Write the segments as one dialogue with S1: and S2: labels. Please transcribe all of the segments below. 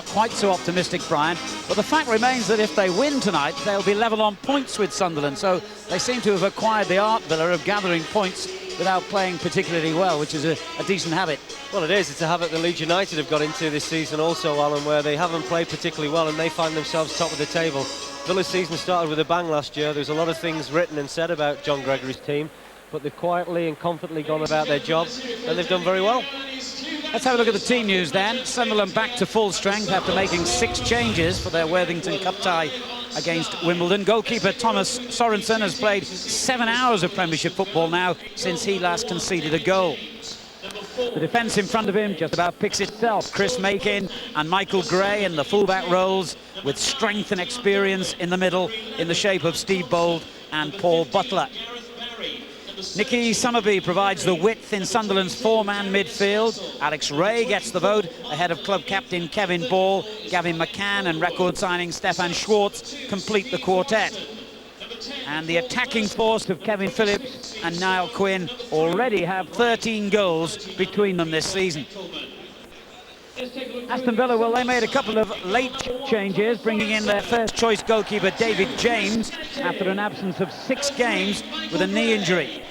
S1: quite so optimistic, Brian, but the fact remains that if they win tonight, they'll be level on points with Sunderland. So they seem to have acquired the art, Villa, of gathering points without playing particularly well, which is a decent habit.
S2: Well, it is. It's a habit that Leeds United have got into this season also, Alan, where they haven't played particularly well and they find themselves top of the table. Villa's season started with a bang last year. There's a lot of things written and said about John Gregory's team, but they've quietly and confidently gone about their job, and they've done very well.
S1: Let's have a look at the team news then. Sunderland back to full strength after making 6 changes for their Worthington Cup tie against Wimbledon. Goalkeeper Thomas Sorensen has played 7 hours of Premiership football now since he last conceded a goal. The defence in front of him just about picks itself. Chris Makin and Michael Gray in the fullback roles, with strength and experience in the middle in the shape of Steve Bold and Paul Butler. Nicky Summerby provides the width in Sunderland's 4-man midfield. Alex Ray gets the vote ahead of club captain Kevin Ball. Gavin McCann and record signing Stefan Schwartz complete the quartet. And the attacking force of Kevin Phillips and Niall Quinn already have 13 goals between them this season. Aston Villa, well, they made a couple of late changes, bringing in their first choice goalkeeper David James after an absence of 6 games with a knee injury.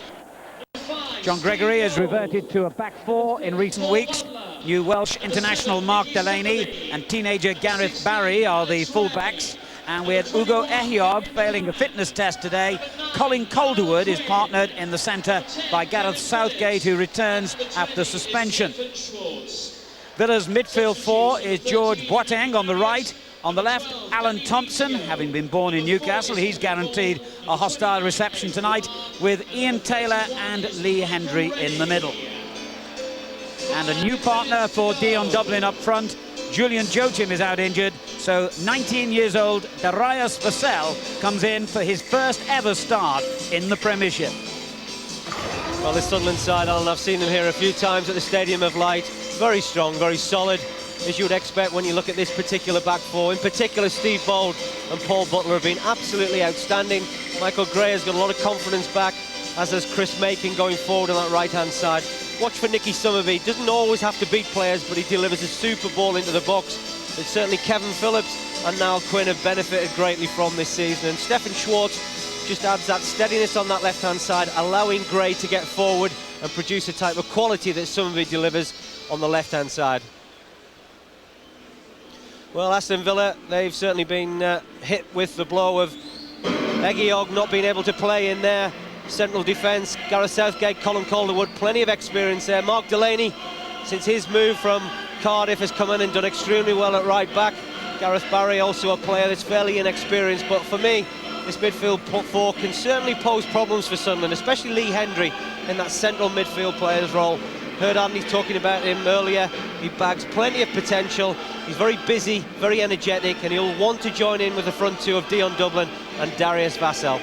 S1: John Gregory has reverted to a back 4 in recent weeks. New Welsh international Mark Delaney and teenager Gareth Barry are the fullbacks. And with Ugo Ehiob failing a fitness test today, Colin Calderwood is partnered in the centre by Gareth Southgate, who returns after suspension. Villa's midfield 4 is George Boateng on the right. On the left, Alan Thompson, having been born in Newcastle, he's guaranteed a hostile reception tonight, with Ian Taylor and Lee Hendry in the middle. And a new partner for Dion Dublin up front. Julian Joachim is out injured, so 19 years old Darius Vassell comes in for his first ever start in the Premiership.
S2: Well, this Sunderland side, Alan, I've seen them here a few times at the Stadium of Light. Very strong, very solid, as you would expect when you look at this particular back 4. In particular, Steve Bold and Paul Butler have been absolutely outstanding. Michael Gray has got a lot of confidence back, as has Chris Makin going forward on that right-hand side. Watch for Nicky Summerby. Doesn't always have to beat players, but he delivers a super ball into the box. It's certainly Kevin Phillips and Niall Quinn have benefited greatly from this season. And Stefan Schwartz just adds that steadiness on that left-hand side, allowing Gray to get forward and produce a type of quality that Summerby delivers on the left-hand side. Well, Aston Villa, they've certainly been hit with the blow of Ehiob not being able to play in their central defence. Gareth Southgate, Colin Calderwood, plenty of experience there. Mark Delaney, since his move from Cardiff, has come in and done extremely well at right back. Gareth Barry, also a player that's fairly inexperienced, but for me, this midfield 4 can certainly pose problems for Sunderland, especially Lee Hendry in that central midfield player's role. Heard Andy talking about him earlier. He bags plenty of potential. He's very busy, very energetic, and he'll want to join in with the front 2 of Dion Dublin and Darius Vassell.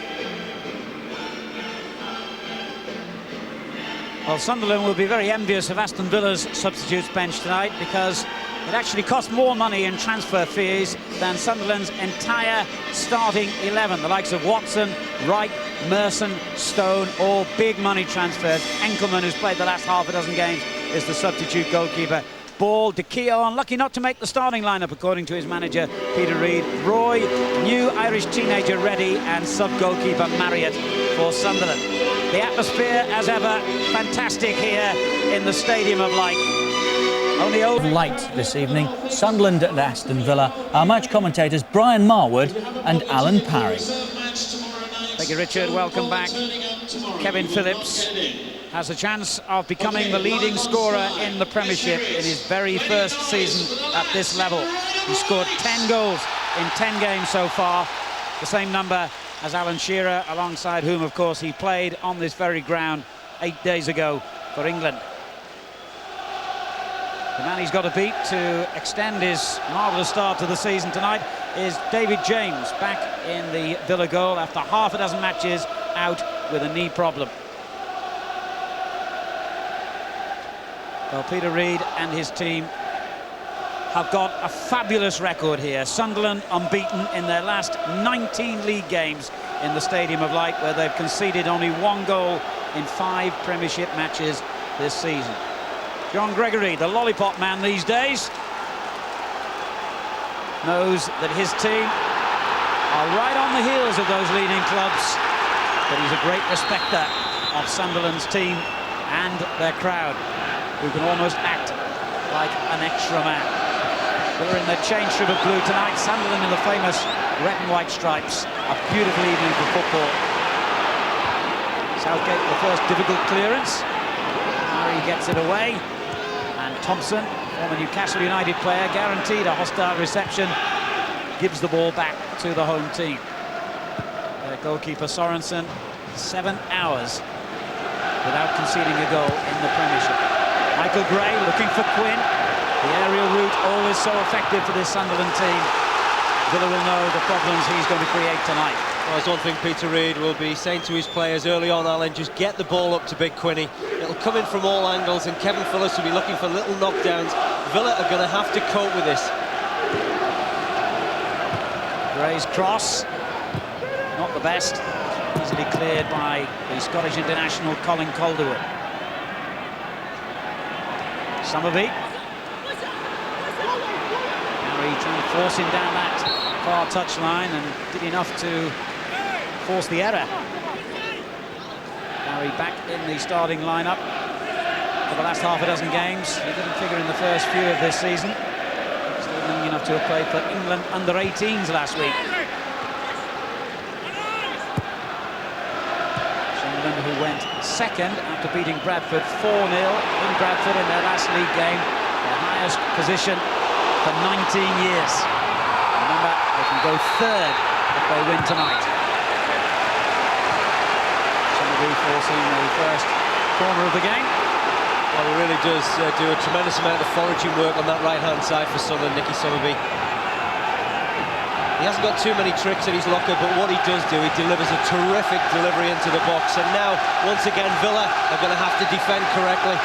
S1: Well, Sunderland will be very envious of Aston Villa's substitutes bench tonight, because it actually costs more money in transfer fees than Sunderland's entire starting 11. The likes of Watson, Wright, Merson, Stone, all big money transfers. Enkelman, who's played the last half a dozen games, is the substitute goalkeeper. Ball, De Keown, lucky not to make the starting lineup according to his manager Peter Reid. Roy, new Irish teenager Reddy, and sub-goalkeeper Marriott for Sunderland. The atmosphere, as ever, fantastic here in the Stadium of Light. Only over
S3: light this evening, Sunderland and Aston Villa. Our match commentators Brian Marwood and Alan Parry.
S1: Thank you, Richard. Welcome back. Kevin Phillips has a chance of becoming the leading scorer in the Premiership in his very first season at this level. He scored 10 goals in 10 games so far, the same number as Alan Shearer, alongside whom, of course, he played on this very ground 8 days ago for England. The man he's got to beat to extend his marvellous start to the season tonight is David James, back in the Villa goal after half a dozen matches out with a knee problem. Well, Peter Reid and his team have got a fabulous record here. Sunderland unbeaten in their last 19 league games in the Stadium of Light, where they've conceded only 1 goal in 5 Premiership matches this season. John Gregory, the lollipop man these days. knows that his team are right on the heels of those leading clubs, but he's a great respecter of Sunderland's team and their crowd, who can almost act like an extra man. Villa in their change strip of blue tonight, Sunderland in the famous red and white stripes. A beautiful evening for football. Southgate the first difficult clearance. Murray gets it away, and Thompson, former Newcastle United player, guaranteed a hostile reception, gives the ball back to the home team. Their goalkeeper Sorensen, 7 hours without conceding a goal in the Premiership. Michael Gray looking for Quinn. The aerial route always so effective for this Sunderland team. Villa will know the problems he's going to create tonight.
S2: Well, there's one thing Peter Reid will be saying to his players early on, Alan, just get the ball up to Big Quinny. It'll come in from all angles, and Kevin Phillips will be looking for little knockdowns. Villa are going to have to cope with this.
S1: Gray's cross, not the best, easily cleared by the Scottish international Colin Calderwood. Summerby. Murray trying to force him down that far touchline, and did enough to force the error. Murray back in the starting lineup for the last half a dozen games. He didn't figure in the first few of this season. Still young enough to have played for England under-18s last week. Sunderland, who went second after beating Bradford 4-0 in Bradford in their last league game, their highest position for 19 years. Remember, they can go third if they win tonight. Summerby forcing the first corner of the game.
S2: Well, he really does do a tremendous amount of foraging work on that right-hand side for Sunderland, Nicky Summerby. He hasn't got too many tricks in his locker, but what he does do, he delivers a terrific delivery into the box. And now, once again, Villa are going to have to defend correctly.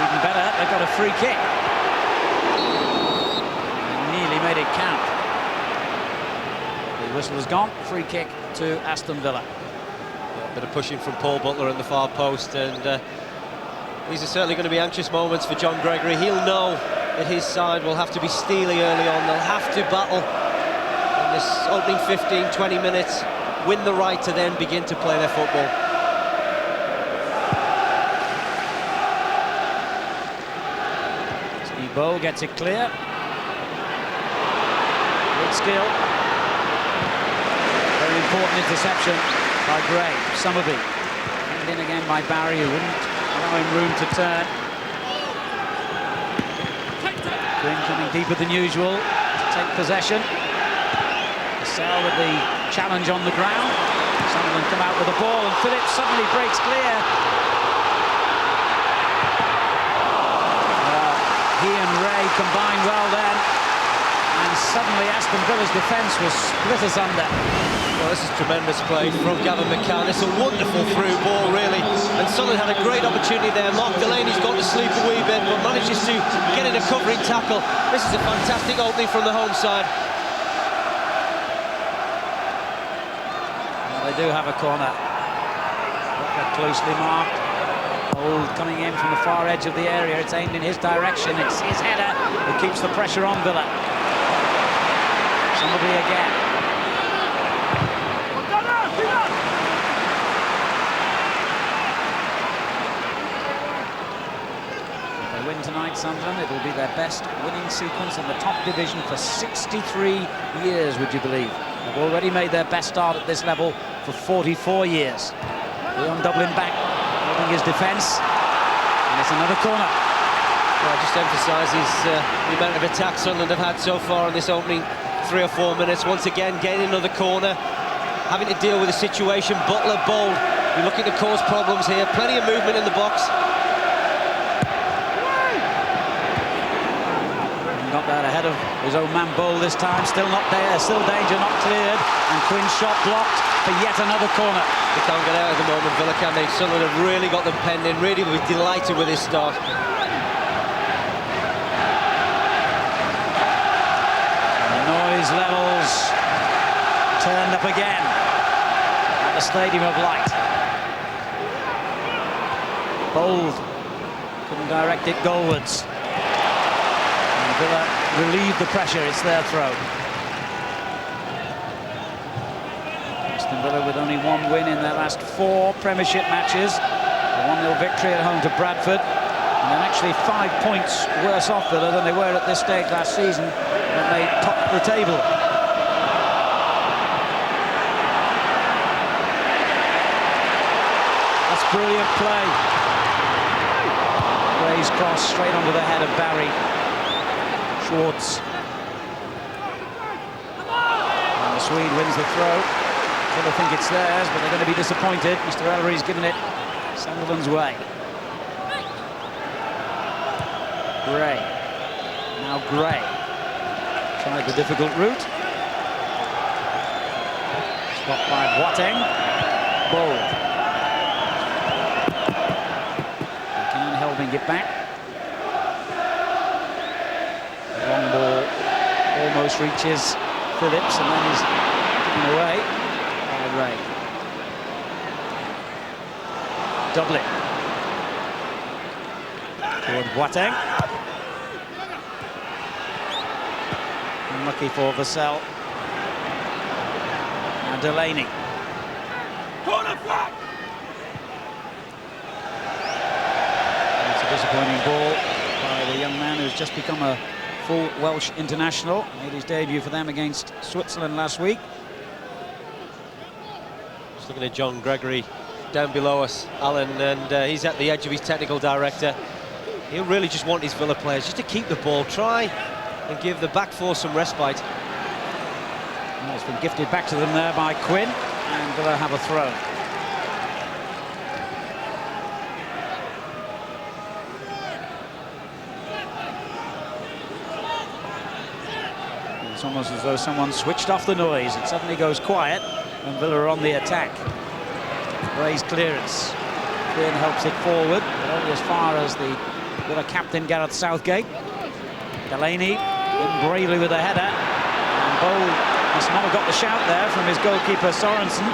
S1: Even better, they've got a free kick. Nearly made it count. The whistle has gone. Free kick to Aston Villa.
S2: A bit of pushing from Paul Butler in the far post, and these are certainly going to be anxious moments for John Gregory. He'll know that his side will have to be steely early on. They'll have to battle in this opening 15-20 minutes, win the right to then begin to play their football.
S1: Steve Bow gets it clear. Good skill. Very important interception by Gray. Summerby. And in again by Barry, who wouldn't allow him room to turn. Quinn coming deeper than usual to take possession. Sell with the challenge on the ground. Sunderland come out with the ball, and Phillips suddenly breaks clear. He and Ray combine well then, and suddenly Aston Villa's defence was split asunder.
S2: Well, this is tremendous play from Gavin McCann. It's a wonderful through ball, really. And Sunderland had a great opportunity there. Mark Delaney's got to sleep a wee bit, but manages to get in a covering tackle. This is a fantastic opening from the home side.
S1: Well, they do have a corner. Closely marked. Old coming in from the far edge of the area. It's aimed in his direction. It's his header who keeps the pressure on Villa. Summerby again. Win tonight, Sunderland. It will be their best winning sequence in the top division for 63 years, would you believe? They've already made their best start at this level for 44 years. Leon Dublin back, holding his defence, and it's another corner.
S2: Well, it just emphasises the amount of attack Sunderland have had so far in this opening 3 or 4 minutes. Once again, gaining another corner, having to deal with the situation. Butler bold, you're looking to cause problems here. Plenty of movement in the box.
S1: Got that ahead of his own man Bowl this time. Still not there, still danger, not cleared. And Quinn's shot blocked for yet another corner.
S2: They can't get out at the moment, Villa, can they? Sunderland have really got them penned in. Really will be delighted with this start.
S1: And the noise levels turned up again at the Stadium of Light. Bold couldn't direct it goalwards. Villa relieve the pressure, it's their throw. Aston Villa with only one win in their last 4 Premiership matches. A 1-0 victory at home to Bradford. And they're actually 5 points worse off Villa than they were at this stage last season when they topped the table. That's brilliant play. Gray's cross straight onto the head of Barry. Schwartz. And the Swede wins the throw. Villa think it's theirs, but they're going to be disappointed. Mr. Ellery's given it Sunderland's way. Gray. Now Gray. Tried the difficult route. Stopped by Boateng. Bold. Again helping it back. Long ball almost reaches Phillips and then is given away by Ray. Dublin. Toward Boateng. Unlucky for Vassell. Now Delaney. Corner flag. It's a disappointing ball by the young man who's just become a full Welsh international. Made his debut for them against Switzerland last week.
S2: Just looking at John Gregory down below us, Alan, and he's at the edge of his technical director. He'll really just want his Villa players just to keep the ball, try and give the back four some respite.
S1: Well, it's been gifted back to them there by Quinn, and Villa have a throw. It's almost as though someone switched off the noise. It suddenly goes quiet, and Villa are on the attack. Gray's clearance. Quinn helps it forward, but only as far as the Villa captain Gareth Southgate. Delaney in bravely with a header, and Bold must not have got the shout there from his goalkeeper Sorensen.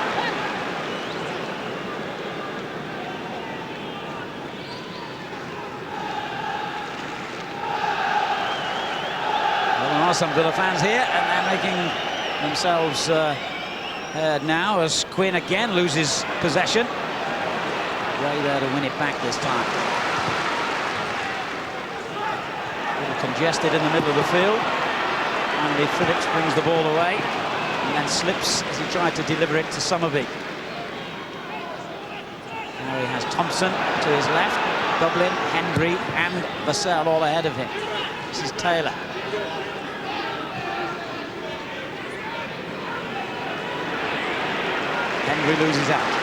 S1: Well, there are some Villa fans here, and they're making themselves heard now as Quinn again loses possession. Ray there to win it back this time. Congested in the middle of the field. Finally, Phillips brings the ball away and then slips as he tried to deliver it to Summerby. Now he has Thompson to his left, Dublin, Hendry and Vassell all ahead of him. This is Taylor. Hendry loses out.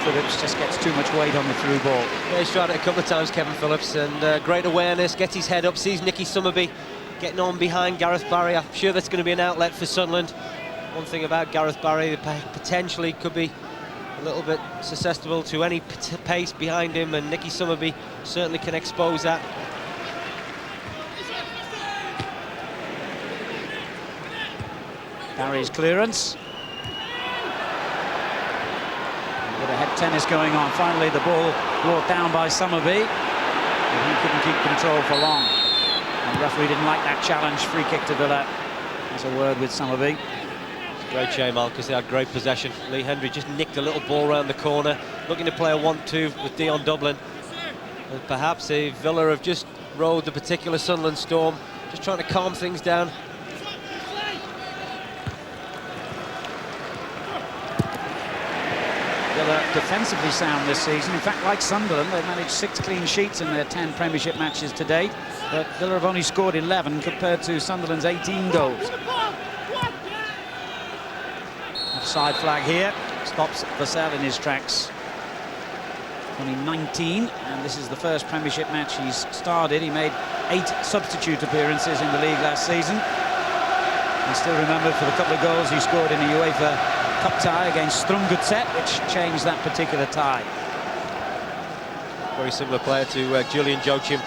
S1: Phillips just gets too much weight on the through ball.
S2: Yeah, he's tried it a couple of times, Kevin Phillips, and great awareness, gets his head up, sees Nicky Summerby getting on behind Gareth Barry. I'm sure that's going to be an outlet for Sunderland. One thing about Gareth Barry, potentially could be a little bit susceptible to any pace behind him, and Nicky Summerby certainly can expose that.
S1: Barry's clearance. Bit of head tennis going on. Finally, the ball brought down by Summerby. And he couldn't keep control for long. And the referee didn't like that challenge. Free kick to Villa. There's a word with Summerby.
S2: Great shame, Al, because they had great possession. Lee Hendry just nicked a little ball around the corner, looking to play a 1-2 with Dion Dublin. And perhaps Villa have just rode the particular Sunderland storm, just trying to calm things down.
S1: Villa defensively sound this season. In fact, like Sunderland, they've managed 6 clean sheets in their 10 Premiership matches to date. But Villa have only scored 11 compared to Sunderland's 18 goals. Offside flag here. Stops Vassell in his tracks. 2019, and this is the first Premiership match he's started. He made 8 substitute appearances in the league last season. He's still remembered for the couple of goals he scored in the UEFA Cup tie against Strømsgodset, which changed that particular tie.
S2: Very similar player to Julian Joachim.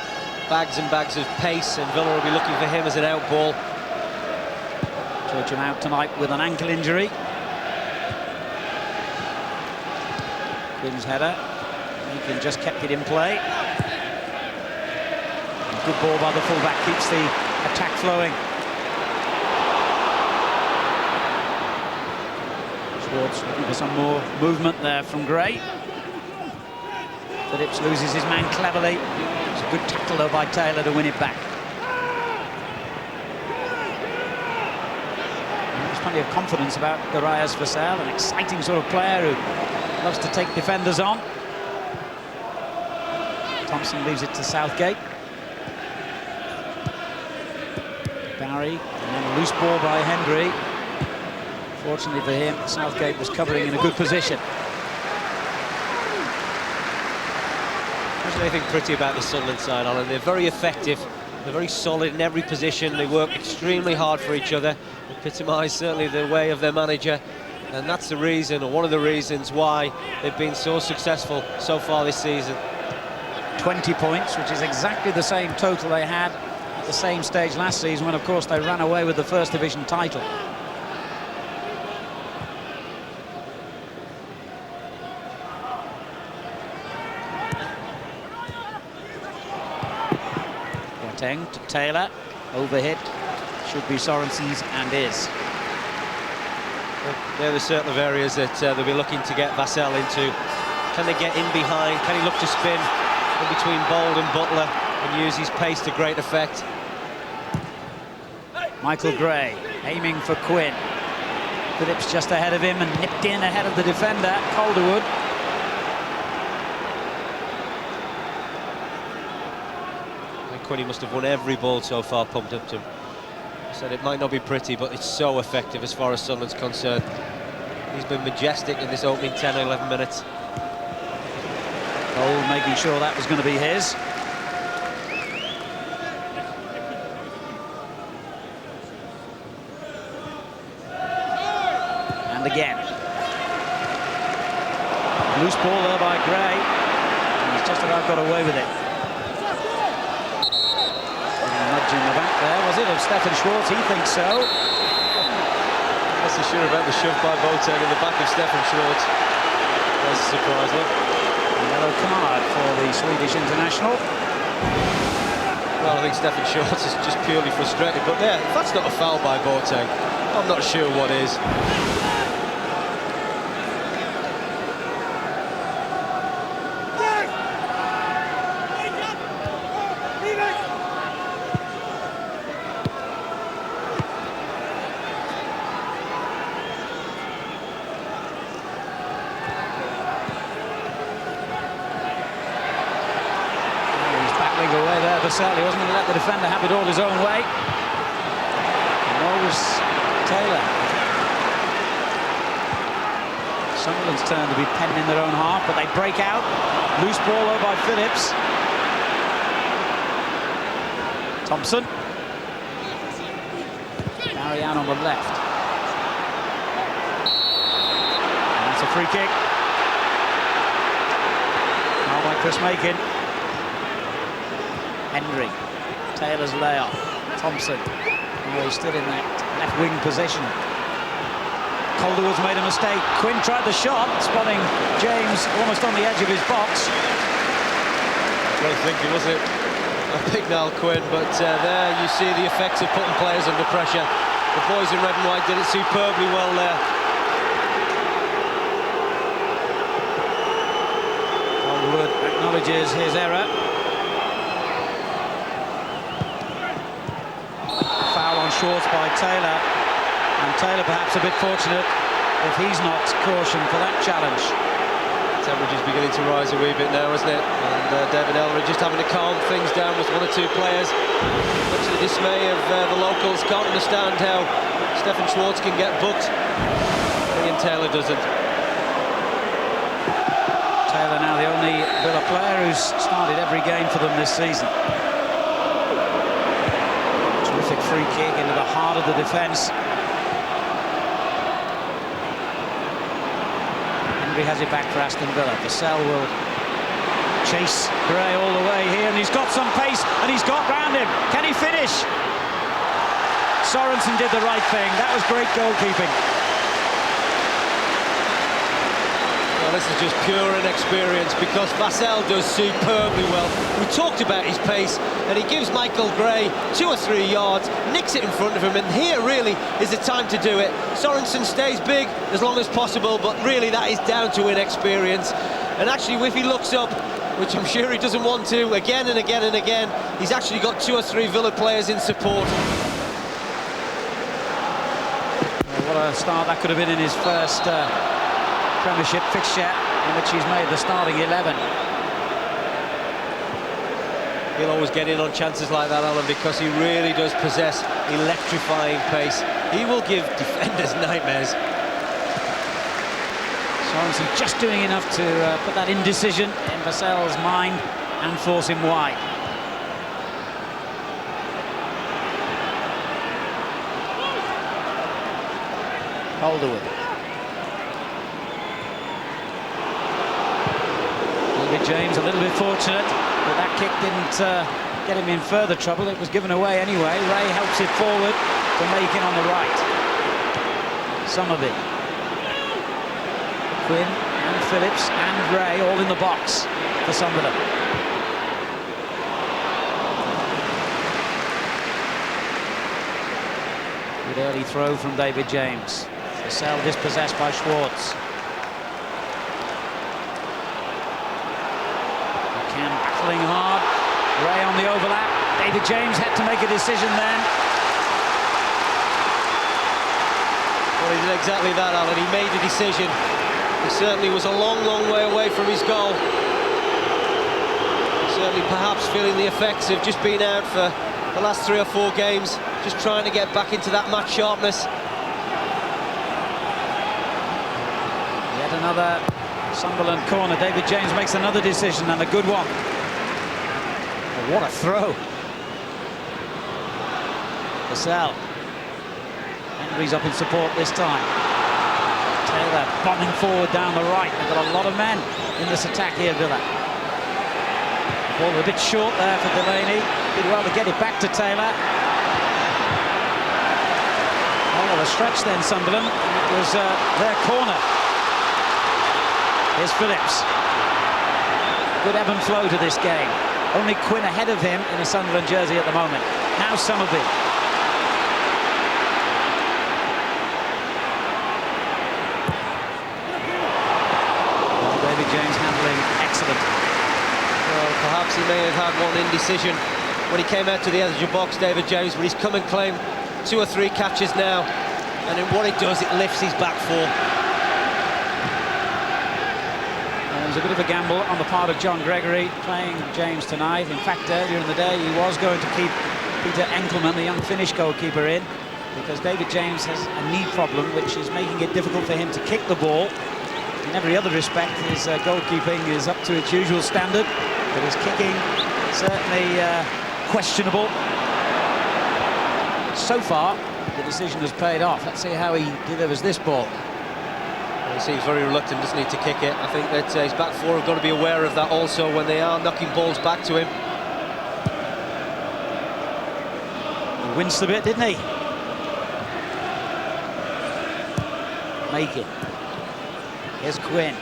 S2: Bags and bags of pace, and Villa will be looking for him as an out ball.
S1: Joachim out tonight with an ankle injury. Quinn's header. Lincoln just kept it in play. Good ball by the fullback, keeps the attack flowing. Schwartz looking for some more movement there from Gray. Phillips loses his man cleverly. It's a good tackle though by Taylor to win it back. There's plenty of confidence about Darius Vassell, an exciting sort of player who loves to take defenders on. Thompson leaves it to Southgate. Barry, and then a loose ball by Hendry. Fortunately for him, Southgate was covering in a good position.
S2: There's anything pretty about the Sunderland side, Alan. They're very effective. They're very solid in every position. They work extremely hard for each other. Epitomise certainly the way of their manager. And that's the reason, or one of the reasons, why they've been so successful so far this season.
S1: 20 points, which is exactly the same total they had at the same stage last season, when of course they ran away with the First Division title. Boateng to Taylor, overhit, should be Sorensen's and is.
S2: There are certain of areas that they'll be looking to get Vassell into. Can they get in behind? Can he look to spin in between Bold and Butler and use his pace to great effect?
S1: Michael Gray aiming for Quinn. Phillips just ahead of him and nipped in ahead of the defender, Calderwood.
S2: Quinn must have won every ball so far pumped up to him. I said it might not be pretty, but it's so effective as far as Sunderland's concerned. He's been majestic in this opening 10 or 11 minutes.
S1: Cole making sure that was going to be his. And again. Loose ball there by Gray. And he's just about got away with it. In the back there, was it, of Stefan Schwartz? He thinks so.
S2: Not so sure about the shove by Boateng in the back of Stefan Schwartz. That's a surprise look.
S1: A yellow card for the Swedish international.
S2: Well, I think Stefan Schwartz is just purely frustrated, but yeah, if that's not a foul by Boateng, I'm not sure what is.
S1: Away there, Vassell. He wasn't going to let the defender have it all his own way. And nor was Taylor. Sunderland's turn to be penned in their own half, but they break out. Loose ball over by Phillips. Thompson. Marianne on the left. And that's a free kick. Now by Chris Makin. Hendry, Taylor's layoff, Thompson, he's still in that left wing position. Calderwood's made a mistake. Quinn tried the shot, spotting James almost on the edge of his box.
S2: Well thinking, wasn't it? I think now Quinn, but there you see the effects of putting players under pressure. The boys in red and white did it superbly well there.
S1: Calderwood acknowledges his error. Schwartz by Taylor, and Taylor perhaps a bit fortunate if he's not cautioned for that challenge.
S2: Temperature's beginning to rise a wee bit now, isn't it? And David Ellery just having to calm things down with one or two players. Much to the dismay of the locals, can't understand how Stefan Schwartz can get booked. Ian Taylor doesn't.
S1: Taylor now the only Villa player who's started every game for them this season. Free kick into the heart of the defence. Hendry has it back for Aston Villa. Vassell will chase Gray all the way here, and he's got some pace, and he's got round him. Can he finish? Sorensen did the right thing. That was great goalkeeping.
S2: Well, this is just pure inexperience, because Vassell does superbly well. We talked about his pace, and he gives Michael Gray 2 or 3 yards, nicks it in front of him, and here really is the time to do it. Sorensen stays big as long as possible, but really that is down to inexperience. And actually, if he looks up, which I'm sure he doesn't want to, again and again and again, he's actually got 2 or 3 Villa players in support.
S1: What a start that could have been in his first Premiership fixture, in which he's made the starting 11.
S2: He'll always get in on chances like that, Alan, because he really does possess electrifying pace. He will give defenders nightmares.
S1: Sorensen just doing enough to put that indecision in Vassell's mind and force him wide. Calderwood. David James a little bit fortunate, but that kick didn't get him in further trouble. It was given away anyway. Ray helps it forward to make it on the right. Somerville. Quinn and Phillips and Ray all in the box for Sunderland. Good early throw from David James. Vassell dispossessed by Schwartz. McCann battling hard. Ray on the overlap. David James had to make a decision then.
S2: Well, he did exactly that, Alan. He made a decision. He certainly was a long, long way away from his goal. Certainly perhaps feeling the effects of just being out for the last 3 or 4 games, just trying to get back into that match sharpness.
S1: Yet another Sunderland corner. David James makes another decision, and a good one. Oh, what a throw. Vassell. Henry's up in support this time. Taylor bombing forward down the right. They've got a lot of men in this attack here, Villa. Ball a bit short there for Delaney. Did well to get it back to Taylor. Oh, a stretch then, Sunderland. It was their corner. Here's Phillips. Good ebb and flow to this game. Only Quinn ahead of him in a Sunderland jersey at the moment. Now Somerville. David James handling excellent.
S2: Well, perhaps he may have had one indecision when he came out to the edge of the box, David James, but he's come and claimed 2 or 3 catches now, and then what it does, it lifts his back 4.
S1: It was a bit of a gamble on the part of John Gregory playing James tonight. In fact, earlier in the day, he was going to keep Peter Enkelman, the young Finnish goalkeeper, in, because David James has a knee problem, which is making it difficult for him to kick the ball. In every other respect, his goalkeeping is up to its usual standard, but his kicking certainly questionable. So far, the decision has paid off. Let's see how he delivers this ball.
S2: He seems very reluctant, doesn't he, to kick it. I think that his back 4 have got to be aware of that also when they are knocking balls back to him.
S1: He winced a bit, didn't he? Make it. Here's Quinn.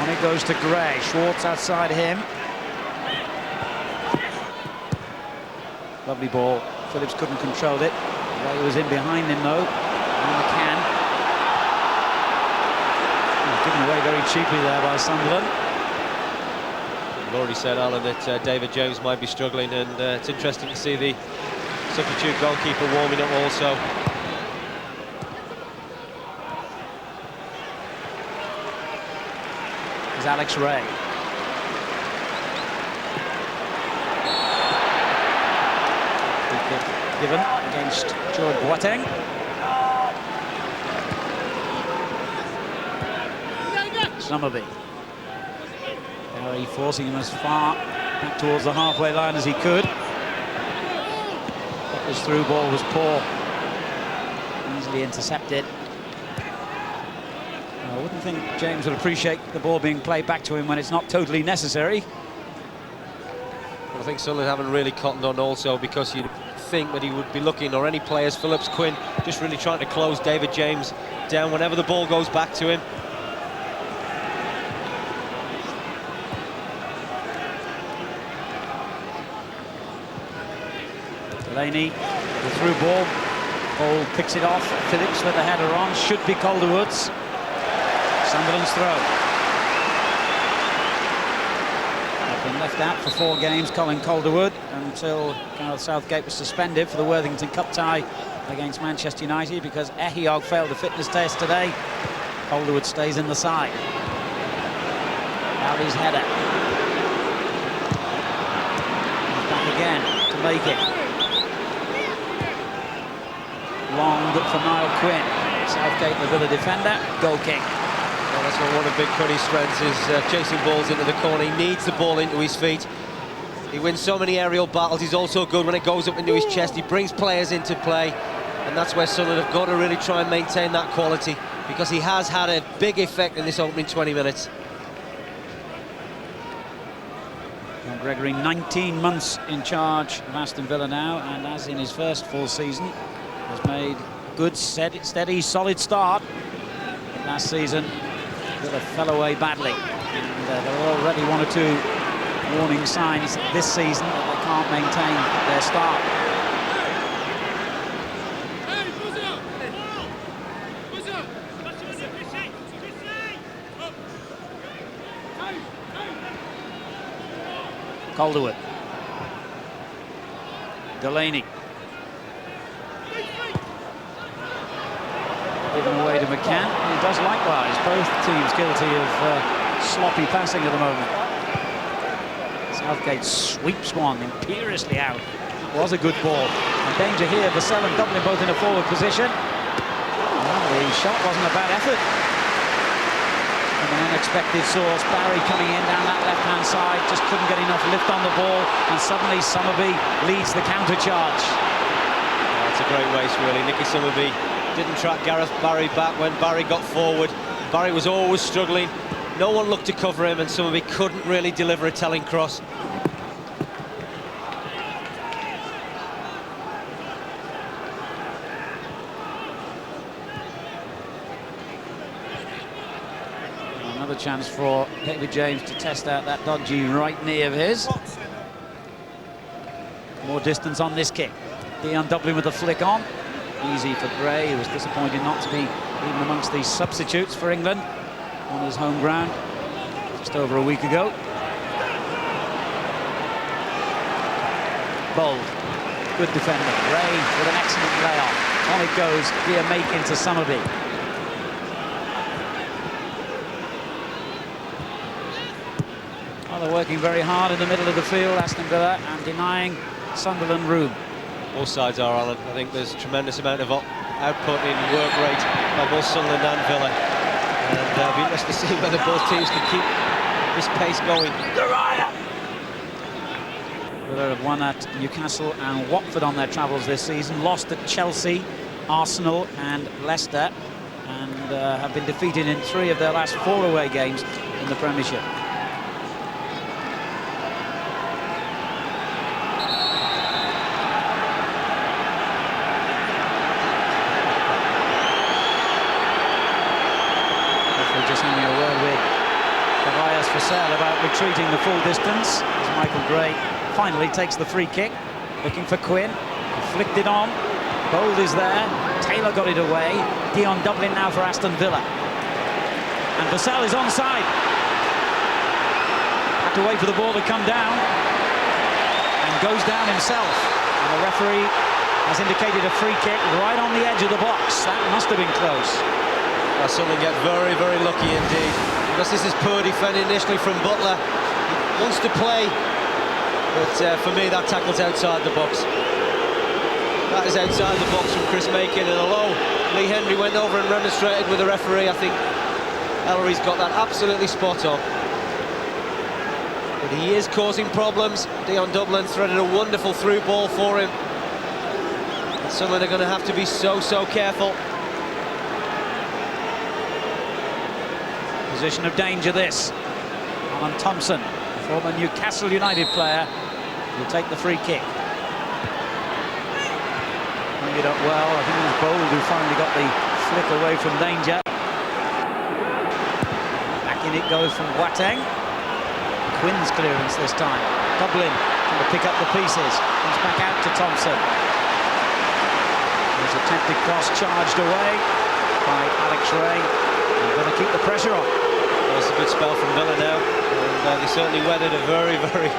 S1: On it goes to Gray. Schwartz outside him. Lovely ball. Phillips couldn't control it. Ray was in behind him though. And McCann. Given away very cheaply there by Sunderland.
S2: I've already said, Alan, that David James might be struggling, and it's interesting to see the substitute goalkeeper warming up also.
S1: Is Alex Ray. Free kick given against George Boateng. Somerville. Barry forcing him as far back towards the halfway line as he could. His through ball was poor. Easily intercepted. I wouldn't think James would appreciate the ball being played back to him when it's not totally necessary.
S2: I think Sunderland haven't really cottoned on also, because you'd think that he would be looking, or any players, Phillips, Quinn, just really trying to close David James down whenever the ball goes back to him.
S1: Delaney, the through ball. Ball picks it off. Phillips with the header on. Should be Calderwood's. Sunderland's throw. Been left out for 4 games, Colin Calderwood, until Gareth Southgate was suspended for the Worthington Cup tie against Manchester United because Ehiog failed the fitness test today. Calderwood stays in the side. Ali's header. He's back again to make it. Long for Niall Quinn. Southgate, the Villa defender, goal kick.
S2: Well, that's what one of Big Cuddy's strengths is, chasing balls into the corner. He needs the ball into his feet. He wins so many aerial battles. He's also good when it goes up into his chest. He brings players into play, and that's where Sunderland have got to really try and maintain that quality, because he has had a big effect in this opening 20 minutes.
S1: John Gregory, 19 months in charge of Aston Villa now, and as in his first full season, has made a good, steady, solid start. Last season, Villa fell away badly, and there are already 1 or 2 warning signs this season that they can't maintain their start. Calderwood. Delaney. Given away to McCann. He does likewise. Both teams guilty of sloppy passing at the moment. Southgate sweeps one imperiously out. That was a good ball. And danger here. Vassell and Dublin both in a forward position. Well, the shot wasn't a bad effort. From an unexpected source, Barry coming in down that left-hand side, just couldn't get enough lift on the ball, and suddenly Summerby leads the counter-charge.
S2: Oh, it's a great waste, really. Nicky Summerby didn't track Gareth Barry back when Barry got forward. Barry was always struggling. No one looked to cover him, and Summerby couldn't really deliver a telling cross.
S1: Another chance for David James to test out that dodgy right knee of his. More distance on this kick. Dion Dublin with the flick on. Easy for Gray, who was disappointed not to be even amongst these substitutes for England on his home ground just over a week ago. Bold, good defender. Gray with an excellent layoff. On it goes via Makin to Summerby. Well, they're working very hard in the middle of the field, Aston Villa, and denying Sunderland room.
S2: Both sides are, Alan. I think there's a tremendous amount of output in work rate by both Sunderland and Villa, and it'll be interesting to see whether both teams can keep this pace going.
S1: Villa have won at Newcastle and Watford on their travels this season, lost at Chelsea, Arsenal and Leicester, and have been defeated in 3 of their last 4 away games in the Premiership. Just having a word with Vassell about retreating the full distance as Michael Gray finally takes the free kick, looking for Quinn, flicked it on. Bold is there, Taylor got it away. Dion Dublin now for Aston Villa, and Vassell is onside. Had to wait for the ball to come down, and goes down himself, and the referee has indicated a free kick right on the edge of the box. That must have been close.
S2: Well, Sunderland get very, very lucky indeed, because this is poor defending initially from Butler. He wants to play, but for me that tackle's outside the box. That is outside the box from Chris Makin, and although Lee Henry went over and remonstrated with the referee, I think Ellery's got that absolutely spot on. But he is causing problems. Dion Dublin threaded a wonderful through ball for him. And Sunderland are going to have to be so careful.
S1: Position of danger this. Alan Thompson, former Newcastle United player, He'll take the free kick. Bring it up well. I think it was Bold who finally got the flick away from danger. Back in it goes from Boateng. Quinn's clearance this time. Dublin trying to pick up the pieces. Comes back out to Thompson. There's a attempted cross charged away by Alex Ray. They're going to keep the pressure on.
S2: Well, it's a good spell from Villa now. And they certainly weathered a very, very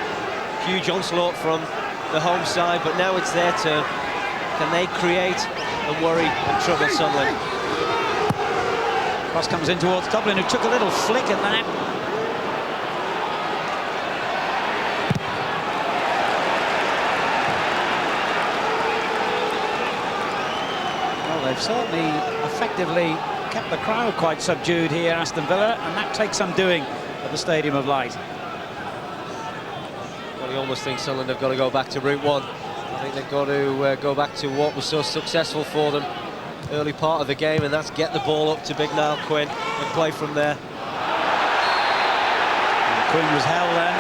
S2: huge onslaught from the home side. But now it's their turn. Can they create and worry and trouble Sunderland?
S1: Cross comes in towards Dublin, who took a little flick at that. Well, they've certainly effectively kept the crowd quite subdued here, Aston Villa, and that takes some doing at the Stadium of Light.
S2: Well, you almost think Sunderland have got to go back to Route 1. I think they've got to go back to what was so successful for them early part of the game, and that's get the ball up to Big Niall Quinn and play from there.
S1: And Quinn was held then.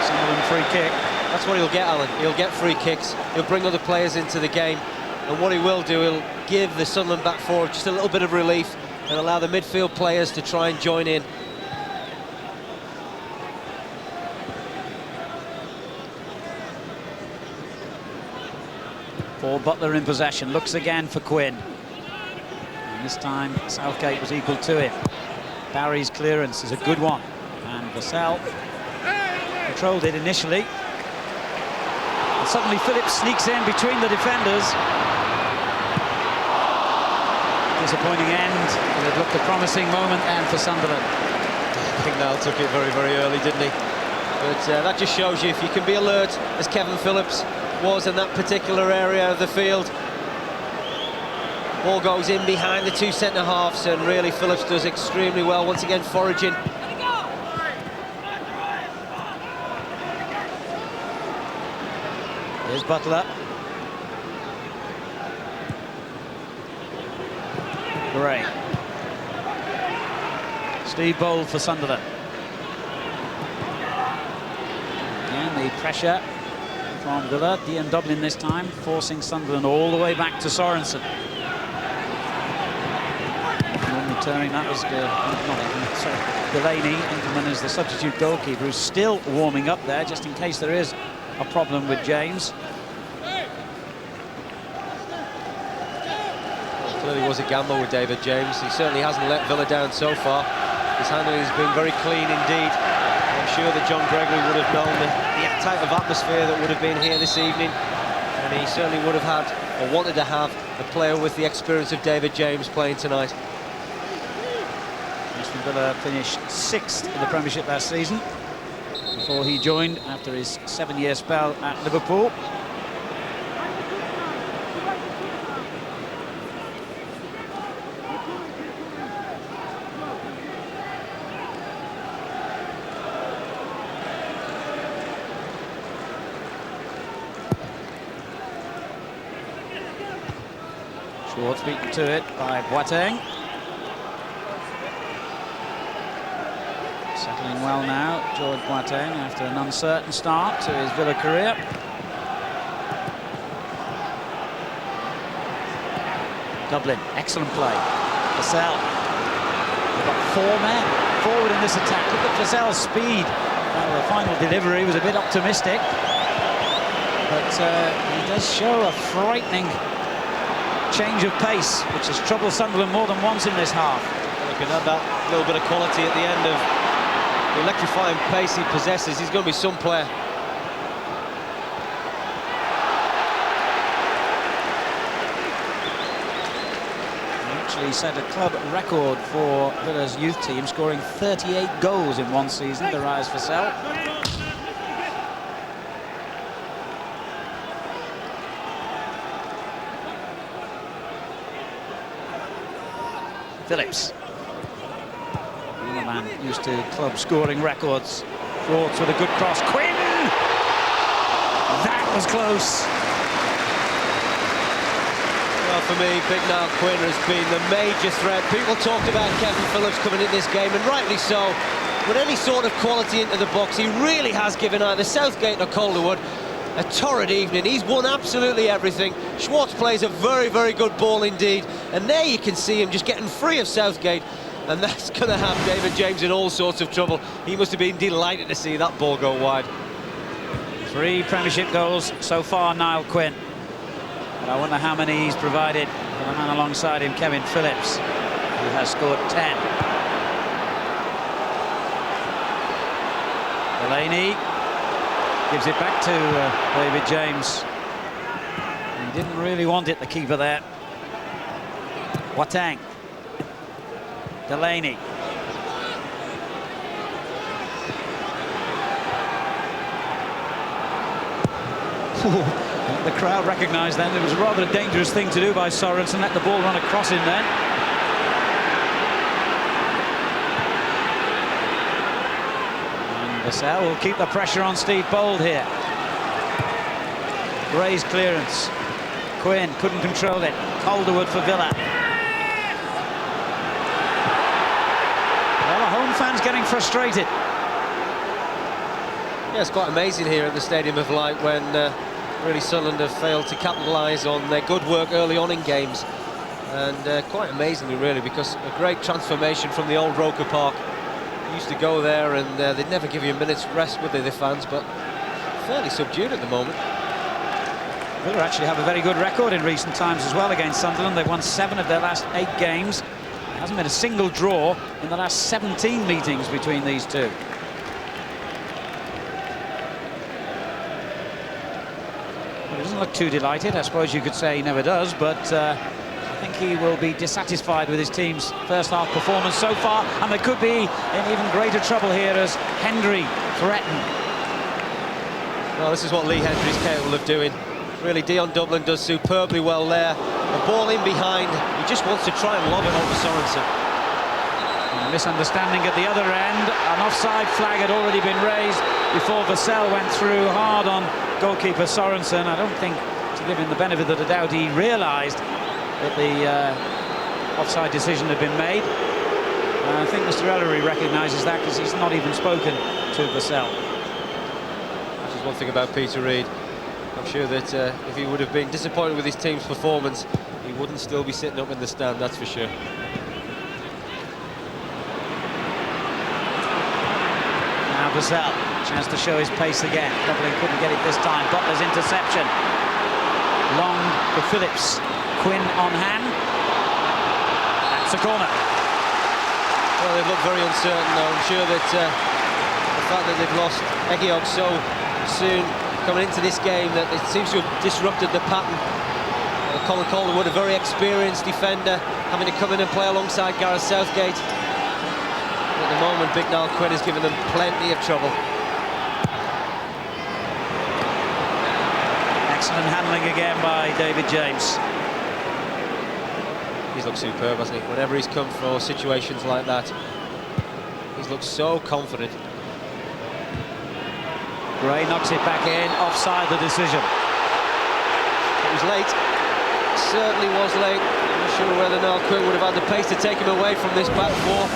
S1: Sunderland free kick.
S2: That's what he'll get, Alan. He'll get free kicks. He'll bring other players into the game, and what he will do, he'll give the Sunderland back forward just a little bit of relief and allow the midfield players to try and join in.
S1: Paul Butler in possession, looks again for Quinn. And this time Southgate was equal to him. Barry's clearance is a good one. And Vassell controlled it initially. And suddenly Phillips sneaks in between the defenders. Disappointing end. But it looked a promising moment then for Sunderland.
S2: I think Niall took it very, very early, didn't he? But that just shows you if you can be alert, as Kevin Phillips was in that particular area of the field. Ball goes in behind the two centre-halves, and really Phillips does extremely well, once again foraging.
S1: Here's Butler. Gray. Steve Bold for Sunderland. Again, the pressure from Villa. Ian Dublin this time, forcing Sunderland all the way back to Sorensen. Returning, that was Delaney. Engelman is the substitute goalkeeper, who's still warming up there, just in case there is a problem with James.
S2: Well, clearly was a gamble with David James. He certainly hasn't let Villa down so far. His handling has been very clean indeed. I'm sure that John Gregory would have known the type of atmosphere that would have been here this evening, and he certainly would have had, or wanted to have, a player with the experience of David James playing tonight.
S1: Aston Villa finished 6th in the Premiership last season, before he joined after his 7-year spell at Liverpool. Schwartz beaten to it by Boateng. Settling well now, George Boateng, after an uncertain start to his Villa career. Dublin, excellent play. Vassell. They've got 4 men forward in this attack. Look at Vassell's speed. Well, the final delivery was a bit optimistic, but he does show a frightening change of pace, which has troubled Sunderland more than once in this half.
S2: Looking at that little bit of quality at the end of the electrifying pace he possesses, he's going to be some player.
S1: He actually set a club record for Villa's youth team, scoring 38 goals in one season, Darius Vassell. Phillips. Another man used to club scoring records. Schwartz with a good cross. Quinn! That was close.
S2: Well, for me, Big Niall Quinn has been the major threat. People talked about Kevin Phillips coming in this game, and rightly so. With any sort of quality into the box, he really has given either Southgate or Calderwood a torrid evening. He's won absolutely everything. Schwartz plays a very, very good ball indeed. And there you can see him just getting free of Southgate. And that's going to have David James in all sorts of trouble. He must have been delighted to see that ball go wide.
S1: 3 Premiership goals so far, Niall Quinn. But I wonder how many he's provided for the man alongside him, Kevin Phillips, who has scored 10. Delaney gives it back to David James. He didn't really want it, the keeper there. Boateng. Delaney. The crowd recognised then it was rather a dangerous thing to do by Sorensen, let the ball run across him then. And Vassell will keep the pressure on Steve Bold here. Gray's clearance. Quinn couldn't control it. Calderwood for Villa. Well, the home fans getting frustrated.
S2: Yeah, it's quite amazing here at the Stadium of Light when really Sunderland have failed to capitalise on their good work early on in games. And quite amazingly, really, because a great transformation from the old Roker Park. You used to go there and they'd never give you a minute's rest, would they, the fans? But fairly subdued at the moment.
S1: Villa actually have a very good record in recent times as well against Sunderland. They've won 7 of their last 8 games. There hasn't been a single draw in the last 17 meetings between these two. Well, he doesn't look too delighted. I suppose you could say he never does, but I think he will be dissatisfied with his team's first half performance so far, and they could be in even greater trouble here as Hendry threatened.
S2: Well, this is what Lee Hendry's capable of doing. Really, Dion Dublin does superbly well there. The ball in behind, he just wants to try and lob it over Sorensen.
S1: A misunderstanding at the other end. An offside flag had already been raised before Vassell went through hard on goalkeeper Sorensen. I don't think, to give him the benefit of the doubt, he realised that the offside decision had been made. I think Mr. Ellery recognises that because he's not even spoken to Vassell.
S2: Which is one thing about Peter Reid. I'm sure that if he would have been disappointed with his team's performance, he wouldn't still be sitting up in the stand, that's for sure.
S1: Now Vassell, chance to show his pace again. Probably couldn't get it this time. Butler's interception. Long for Phillips. Quinn on hand. That's a corner.
S2: Well, they look very uncertain though. I'm sure that the fact that they've lost Egiog so soon coming into this game, that it seems to have disrupted the pattern. Colin Calderwood, a very experienced defender, having to come in and play alongside Gareth Southgate. At the moment, Big Niall Quinn has given them plenty of trouble.
S1: Excellent handling again by David James.
S2: He's looked superb, hasn't he? Whenever he's come for situations like that, he's looked so confident.
S1: Gray knocks it back in, offside the decision.
S2: It was late, certainly was late. I'm not sure whether Niall Quinn would have had the pace to take him away from this back four.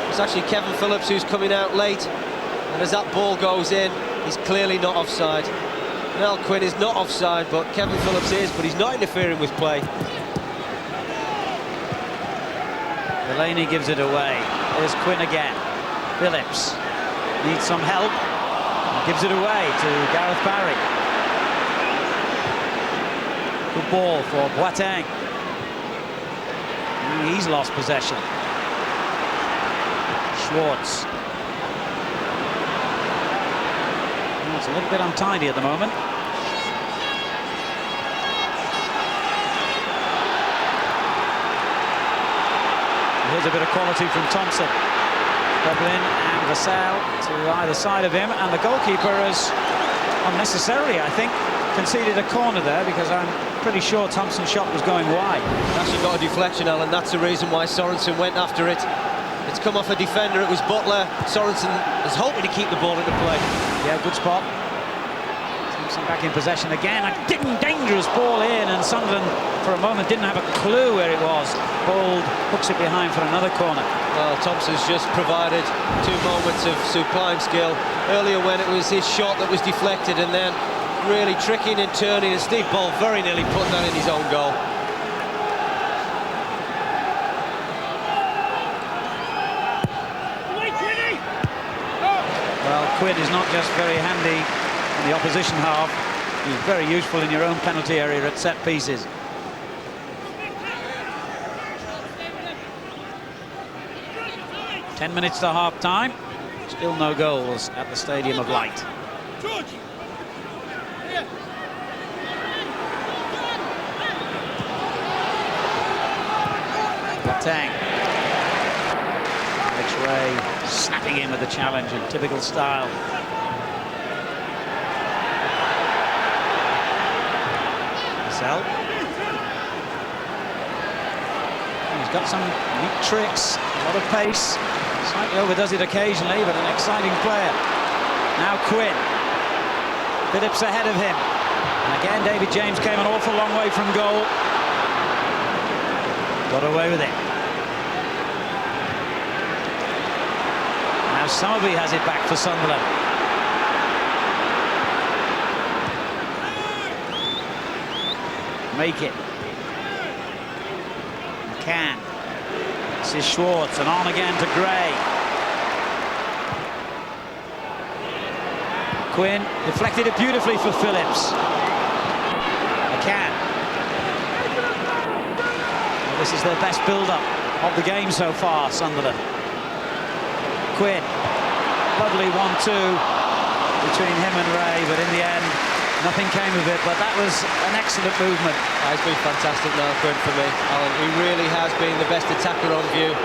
S2: It's actually Kevin Phillips who's coming out late, and as that ball goes in, he's clearly not offside. Niall Quinn is not offside, but Kevin Phillips is, but he's not interfering with play.
S1: Delaney gives it away. There's Quinn again. Phillips needs some help. Gives it away to Gareth Barry. Good ball for Boateng. He's lost possession. Schwartz. It's a little bit untidy at the moment. Here's a bit of quality from Thompson. Dublin and Vassell to either side of him, and the goalkeeper has unnecessarily, I think, conceded a corner there, because I'm pretty sure Thompson's shot was going wide.
S2: Actually got a deflection, Alan. That's the reason why Sorensen went after it. It's come off a defender. It was Butler. Sorensen is hoping to keep the ball into play.
S1: Yeah, good spot. Thompson back in possession again. A dangerous ball in, and Sunderland for a moment didn't have a clue where it was. Bold hooks it behind for another corner.
S2: Well, Thompson's just provided 2 moments of sublime skill. Earlier when it was his shot that was deflected, and then really tricking and turning, and Steve Bold very nearly put that in his own goal.
S1: Well, Quinn is not just very handy in the opposition half, he's very useful in your own penalty area at set pieces. "10 minutes to half-time, still no goals at the Stadium of Light. Boateng. Alex Ray snapping in with the challenge in typical style. Sell. He's got some neat tricks, a lot of pace. Slightly overdoes it occasionally, but an exciting player. Now Quinn. Phillips ahead of him. And again, David James came an awful long way from goal. Got away with it. Now Somerby has it back for Sunderland. Make it. McCann. This is Schwartz, and on again to Gray. Quinn deflected it beautifully for Phillips. McCann. Well, this is their best build-up of the game so far, Sunderland. Quinn. Lovely 1-2 between him and Ray, but in the end, nothing came of it. But that was an excellent movement.
S2: He's been fantastic now, Quinn, for me, Alan. He really has been the best attacker on view.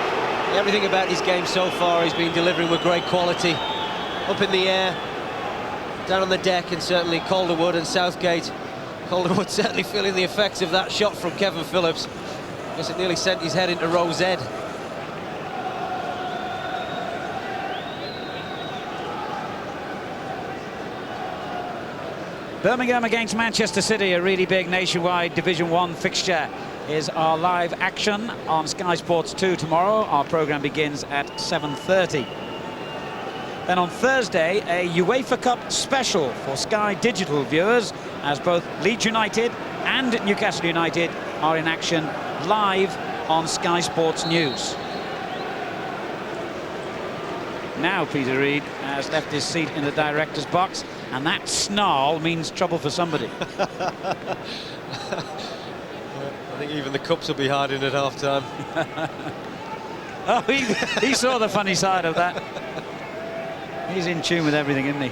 S2: Everything about his game so far, he's been delivering with great quality. Up in the air, down on the deck, and certainly Calderwood and Southgate. Calderwood certainly feeling the effects of that shot from Kevin Phillips. I guess it nearly sent his head into row Z.
S1: Birmingham against Manchester City, a really big nationwide Division 1 fixture, is our live action on Sky Sports 2 tomorrow. Our programme begins at 7:30. Then on Thursday, a UEFA Cup special for Sky Digital viewers, as both Leeds United and Newcastle United are in action live on Sky Sports News. Now Peter Reid has left his seat in the director's box, and that snarl means trouble for somebody.
S2: I think even the cups will be hiding at half-time.
S1: Oh, he saw the funny side of that. He's in tune with everything, isn't he?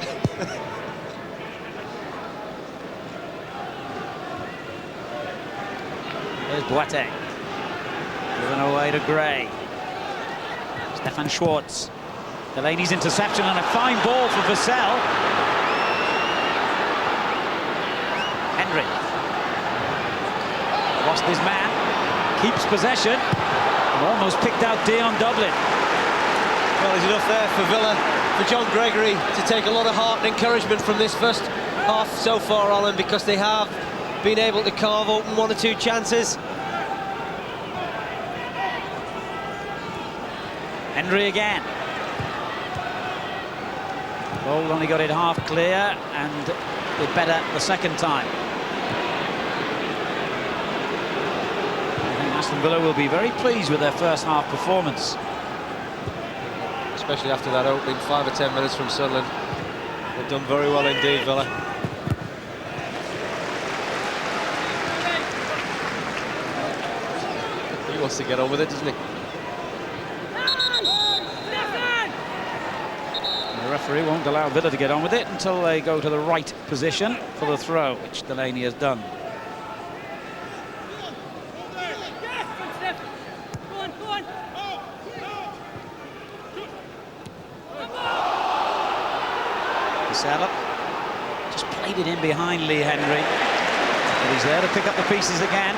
S1: There's Boateng. Given away to Gray. Stefan Schwartz. Delaney's interception, and a fine ball for Vassell. Henry. Lost his man. Keeps possession. And almost picked out Dion Dublin.
S2: Well, there's enough there for Villa, for John Gregory to take a lot of heart and encouragement from this first half so far, Alan, because they have been able to carve open 1 or 2 chances.
S1: Henry again. Ball only got it half clear and did better the second time. I think Aston Villa will be very pleased with their first half performance.
S2: Especially after that opening 5 or 10 minutes from Sunderland. They've done very well indeed, Villa. He wants to get on with it, doesn't he?
S1: The referee won't allow Villa to get on with it until they go to the right position for the throw, which Delaney has done. Vassell just played it in behind Lee Henry, but he's there to pick up the pieces again.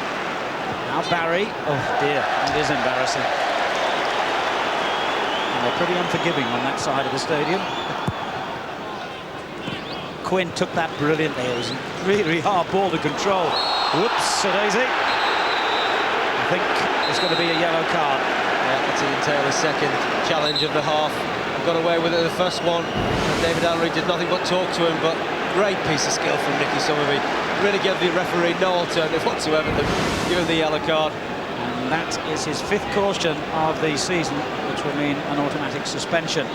S1: Now Barry. Oh dear, it is embarrassing. And they're pretty unforgiving on that side of the stadium. Quinn took that brilliantly. It was a really hard ball to control. Whoops, Sir Daisy. I think it's going to be a yellow card.
S2: Yeah, that's Taylor's second challenge of the half. Got away with it the first one. And David Allery did nothing but talk to him, but Great piece of skill from Nicky Summerby. Really gave the referee no alternative whatsoever than give him the yellow card.
S1: And that is his 5th caution of the season, which will mean an automatic suspension.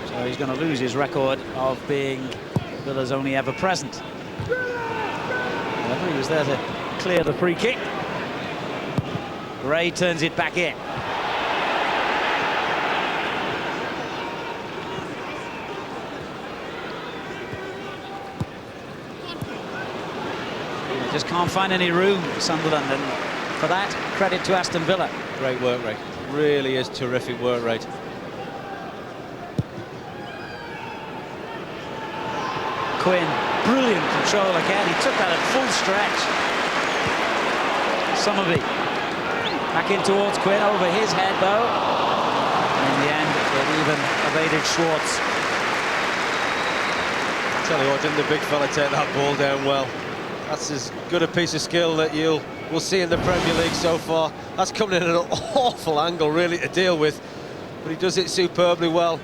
S1: So he's going to lose his record of being Villa's only ever present. However, he was there to clear the free kick. Gray turns it back in. They just can't find any room, Sunderland, and for that, credit to Aston Villa.
S2: Great work rate. Really is terrific work rate.
S1: Quinn, brilliant control again. He took that at full stretch. Summerby back in towards Quinn, over his head though. In the end, it even evaded Schwartz.
S2: Tell you what, didn't the big fella take that ball down well? That's as good a piece of skill that we'll see in the Premier League so far. That's coming in at an awful angle, really, to deal with, but he does it superbly well.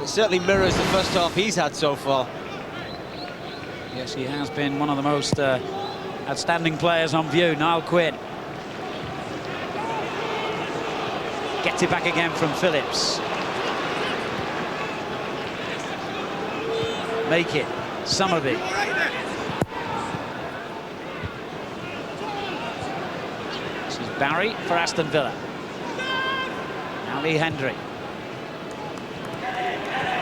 S2: It certainly mirrors the first half he's had so far.
S1: Yes, he has been one of the most outstanding players on view, Niall Quinn. Gets it back again from Phillips. Make it, Summerby. This is Barry for Aston Villa. Now Lee Hendry.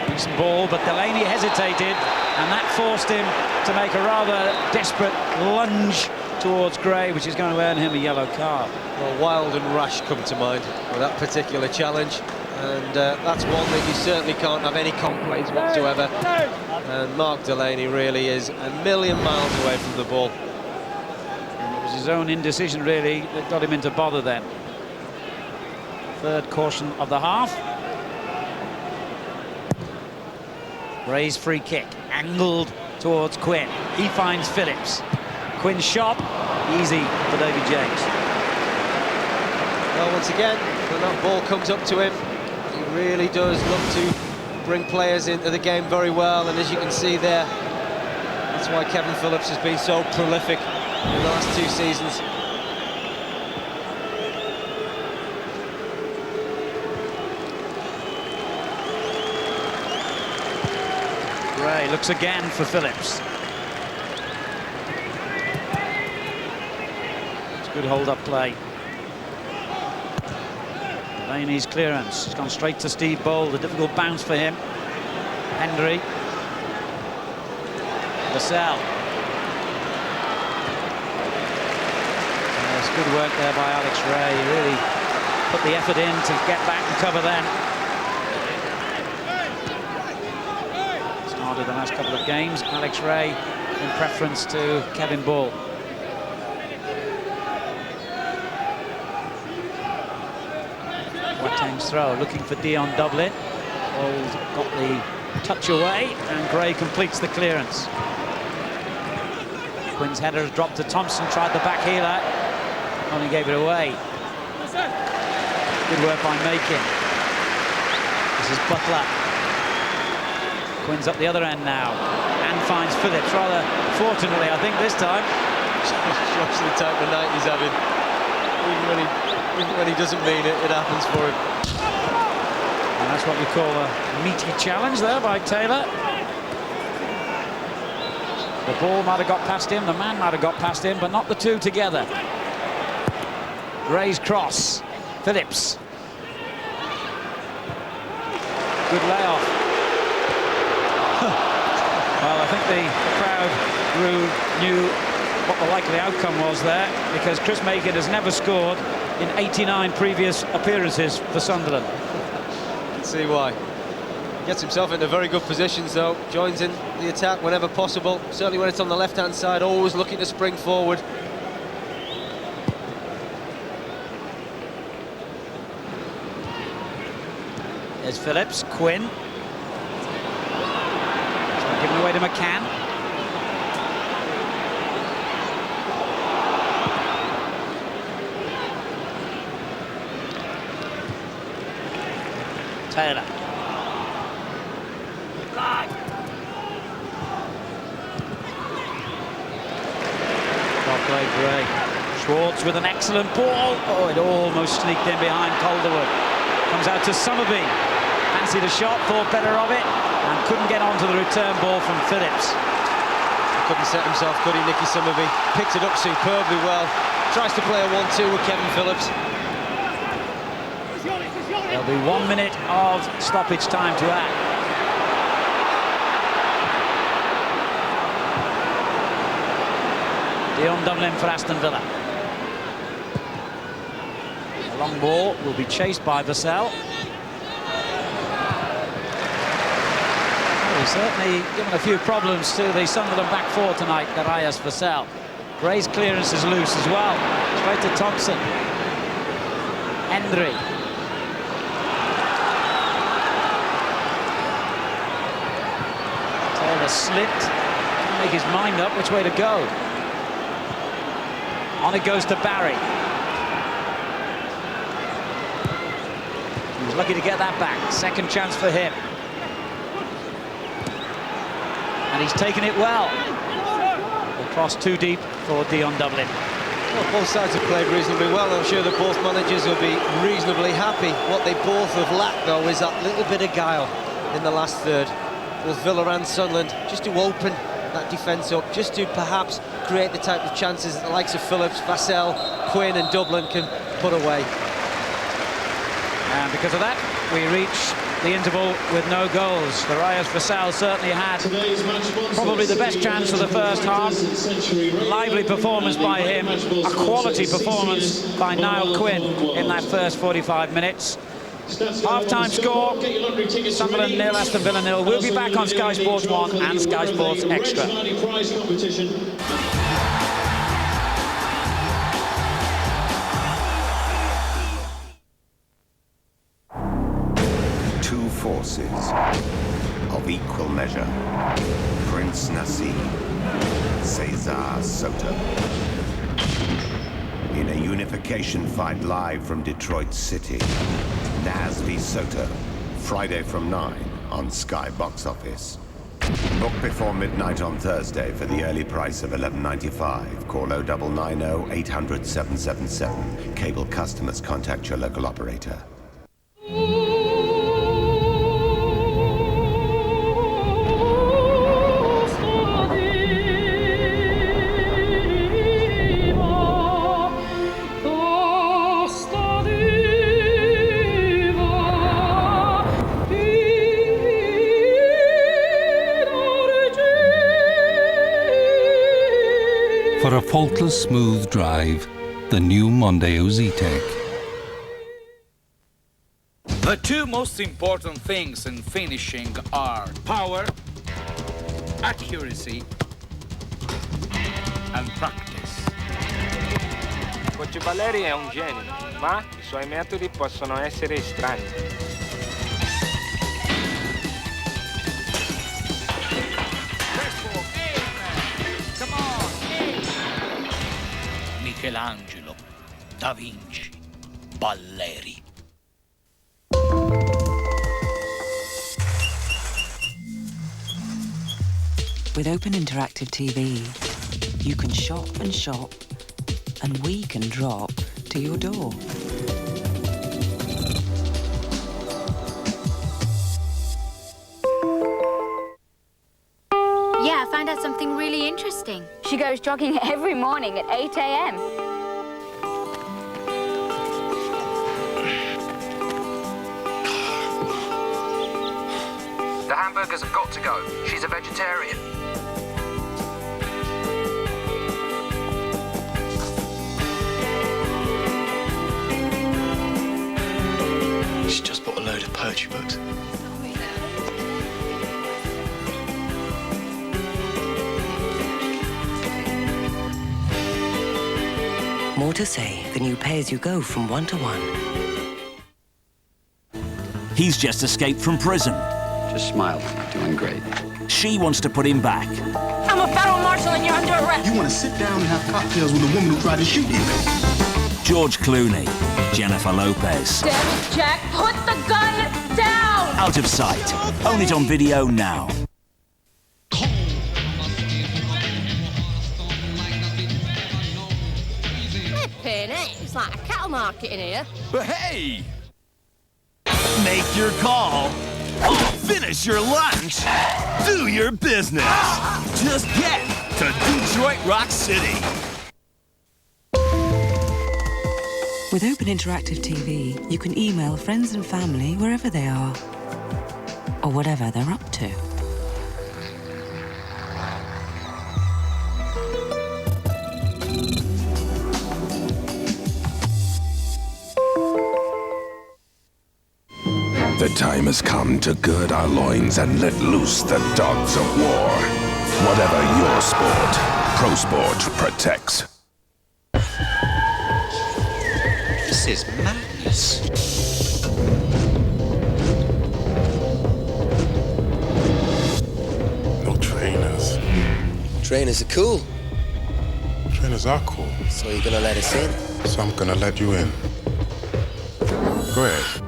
S1: Decent ball, but Delaney hesitated, and that forced him to make a rather desperate lunge towards Gray, which is going to earn him a yellow card.
S2: Well, Wild and Rash come to mind with that particular challenge, and that's one that you certainly can't have any complaints whatsoever. And Mark Delaney really is a million miles away from the ball.
S1: And it was his own indecision, really, that got him into bother then. 3rd caution of the half. Gray's free kick, angled towards Quinn. He finds Phillips. Quinn's shot, easy for David James.
S2: Well, once again, when that ball comes up to him, he really does look to bring players into the game very well, and as you can see there, that's why Kevin Phillips has been so prolific in the last 2 seasons.
S1: Gray looks again for Phillips. It's good hold-up play. Delaney's clearance. It's gone straight to Steve Bold. A difficult bounce for him. Hendry. Vassell. It's good work there by Alex Ray. He really put the effort in to get back and cover then. Started the last couple of games. Alex Ray in preference to Kevin Ball. Boateng's throw, looking for Dion Dublin. Bold got the touch away, and Gray completes the clearance. Quinn's header has dropped to Thompson, tried the back heeler, only gave it away. Good work by Makin. This is Butler. Quinn's up the other end now, and finds Phillips, rather fortunately, I think, this time.
S2: Shows the type of night he's having. Even when he doesn't mean it, it happens for him.
S1: And that's what we call a meaty challenge there by Taylor. The ball might have got past him, the man might have got past him, but not the two together. Gray's cross. Phillips. Good layoff. Well, I think the crowd knew what the likely outcome was there, because Chris Makin has never scored in 89 previous appearances for Sunderland.
S2: You can see why. He gets himself into very good positions though, joins in the attack whenever possible, certainly when it's on the left-hand side, always looking to spring forward.
S1: There's Phillips, Quinn. It's not given away to McCann. Taylor. play, Gray. Schwartz with an excellent ball. Oh, it almost sneaked in behind Calderwood. Comes out to Somerby. Fancied a shot, thought better of it, and couldn't get onto the return ball from Phillips.
S2: Couldn't set himself, could he, Nicky Somerby? Picked it up superbly well. Tries to play a 1-2 with Kevin Phillips.
S1: There'll be 1 minute of stoppage time to add. Dion Dublin for Aston Villa. The long ball will be chased by Vassell. He's certainly given a few problems to the Sunderland back four tonight, Darius Vassell. Gray's clearance is loose as well. Straight to Thompson. Hendry. Taylor slipped. Can't make his mind up which way to go. On it goes to Barry. He was lucky to get that back. Second chance for him. And he's taken it well. The cross too deep for Dion Dublin.
S2: Well, both sides have played reasonably well. I'm sure that both managers will be reasonably happy. What they both have lacked, though, is that little bit of guile in the last third. Both Villa and Sunderland, just to open that defence up, just to perhaps create the type of chances that the likes of Phillips, Vassell, Quinn and Dublin can put away.
S1: And because of that, we reach the interval with no goals. Darius Vassell certainly had probably the best chance of the first half. A lively performance by him, a quality performance by Niall Quinn in that first 45 minutes. Half-time score, Sunderland 0, Aston Villa 0. We'll be back on Sky Sports 1 and Sky Sports Extra.
S4: Two forces of equal measure. Prince Nassim, Cesar Soto. In a unification fight live from Detroit City. Naz v Soto, Friday from 9 on Sky Box Office. Book before midnight on Thursday for the early price of $11.95. Call 0990 800 777. Cable customers contact your local operator.
S5: For a faultless, smooth drive, the new Mondeo Z-Tech.
S6: The two most important things in finishing are power, accuracy, and practice.
S7: Coach Valeri è un genio, ma I suoi metodi possono essere strani.
S6: Michelangelo, Da Vinci, Valeri.
S8: With Open Interactive TV, you can shop, and we can drop to your door.
S9: Yeah, I found out something really interesting. She goes jogging every morning at 8 a.m.
S10: The hamburgers have got to go. She's a vegetarian.
S11: She just bought a load of poetry books.
S8: More to say, the new pay-as-you-go from 1 to 1.
S12: He's just escaped from prison.
S13: Just smile, you're doing great.
S12: She wants to put him back.
S9: I'm a federal marshal and you're under arrest.
S11: You want to sit down and have cocktails with a woman who tried to shoot you?
S12: George Clooney, Jennifer Lopez.
S9: Damn it, Jack, put the gun down!
S12: Out of sight. Own it on video now.
S14: It's like a cattle market in here.
S15: But hey! Make your call. Finish your lunch. Do your business. Just get to Detroit Rock City.
S8: With Open Interactive TV, you can email friends and family wherever they are, or whatever they're up to.
S16: The time has come to gird our loins and let loose the dogs of war. Whatever your sport, Pro Sport protects.
S11: This is madness.
S17: No trainers.
S18: Trainers are cool.
S17: Trainers are cool.
S18: So you're gonna let us in?
S17: So I'm gonna let you in. Go ahead.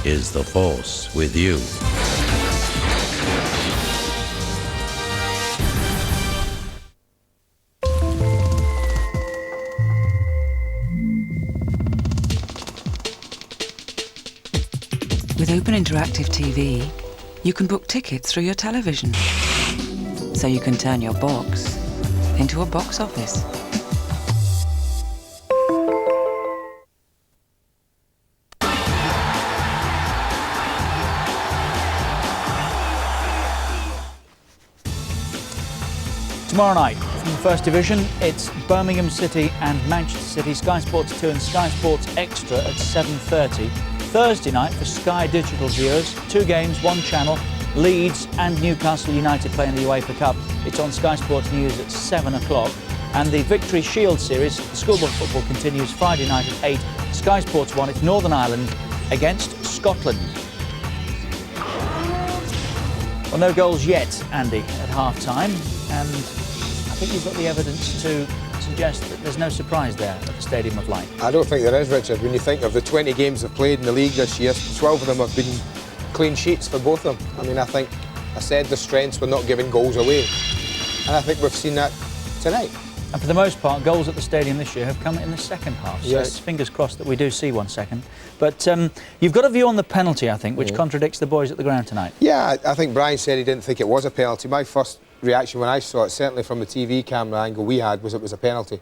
S19: Is the Force with you?
S8: With Open Interactive TV, you can book tickets through your television. So you can turn your box into a box office.
S3: Tomorrow night, from the First Division, it's Birmingham City and Manchester City, Sky Sports 2 and Sky Sports Extra at 7:30. Thursday night for Sky Digital viewers, 2 games, 1 channel, Leeds and Newcastle United play in the UEFA Cup. It's on Sky Sports News at 7 o'clock. And the Victory Shield Series, the schoolboy football continues Friday night at 8. Sky Sports 1, it's Northern Ireland against Scotland. Well, no goals yet, Andy, at half-time. And I think you've got the evidence to suggest that there's no surprise there at the Stadium of Light.
S20: I don't think there is, Richard. When you think of the 20 games they've played in the league this year, 12 of them have been clean sheets for both of them. I mean, I think I said the strengths were not giving goals away. And I think we've seen that tonight.
S3: And for the most part, goals at the stadium this year have come in the second half. So
S20: Yes.
S3: it's fingers crossed that we do see one second. But you've got a view on the penalty, I think, which contradicts the boys at the ground tonight.
S20: Yeah, I think Brian said he didn't think it was a penalty. My first reaction when I saw it, certainly from the TV camera angle we had, was it was a penalty.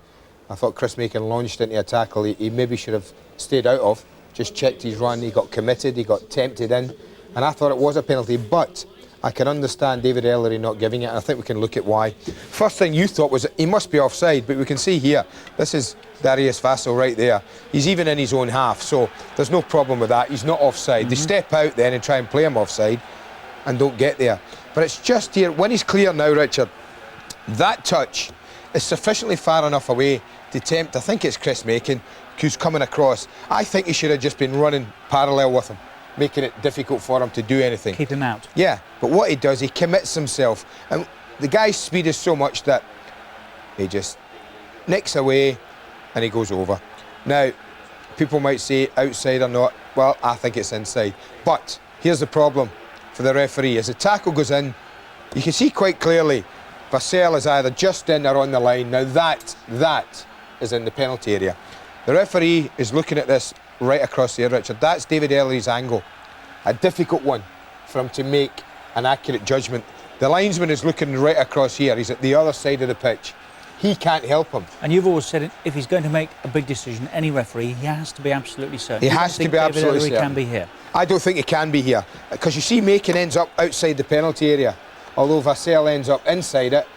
S20: I thought Chris Macon launched into a tackle he maybe should have stayed out of, just checked his run, he got committed, he got tempted in, and I thought it was a penalty, but I can understand David Ellery not giving it, and I think we can look at why. First thing you thought was he must be offside, but we can see here, this is Darius Vassell right there. He's even in his own half, so there's no problem with that. He's not offside. They step out then and try and play him offside and don't get there. But it's just here, when he's clear now, Richard, that touch is sufficiently far enough away to tempt, I think it's Chris Macon, who's coming across. I think he should have just been running parallel with him, making it difficult for him to do anything.
S3: Keep him out.
S20: Yeah, but what he does, he commits himself. And the guy's speed is so much that he just nicks away and he goes over. Now, people might say outside or not. Well, I think it's inside. But here's the problem for the referee. As the tackle goes in, you can see quite clearly Vassell is either just in or on the line. Now that is in the penalty area. The referee is looking at this right across there, Richard. That's David Ellery's angle. A difficult one for him to make an accurate judgment. The linesman is looking right across here. He's at the other side of the pitch. He can't help him.
S3: And you've always said if he's going to make a big decision, any referee, he has to be absolutely certain.
S20: He has to be absolutely certain.
S3: He can be here.
S20: I don't think he can be here. Because you see Macon ends up outside the penalty area, although Vassell ends up inside it.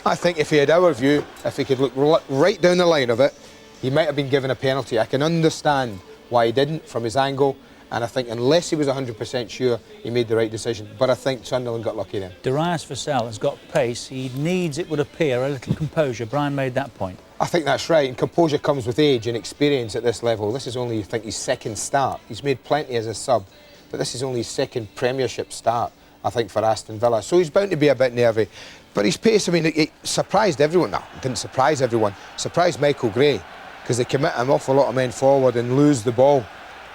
S20: I think if he had our view, if he could look right down the line of it, he might have been given a penalty. I can understand why he didn't from his angle, and I think unless he was 100% sure, he made the right decision. But I think Sunderland got lucky then.
S3: Darius Vassell has got pace. He needs, it would appear, a little composure. Brian made that point.
S20: I think that's right, and composure comes with age and experience at this level. This is only, I think, his second start. He's made plenty as a sub, but this is only his second Premiership start, I think, for Aston Villa. So he's bound to be a bit nervy. But his pace, I mean, it surprised everyone. No, it didn't surprise everyone. Surprised Michael Gray, because they commit an awful lot of men forward and lose the ball.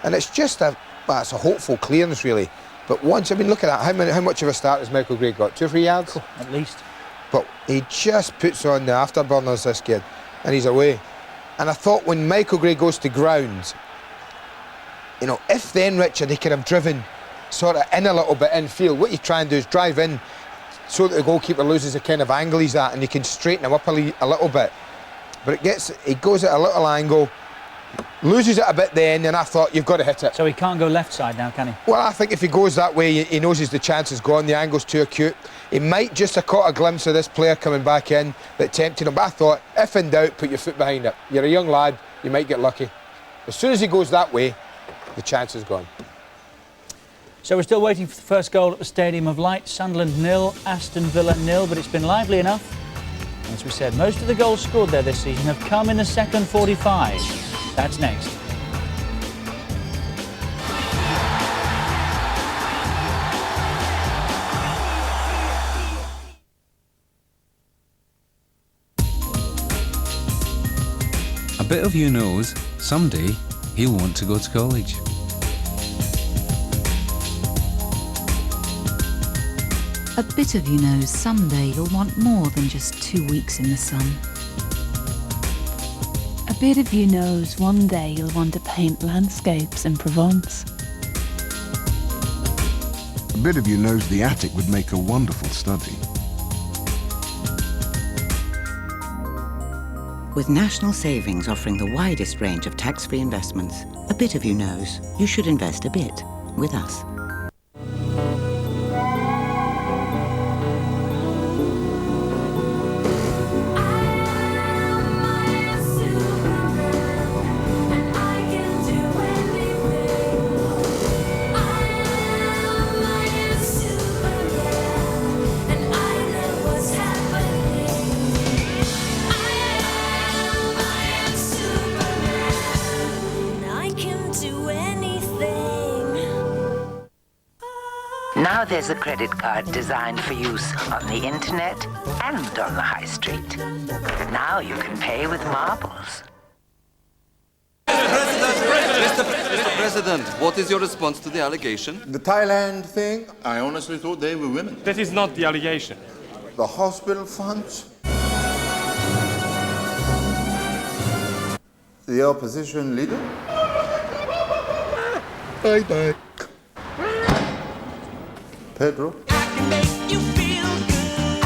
S20: And it's just it's a hopeful clearance, really. But once, I mean, look at that. How much of a start has Michael Gray got? 2 or 3 yards?
S3: At least.
S20: But he just puts on the afterburners, this kid. and he's away. And I thought when Michael Gray goes to ground, you know, if then, Richard, he could have driven sort of in a little bit infield, what you try and do is drive in so that the goalkeeper loses the kind of angle he's at and you can straighten him up a little bit. But he goes at a little angle, loses it a bit then, and I thought, you've got to hit it.
S3: So he can't go left side now, can he?
S20: Well, I think if he goes that way, he knows the chance is gone, the angle's too acute. He might just have caught a glimpse of this player coming back in that tempted him, but I thought, if in doubt, put your foot behind it. You're a young lad, you might get lucky. As soon as he goes that way, the chance is gone.
S3: So we're still waiting for the first goal at the Stadium of Light. Sunderland 0, Aston Villa 0, but it's been lively enough. As we said, most of the goals scored there this season have come in the second 45. That's next.
S5: A bit of you knows someday he'll want to go to college.
S14: A bit of you knows someday you'll want more than just 2 weeks in the sun.
S21: A bit of you knows one day you'll want to paint landscapes in Provence.
S22: A bit of you knows the attic would make a wonderful study.
S23: With national savings offering the widest range of tax-free investments, a bit of you knows you should invest a bit with us.
S24: Now there's a credit card designed for use on the internet and on the high street. Now you can pay with marbles.
S25: Mr. President, what is your response to the allegation?
S26: The Thailand thing, I honestly thought they were women.
S27: That is not the allegation.
S26: The hospital funds. The opposition leader. Bye-bye. Pedro.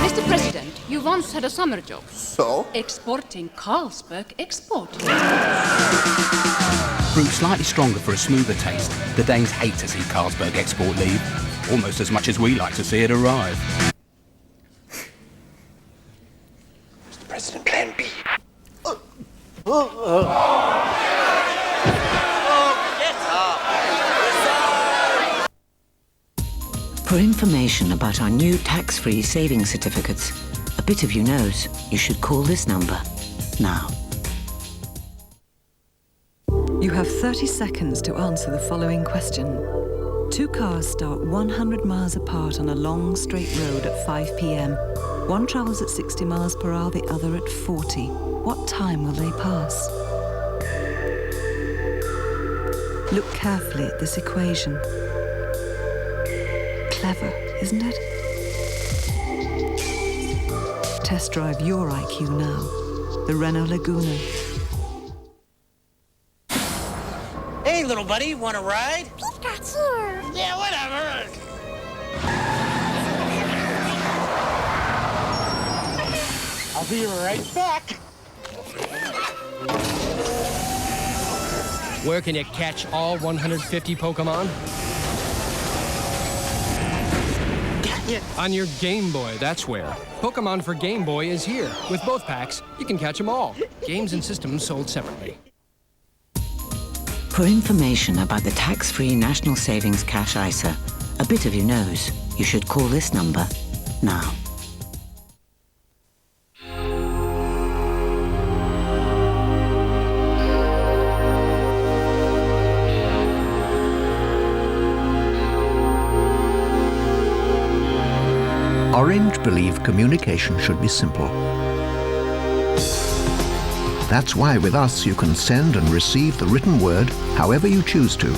S28: Mr. President, you once had a summer job.
S26: So?
S28: Exporting Carlsberg export.
S29: Brewed slightly stronger for a smoother taste, the Danes hate to see Carlsberg export leave, almost as much as we like to see it arrive.
S25: Mr. President, Plan B.
S23: For information about our new tax-free savings certificates, a bit of you knows you should call this number now.
S8: You have 30 seconds to answer the following question. Two cars start 100 miles apart on a long straight road at 5 p.m. One travels at 60 miles per hour, the other at 40. What time will they pass? Look carefully at this equation. Clever, isn't it? Test drive your IQ now. The Renault Laguna.
S30: Hey, little buddy, want a ride?
S31: Pikachu!
S30: Yeah, whatever. I'll be right back.
S32: Where can you catch all 150 Pokemon? On your Game Boy, that's where. Pokemon for Game Boy is here. With both packs, you can catch them all. Games and systems sold separately.
S23: For information about the tax-free National Savings Cash ISA, a bit of you knows you should call this number now.
S33: Orange believe communication should be simple. That's why with us you can send and receive the written word however you choose to,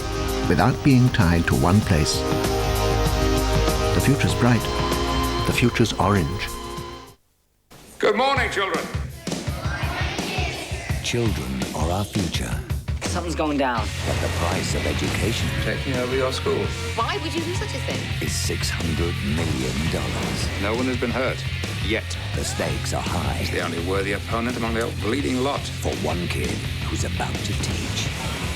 S33: without being tied to one place. The future's bright. The future's orange.
S34: Good morning, children.
S1: children are our future,
S2: Something's going down.
S1: but the price of education
S25: Taking over your school.
S2: Why would you do such a thing?
S1: is $600 million.
S25: No one has been hurt. Yet.
S1: The stakes are high.
S25: He's the only worthy opponent among the old bleeding lot.
S1: For one kid who's about to teach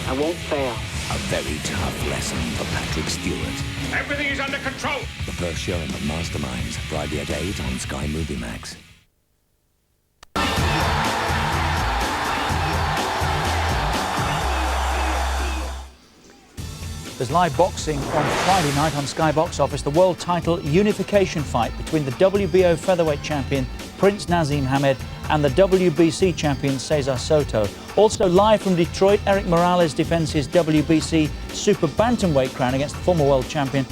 S2: I won't fail.
S1: a very tough lesson for Patrick Stewart.
S25: Everything is under control.
S1: The first showing of Masterminds, Friday at 8 on Sky Movie Max.
S3: There's live boxing on Friday night on Sky Box Office, the world title unification fight between the WBO featherweight champion Prince Naseem Hamed and the WBC champion Cesar Soto. Also live from Detroit, Eric Morales defends his WBC super bantamweight crown against the former world champion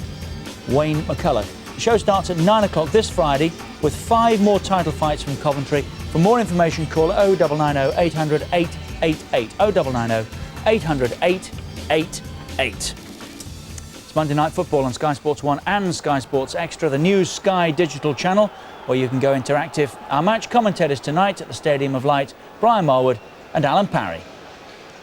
S3: Wayne McCullough. The show starts at 9 o'clock this Friday with 5 more title fights from Coventry. For more information, call 0990 800 888. 0990 800 888. Monday Night Football on Sky Sports 1 and Sky Sports Extra, the new Sky digital channel where you can go interactive. Our match commentators tonight at the Stadium of Light, Brian Marwood and Alan Parry.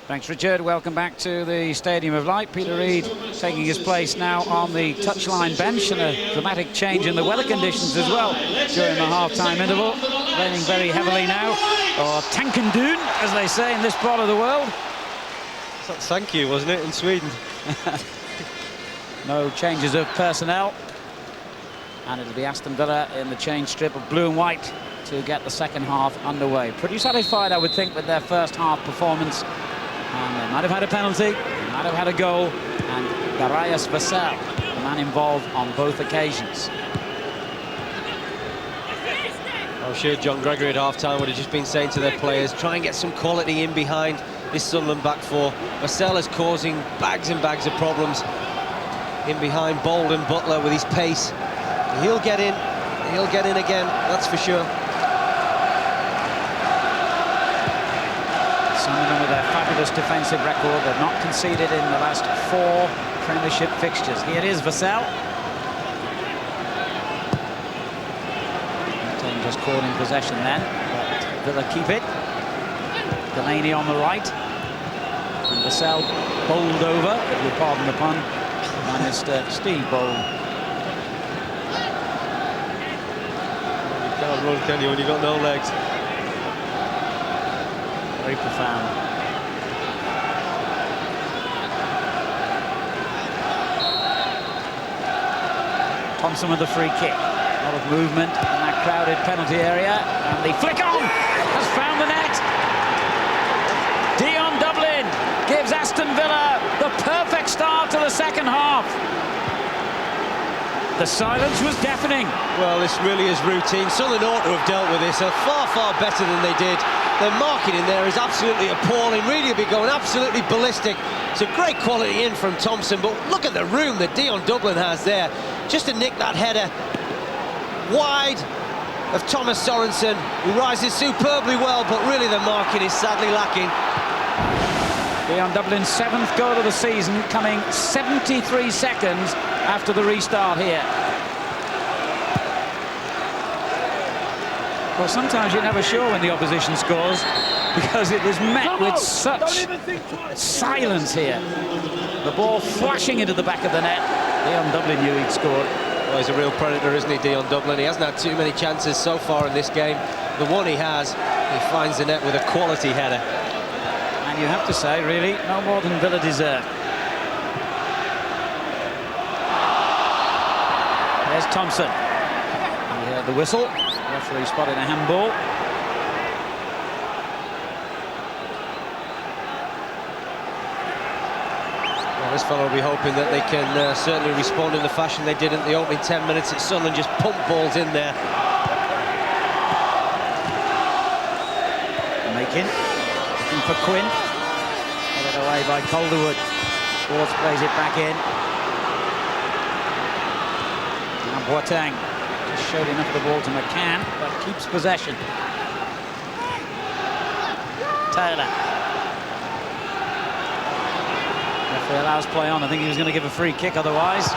S4: Thanks, Richard. Welcome back to the Stadium of Light. Peter Reid taking his place now on the touchline bench, and a dramatic change in the weather conditions as well during the half-time interval. Raining very heavily now, or Tankendoon, as they say in this part of the world.
S6: Thank you, wasn't it, in Sweden?
S4: No changes of personnel, and it'll be Aston Villa in the change strip of blue and white to get the second half underway. Pretty satisfied, I would think, with their first half performance, and they might have had a penalty, they might have had a goal, and Darius Vassell, the man involved on both occasions.
S6: I'm sure John Gregory at half-time would have just been saying to their players, try and get some quality in behind this Sunderland back four. Vassell is causing bags and bags of problems in behind Bold and Butler with his pace. He'll get in again, that's for sure.
S4: Sunderland with their fabulous defensive record, they've not conceded in the last 4 Premiership fixtures. Here it is, Vassell. Just caught in possession then, but Villa keep it. Delaney on the right, and Vassell bowled over, if you'll pardon the pun, by Mr. Steve Bold.
S6: You can't run, can you, when you've got no legs?
S4: Very profound. Thompson with the free kick. A lot of movement in that crowded penalty area, and the flick on has found the net. Dion Dublin gives Aston Villa the perfect start to the second half. The silence was deafening.
S6: Well, this really is routine. Sunderland ought to have dealt with this far, far better than they did. Their marking in there is absolutely appalling. Really will be going absolutely ballistic. It's a great quality in from Thompson, but look at the room that Dion Dublin has there. Just to nick that header wide of Thomas Sorensen, who rises superbly well, but really the marking is sadly lacking.
S4: Dion Dublin's 7th goal of the season, coming 73 seconds after the restart here. Well, sometimes you're never sure when the opposition scores, because it was met with such silence here. The ball flashing into the back of the net. Dion Dublin knew he'd scored.
S6: Well, he's a real predator, isn't he, Dion Dublin? He hasn't had too many chances so far in this game. The one he has, he finds the net with a quality header.
S4: And you have to say, really, no more than Villa deserve. There's Thompson. We heard the whistle. Referee spotted a handball.
S6: Well, this fellow will be hoping that they can certainly respond in the fashion they did in the opening 10 minutes at Sunderland, just pump balls in there.
S4: Making, looking for Quinn. Get it away by Calderwood. Schwartz plays it back in. Now Boateng just showed enough of the ball to McCann, but keeps possession. Taylor. Referee allows play on. I think he was going to give a free kick otherwise.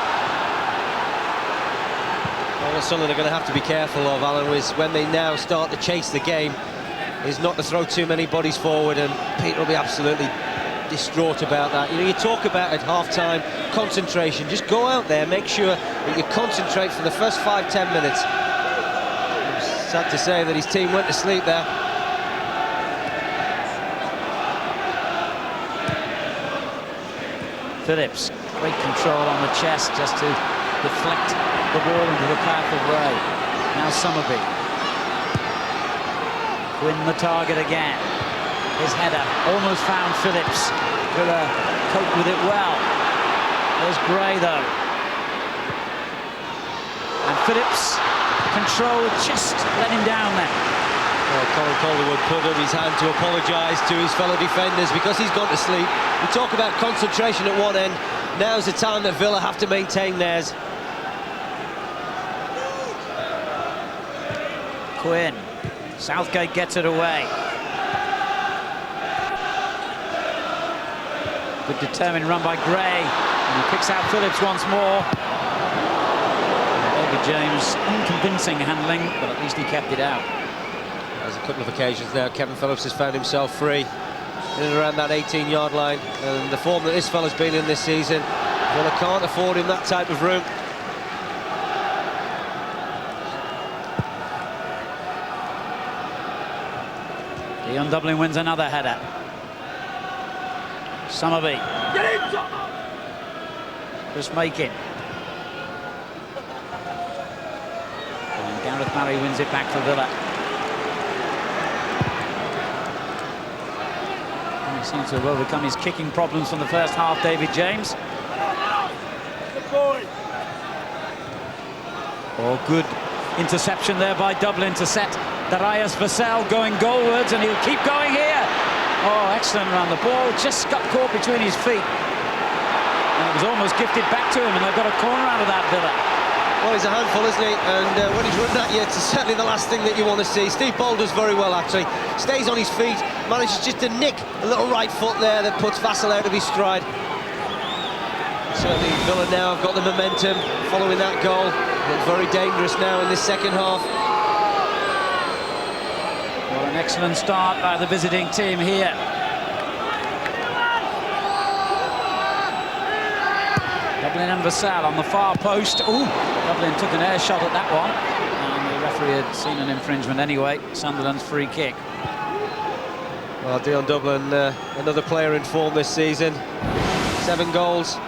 S6: Well, Sunderland are going to have to be careful of, Alan, is when they now start to chase the game. is not to throw too many bodies forward, and Peter will be absolutely distraught about that. You know, you talk about at half-time concentration. Just go out there, make sure that you concentrate for the first 5-10 minutes. It's sad to say that his team went to sleep there.
S4: Phillips, great control on the chest just to deflect the ball into the path of Ray. Now Summerby. Quinn the target again. His header almost found Phillips. Villa coped with it well. There's Gray though. And Phillips control, just let him down there.
S6: Well, Colin Calderwood put up his hand to apologise to his fellow defenders because he's gone to sleep. We talk about concentration at one end. Now's the time that Villa have to maintain theirs.
S4: Quinn. Southgate gets it away. Good determined run by Gray. And he picks out Phillips once more. David James, unconvincing handling, but at least he kept it out.
S6: There's a couple of occasions now Kevin Phillips has found himself free in and around that 18-yard line, and the form that this fella's been in this season, well, I can't afford him that type of room.
S4: Dion Dublin wins another header. Summerby. Chris Makin. And Gareth Barry wins it back for Villa. And he seems to have overcome his kicking problems from the first half, David James. Oh, good interception there by Dublin to set Darius Vassell going goalwards, and he'll keep going here. Oh, excellent run. The ball just got caught between his feet. And it was almost gifted back to him, and they've got a corner out of that, Villa.
S6: Well, he's a handful, isn't he? And when he's run at you, it's certainly the last thing that you want to see. Steve Bold does very well, actually. Stays on his feet, manages just to nick a little right foot there that puts Vassell out of his stride. Certainly Villa now have got the momentum following that goal. Look very dangerous now in this second half.
S4: Well, an excellent start by the visiting team here. Dublin and Vassell on the far post. Ooh, Dublin took an air shot at that one, and the referee had seen an infringement anyway. Sunderland's free kick.
S6: Well, Dion Dublin, another player in form this season. 7 goals.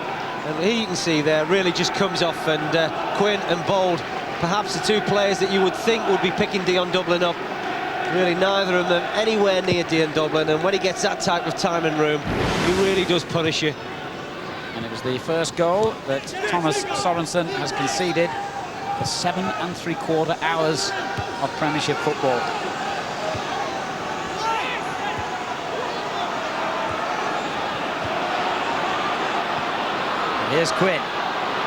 S6: And he, you can see there, really just comes off, and Quinn and Bold, perhaps the two players that you would think would be picking Dion Dublin up. Really neither of them anywhere near Dion Dublin, and when he gets that type of time and room, he really does punish you.
S4: And it was the first goal that Thomas Sorensen has conceded for 7 3/4 hours of Premiership football. Here's Quinn.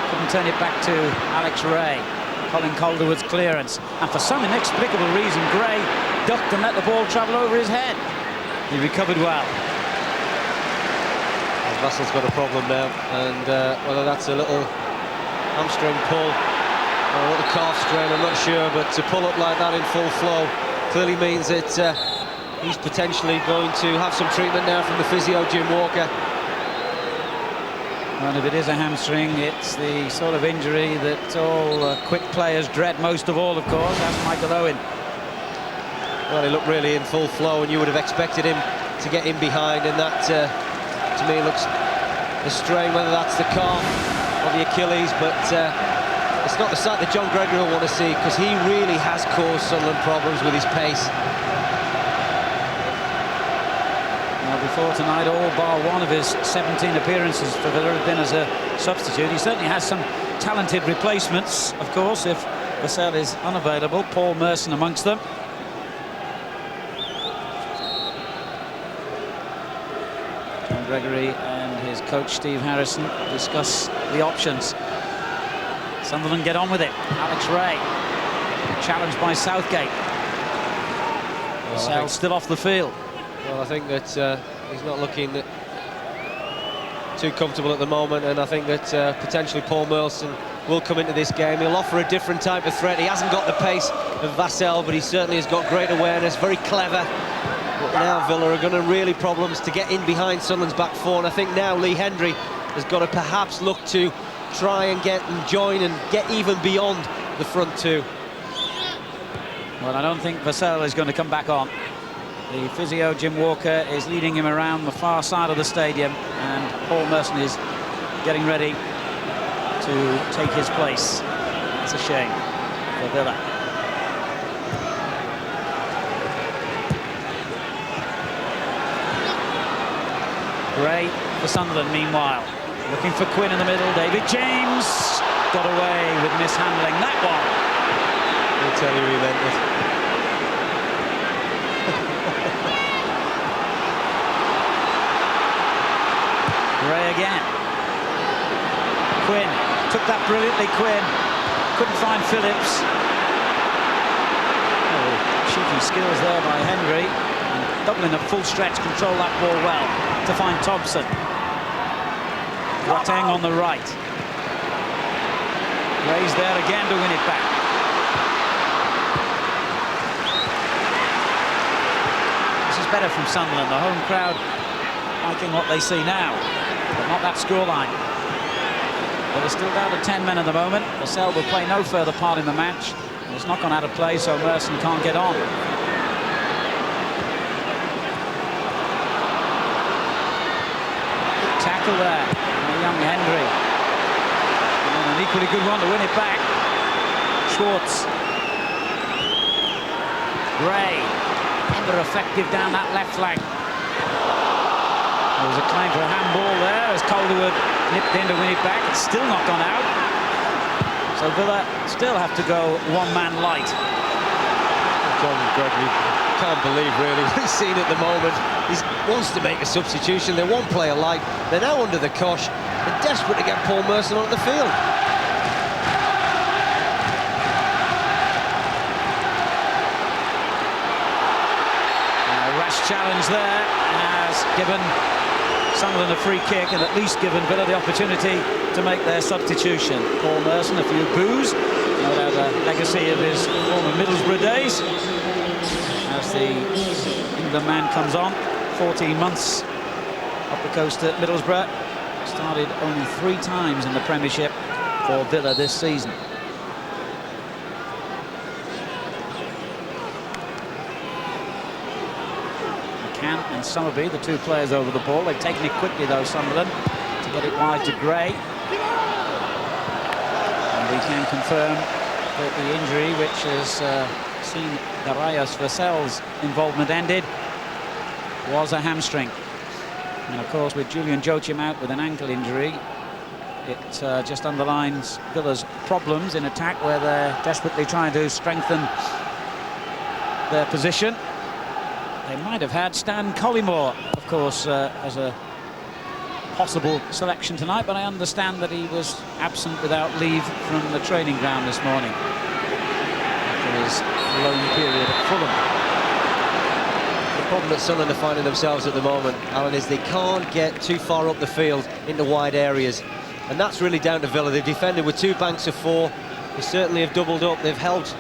S4: Couldn't turn it back to Alex Ray. Colin Calderwood's clearance. And for some inexplicable reason, Gray ducked and let the ball travel over his head. He recovered well.
S6: Vassell's got a problem now, and whether that's a little hamstring pull or a little calf strain, I'm not sure, but to pull up like that in full flow clearly means that he's potentially going to have some treatment now from the physio, Jim Walker.
S4: Well, if it is a hamstring, it's the sort of injury that all quick players dread most of all, of course. That's Michael Owen.
S6: Well, he looked really in full flow, and you would have expected him to get in behind, and that, to me, looks a strain, whether that's the calf or the Achilles, but it's not the sight that John Gregory will want to see, because he really has caused Sunderland problems with his pace.
S4: Before tonight, all bar one of his 17 appearances for Villa have been as a substitute. He certainly has some talented replacements, of course, if Vassell is unavailable. Paul Merson amongst them. John Gregory and his coach Steve Harrison discuss the options. Sunderland get on with it. Alex Ray, challenged by Southgate. Vassell still off the field.
S6: Well, I think that he's not looking too comfortable at the moment, and I think that potentially Paul Merson will come into this game. He'll offer a different type of threat. He hasn't got the pace of Vassell, but he certainly has got great awareness, very clever. But now Villa are going to really problems to get in behind Sunderland's back four, and I think now Lee Hendry has got to perhaps look to try and get and join and get even beyond the front two.
S4: Well, I don't think Vassell is going to come back on. The physio, Jim Walker, is leading him around the far side of the stadium, and Paul Merson is getting ready to take his place. It's a shame for Villa. Gray for Sunderland, meanwhile. Looking for Quinn in the middle. David James got away with mishandling that one.
S6: I'll tell you, he meant it.
S4: Gray again. Quinn took that brilliantly. Quinn couldn't find Phillips. Oh, cheeky skills there by Henry. And doubling up full stretch, control that ball well to find Thompson. Boateng on the right. Gray's there again to win it back. This is better from Sunderland. The home crowd liking what they see now, but not that scoreline. But they're still down to 10 men at the moment. Vassell will play no further part in the match. It's not gone out of play, so Merson can't get on. Tackle there, young Hendry. And an equally good one to win it back. Schwartz. Gray, ever effective down that left flank. There was a claim for a handball there as Calderwood nipped in to win it back. It's still not gone out. So Villa still have to go one man light.
S6: John Gregory can't believe really what he's seen at the moment. He wants to make a substitution. They're one player light. They're now under the cosh. They're desperate to get Paul Merson on the field.
S4: A rash challenge there has given Sunderland a free kick and at least given Villa the opportunity to make their substitution. Paul Merson, a few boos, no doubt a legacy of his former Middlesbrough days. As the England man comes on, 14 months up the coast at Middlesbrough. Started only 3 times in the Premiership for Villa this season. McCann and Summerby, the 2 players over the ball. They've taken it quickly though, Sunderland, to get it wide to Gray. And we can confirm that the injury, which has seen Darius Vassell's involvement ended, was a hamstring. And of course, with Julian Joachim out with an ankle injury, it just underlines Villa's problems in attack, where they're desperately trying to strengthen their position. They might have had Stan Collymore, of course, as a possible selection tonight, but I understand that he was absent without leave from the training ground this morning after his loan period at Fulham.
S6: The problem that Sunderland are finding themselves at the moment, Alan, is they can't get too far up the field into wide areas, and that's really down to Villa. They've defended with 2 banks of 4. They certainly have doubled up. They've helped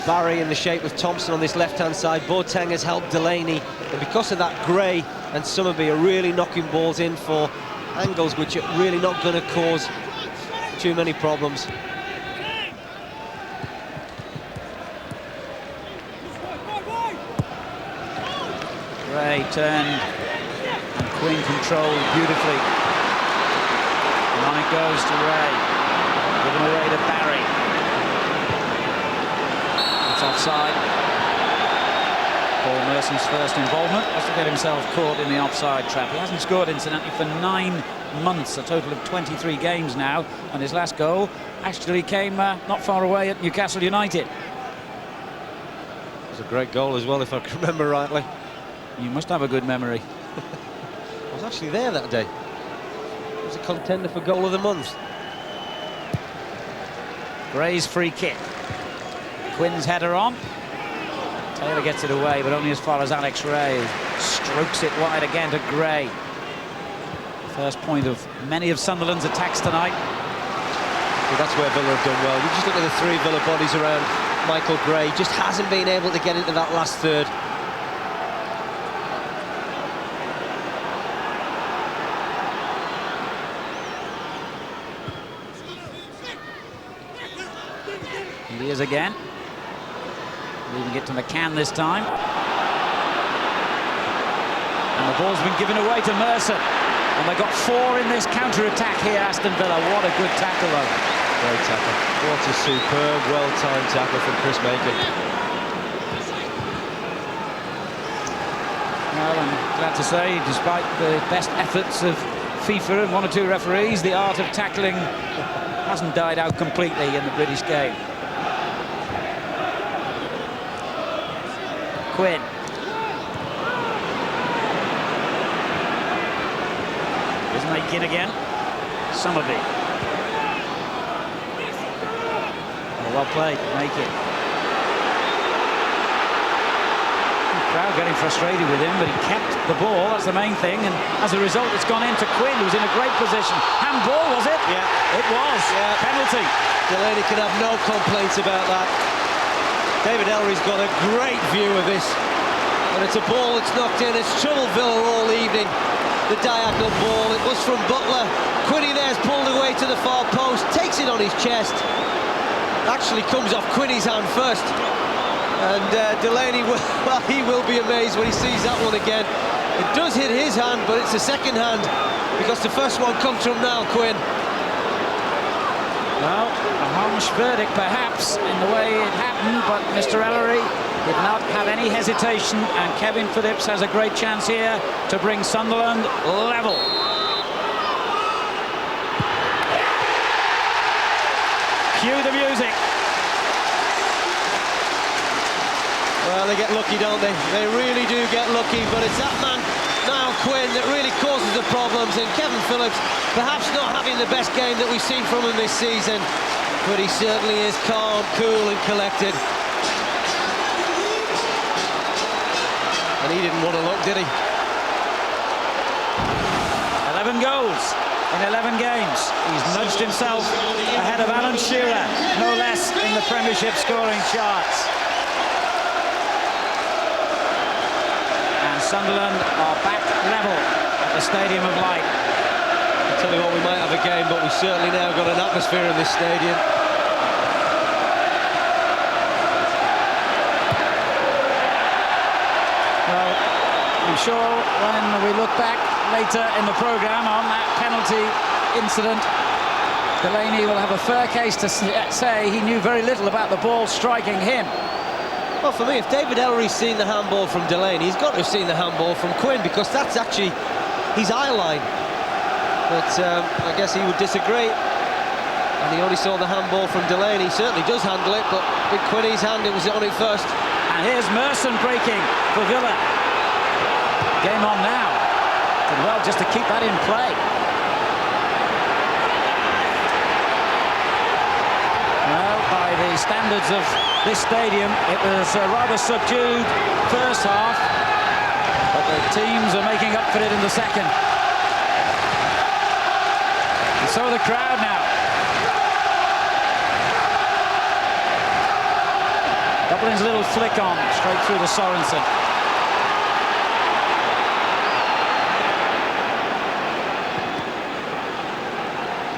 S6: Barry in the shape of Thompson on this left-hand side. Boateng has helped Delaney, and because of that, Gray and Summerby are really knocking balls in for angles which are really not going to cause too many problems.
S4: Gray turned and Quinn controlled beautifully. And on it goes to Ray. Given away to Barry. It's offside. Paul Merson's first involvement was to get himself caught in the offside trap. He hasn't scored, incidentally, for 9 months, a total of 23 games now, and his last goal actually came not far away at Newcastle United.
S6: It was a great goal as well, if I can remember rightly.
S4: You must have a good memory.
S6: I was actually there that day. It was a contender for goal of the month.
S4: Gray's free kick. Quinn's header on. Taylor gets it away, but only as far as Alex Ray. Strokes it wide again to Gray. First point of many of Sunderland's attacks tonight.
S6: Exactly, that's where Villa have done well. You just look at the 3 Villa bodies around Michael Gray, just hasn't been able to get into that last third.
S4: He is again. Leaving it to McCann this time. And the ball's been given away to Merson. And they got 4 in this counter-attack here, Aston Villa. What a good tackle, though.
S6: Great tackle. What a superb, well-timed tackle from Chris Macon.
S4: Well, I'm glad to say, despite the best efforts of FIFA and 1 or 2 referees, the art of tackling hasn't died out completely in the British game. Quinn. Here's Macon again. Summerby. Well played, Macon. The crowd getting frustrated with him, but he kept the ball, that's the main thing, and as a result it's gone into Quinn, who's in a great position. Handball, was it?
S6: Yeah.
S4: It was.
S6: Yeah.
S4: Penalty.
S6: Delaney can have no complaints about that. David Ellery's got a great view of this. And it's a ball that's knocked in. It's troubled Villa all evening. The diagonal ball. It was from Butler. Quinny there's pulled away to the far post. Takes it on his chest. Actually comes off Quinny's hand first. And Delaney, well, he will be amazed when he sees that one again. It does hit his hand, but it's the second hand. Because the first one comes from Niall Quinn.
S4: Well, a harsh verdict perhaps in the way it happened, but Mr. Ellery did not have any hesitation, and Kevin Phillips has a great chance here to bring Sunderland level. Cue the music.
S6: Well, they get lucky, don't they? They really do get lucky, but it's that man, Niall Quinn, that really causes the problems, and Kevin Phillips perhaps not having the best game that we've seen from him this season, but he certainly is calm, cool and collected. And he didn't want to look, did he?
S4: 11 goals in 11 games. He's nudged himself ahead of Alan Shearer, no less, in the Premiership scoring charts. And Sunderland are back level at the Stadium of Light.
S6: I'll tell you what, we might have a game, but we've certainly now got an atmosphere in this stadium.
S4: Well, I'm sure when we look back later in the programme on that penalty incident, Delaney will have a fair case to say he knew very little about the ball striking him.
S6: Well, for me, if David Ellery's seen the handball from Delaney, he's got to have seen the handball from Quinn, because that's actually his eye line. But I guess he would disagree. And he only saw the handball from Delaney. He certainly does handle it, but with Quinny's hand, it was on it first.
S4: And here's Merson breaking for Villa. Game on now. Did well just to keep that in play. Well, by the standards of this stadium, it was a rather subdued first half, but the teams are making up for it in the second. And so the crowd now. Dublin's little flick on, straight through to Sorensen.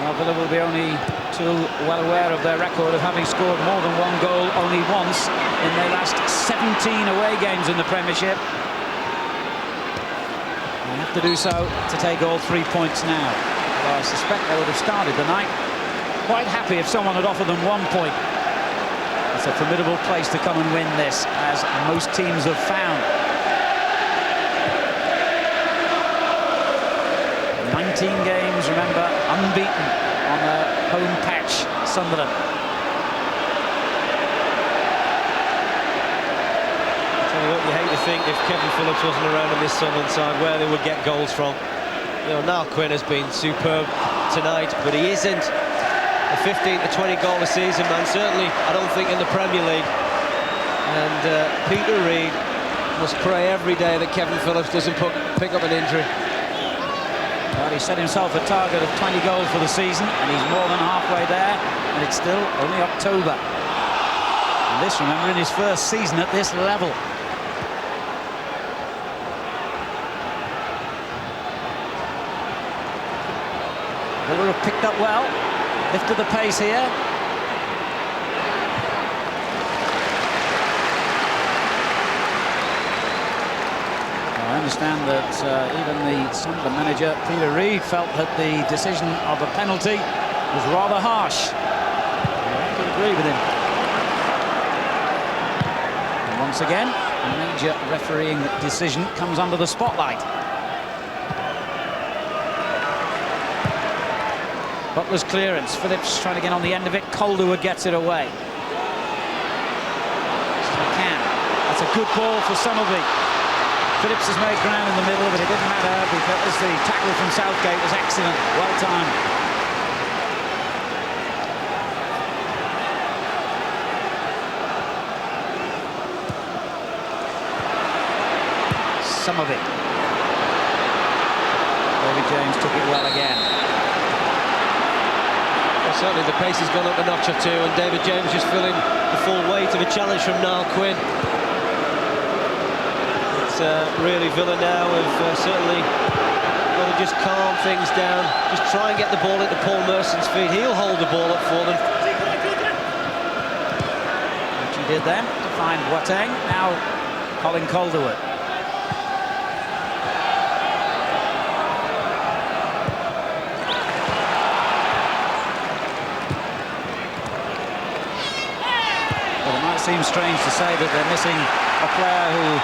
S4: Well, Villa will be only too well aware of their record of having scored more than 1 goal only once in their last 17 away games in the Premiership. They have to do so to take all 3 points now. Well, I suspect they would have started the night quite happy if someone had offered them 1 point. It's a formidable place to come and win this, as most teams have found. 19 games, remember, unbeaten on their home patch, Sunderland.
S6: I tell you what, you hate to think if Kevin Phillips wasn't around on this Sunderland side where they would get goals from. You know, Niall Quinn has been superb tonight, but he isn't a 15 to 20 goal a season man, certainly I don't think in the Premier League. And Peter Reid must pray every day that Kevin Phillips doesn't pick up an injury.
S4: Well, Well, he set himself a target of 20 goals for the season, and he's more than halfway there, and it's still only October. And this, remember, in his first season at this level. Villa have picked up well, lifted the pace here. I understand that even the Sunderland manager, Peter Reid, felt that the decision of a penalty was rather harsh. I have to agree with him. And once again, a major refereeing decision comes under the spotlight. Butler's clearance, Phillips trying to get on the end of it, Calderwood gets it away. McCann, that's a good ball for Somerby. Phillips has made ground in the middle, but it didn't matter because the tackle from Southgate was excellent, well timed. Somerby. David James took it well again.
S6: Certainly the pace has gone up a notch or two, and David James just feeling the full weight of a challenge from Niall Quinn. It's really Villa now have certainly got to just calm things down, just try and get the ball into Paul Merson's feet. He'll hold the ball up for them.
S4: Which he did then to find Boateng. Now Colin Calderwood. Seems strange to say that they're missing a player who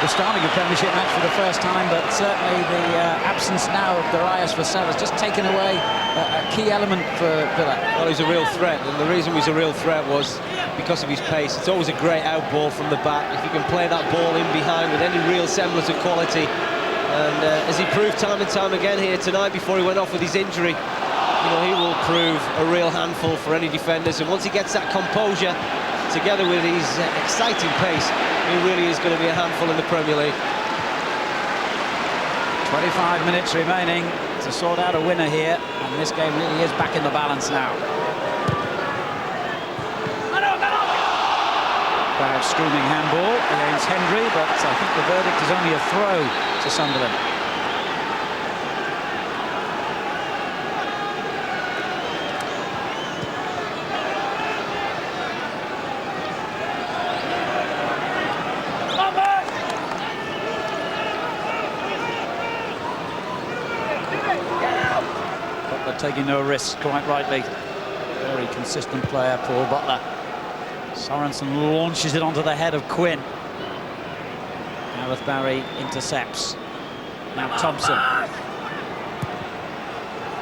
S4: was starting a Premiership match for the first time, but certainly the absence now of Darius Vassell has just taken away a key element for Villa.
S6: Well, he's a real threat, and the reason he's a real threat was because of his pace. It's always a great out ball from the back. If you can play that ball in behind with any real semblance of quality, and as he proved time and time again here tonight before he went off with his injury, you know, he will prove a real handful for any defenders, and once he gets that composure together with his exciting pace, he really is going to be a handful in the Premier League.
S4: 25 minutes remaining to sort out a winner here, and this game really is back in the balance now. Bad screaming handball against Hendry, but I think the verdict is only a throw to Sunderland. Taking no risks, quite rightly. Very consistent player, Paul Butler. Sorensen launches it onto the head of Quinn. Gareth Barry intercepts. Now Thompson.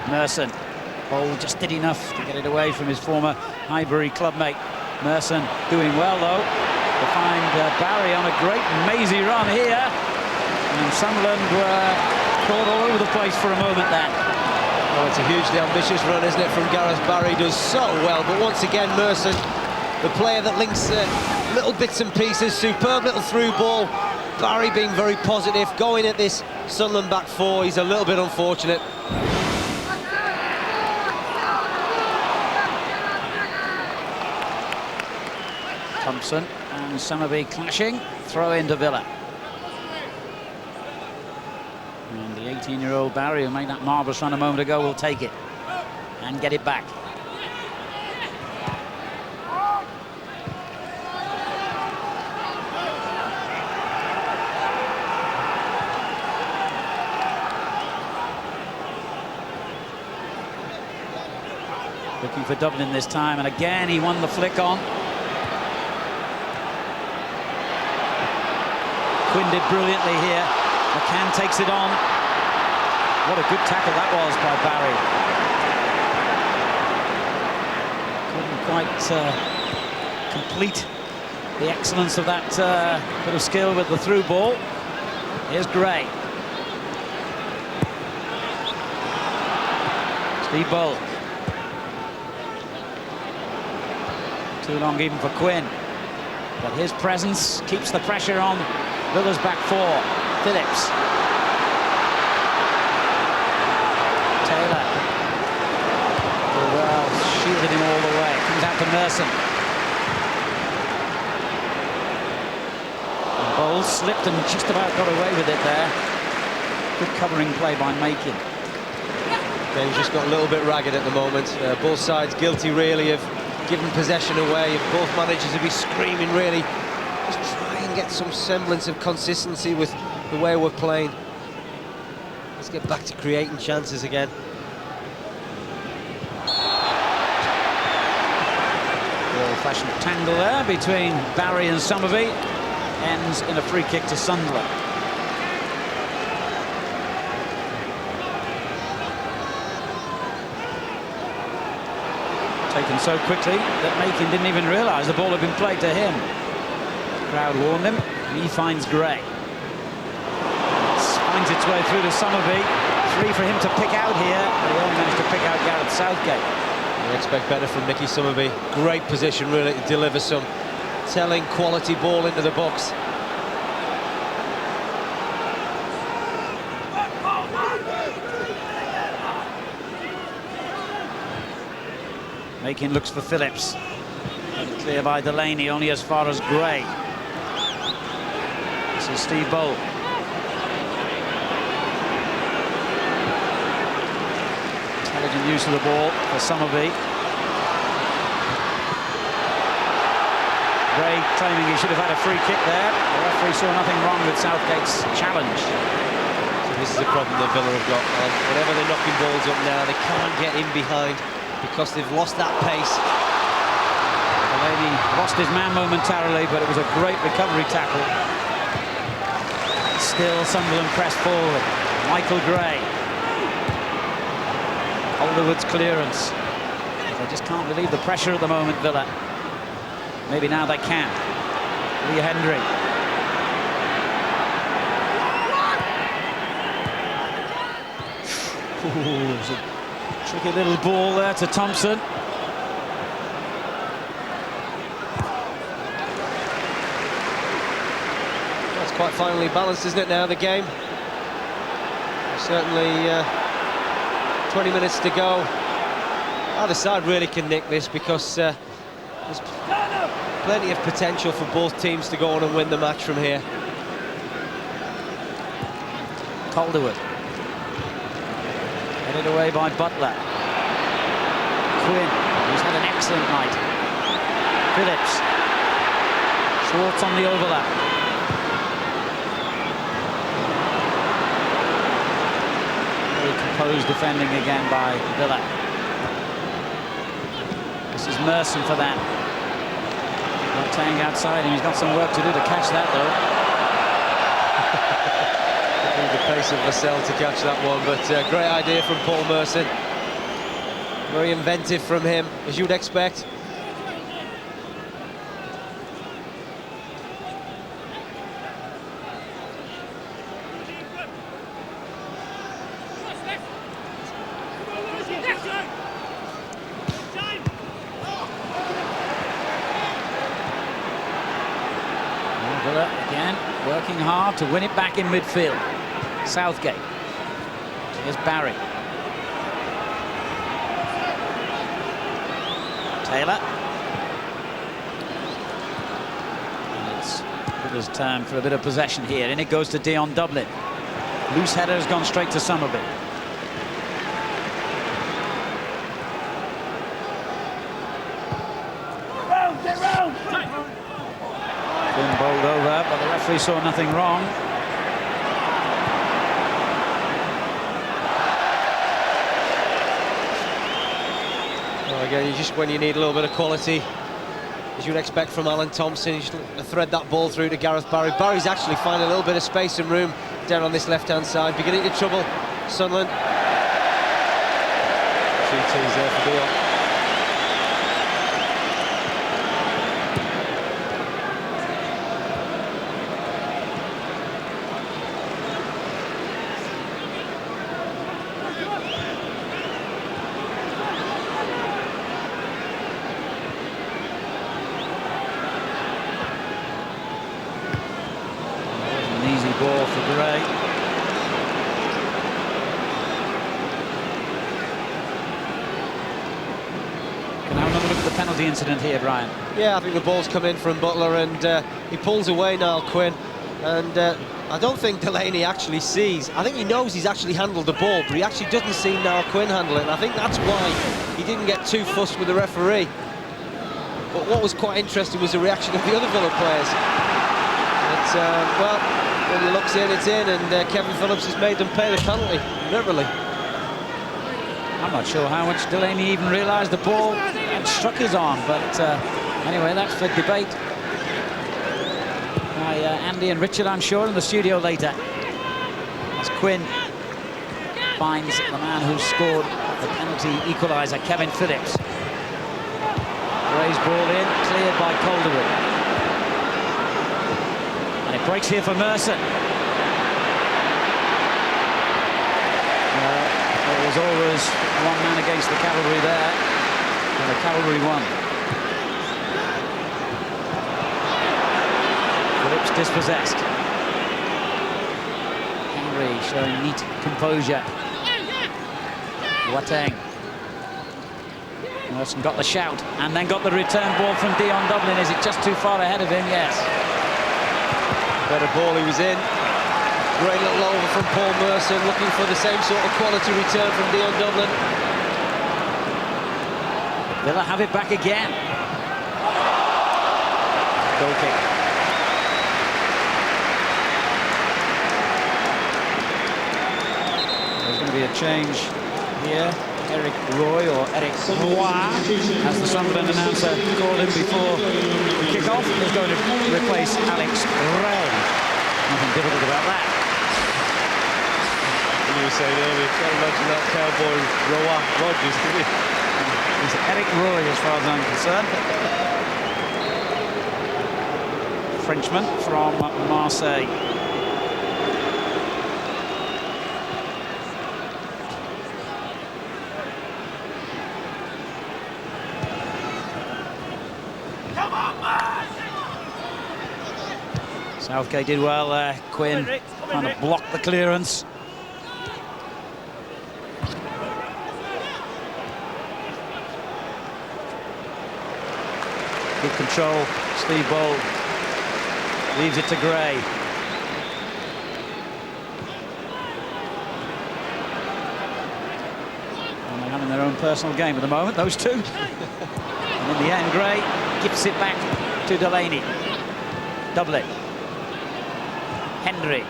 S4: Merson. Oh, just did enough to get it away from his former Highbury clubmate. Merson doing well, though, to find Barry on a great mazy run here. And Sunderland were caught all over the place for a moment then.
S6: Oh, it's a hugely ambitious run, isn't it, from Gareth Barry. Does so well, but once again Merson, the player that links little bits and pieces, superb little through ball. Barry being very positive, going at this Sunderland back four. He's a little bit unfortunate.
S4: Thompson and Somerby clashing, throw into Villa. And the 18-year-old Barry, who made that marvellous run a moment ago, will take it and get it back. Looking for Dublin this time, and again he won the flick on. Quinn did brilliantly here. McCann takes it on. What a good tackle that was by Barry. Couldn't quite complete the excellence of that bit of skill with the through ball. Here's Gray. Steve Bold. Too long even for Quinn. But his presence keeps the pressure on Villa's back four. Phillips. to Merson. And Bowles slipped and just about got away with it there. Good covering play by Makin.
S6: Game's just got a little bit ragged at the moment. Both sides guilty, really, of giving possession away. Both managers will be screaming, really. Just try and get some semblance of consistency with the way we're playing. Let's get back to creating chances again.
S4: Old-fashioned tangle there between Barry and Somerby. Ends in a free kick to Sunderland. Taken so quickly that Makin didn't even realise the ball had been played to him. The crowd warned him, and he finds Gray. Finds its way through to Somerby. 3 for him to pick out here, but he only managed to pick out Gareth Southgate.
S6: You expect better from Nicky Somerby. Great position, really, to deliver some telling quality ball into the box.
S4: Makin looks for Phillips. Clear by Delaney, only as far as Gray. This is Steve Bowl. Intelligent use of the ball for Somerby. Gray claiming he should have had a free kick there. The referee saw nothing wrong with Southgate's challenge.
S6: So this is a problem that Villa have got. And whenever they're knocking balls up now, they can't get in behind because they've lost that pace.
S4: Delaney lost his man momentarily, but it was a great recovery tackle. Still Sunderland pressed forward. Michael Gray. Alderwood's clearance. They just can't relieve the pressure at the moment, Villa. Maybe now they can. Lee Hendry. Ooh, there's a tricky little ball there to Thompson.
S6: That's quite finely balanced, isn't it, now, the game? Certainly 20 minutes to go. Either side really can nick this because there's plenty of potential for both teams to go on and win the match from here.
S4: Calderwood. Headed away by Butler. Quinn, who's had an excellent night. Phillips. Schwartz on the overlap. Very composed defending again by Villa. This is Merson for that. Tang outside, and he's got some work to do to catch that, though.
S6: The pace of Vassell to catch that one, but great idea from Paul Merson. Very inventive from him, as you'd expect.
S4: Villa again working hard to win it back in midfield. Southgate. Here's Barry. Taylor. And it's Villa's turn for a bit of possession here, and it goes to Dion Dublin. Loose header has gone straight to Somerby. Been bowled over, but the referee saw nothing wrong.
S6: Well, again, just when you need a little bit of quality, as you'd expect from Alan Thompson, you just thread that ball through to Gareth Barry. Barry's actually finding a little bit of space and room down on this left-hand side, beginning to trouble Sunderland. 2-2's there for Dion.
S4: Ball for Gray. Can have another look at the penalty the incident here, Brian?
S6: Yeah, I think the ball's come in from Butler, and he pulls away Niall Quinn, and I don't think Delaney actually sees. I think he knows he's actually handled the ball, but he actually doesn't see Niall Quinn handle it, and I think that's why he didn't get too fussed with the referee. But what was quite interesting was the reaction of the other Villa players. It's, well, when he looks in, it's in, and Kevin Phillips has made them pay the penalty, literally.
S4: I'm not sure how much Delaney even realised the ball had struck his arm, but anyway, that's for debate by Andy and Richard, I'm sure, in the studio later. As Quinn finds the man who scored the penalty equaliser, Kevin Phillips. Gray's ball in, cleared by Calderwood. And it breaks here for Merson. There was always one man against the cavalry there, and the cavalry won. Phillips dispossessed. Henry showing neat composure. Boateng. Merson got the shout, and then got the return ball from Dion Dublin. Is it just too far ahead of him? Yes.
S6: Better ball he was in. Great little over from Paul Merson, looking for the same sort of quality return from Dion Dublin.
S4: Villa have it back again. Goal kick. There's going to be a change here. Eric Roy, or Eric Roy, as the Sunderland announcer called him before the kick-off, is going to replace Alex Ray. Nothing difficult about that.
S6: You were saying earlier, can't imagine that cowboy Roy Rogers, did he?
S4: It's Eric Roy, as far as I'm concerned. Frenchman from Marseille. Southgate did well there. Quinn trying to block the clearance. Good control. Steve Bold leaves it to Gray. And they're having their own personal game at the moment, those two. And in the end, Gray gives it back to Delaney. Dublin. Henry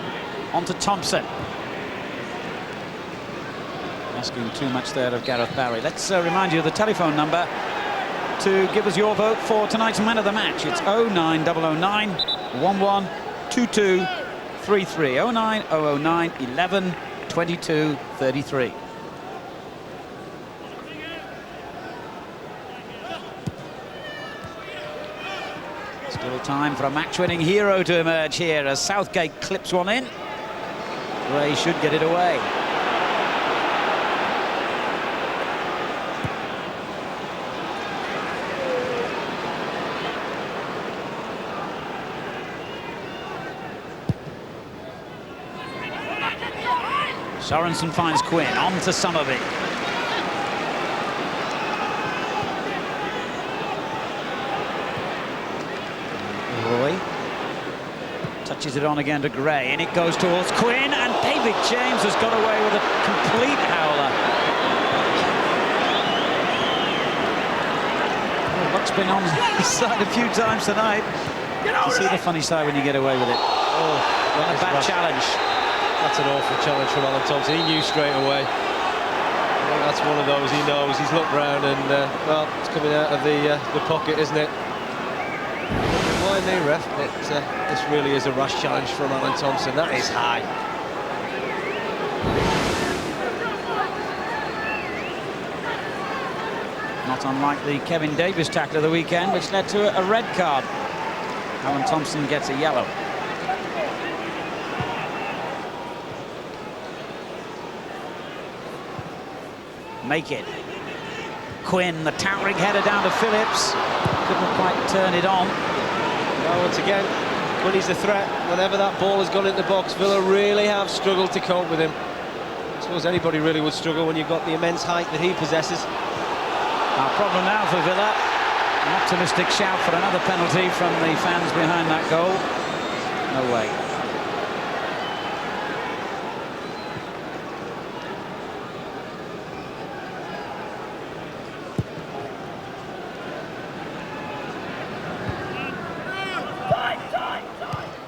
S4: onto Thompson. Asking too much there of Gareth Barry. Let's remind you of the telephone number to give us your vote for tonight's man of the match. It's 09009 11 22 33. 09009 11 22 33. Still time for a match-winning hero to emerge here as Southgate clips one in. Gray should get it away. Sorensen finds Quinn, on to Summerby. Roy touches it on again to Gray, and it goes towards Quinn, and David James has got away with a complete howler. Well, Buck's been on his side a few times tonight. You see the funny side when you get away with it. Oh, what a bad challenge.
S6: That's an awful challenge from Alan Thompson. He knew straight away. I think that's one of those he knows. He's looked round and, well, it's coming out of the pocket, isn't it? Why me, ref? This really is a rash challenge from Alan Thompson. That is high.
S4: Not unlike the Kevin Davies tackle of the weekend, which led to a red card. Alan Thompson gets a yellow. Make it. Quinn, the towering header down to Phillips. Couldn't quite turn it on.
S6: Well, once again, when he's the threat, whenever that ball has gone into the box, Villa really have struggled to cope with him. I suppose anybody really would struggle when you've got the immense height that he possesses.
S4: Our problem now for Villa An optimistic shout for another penalty from the fans behind that goal. No way.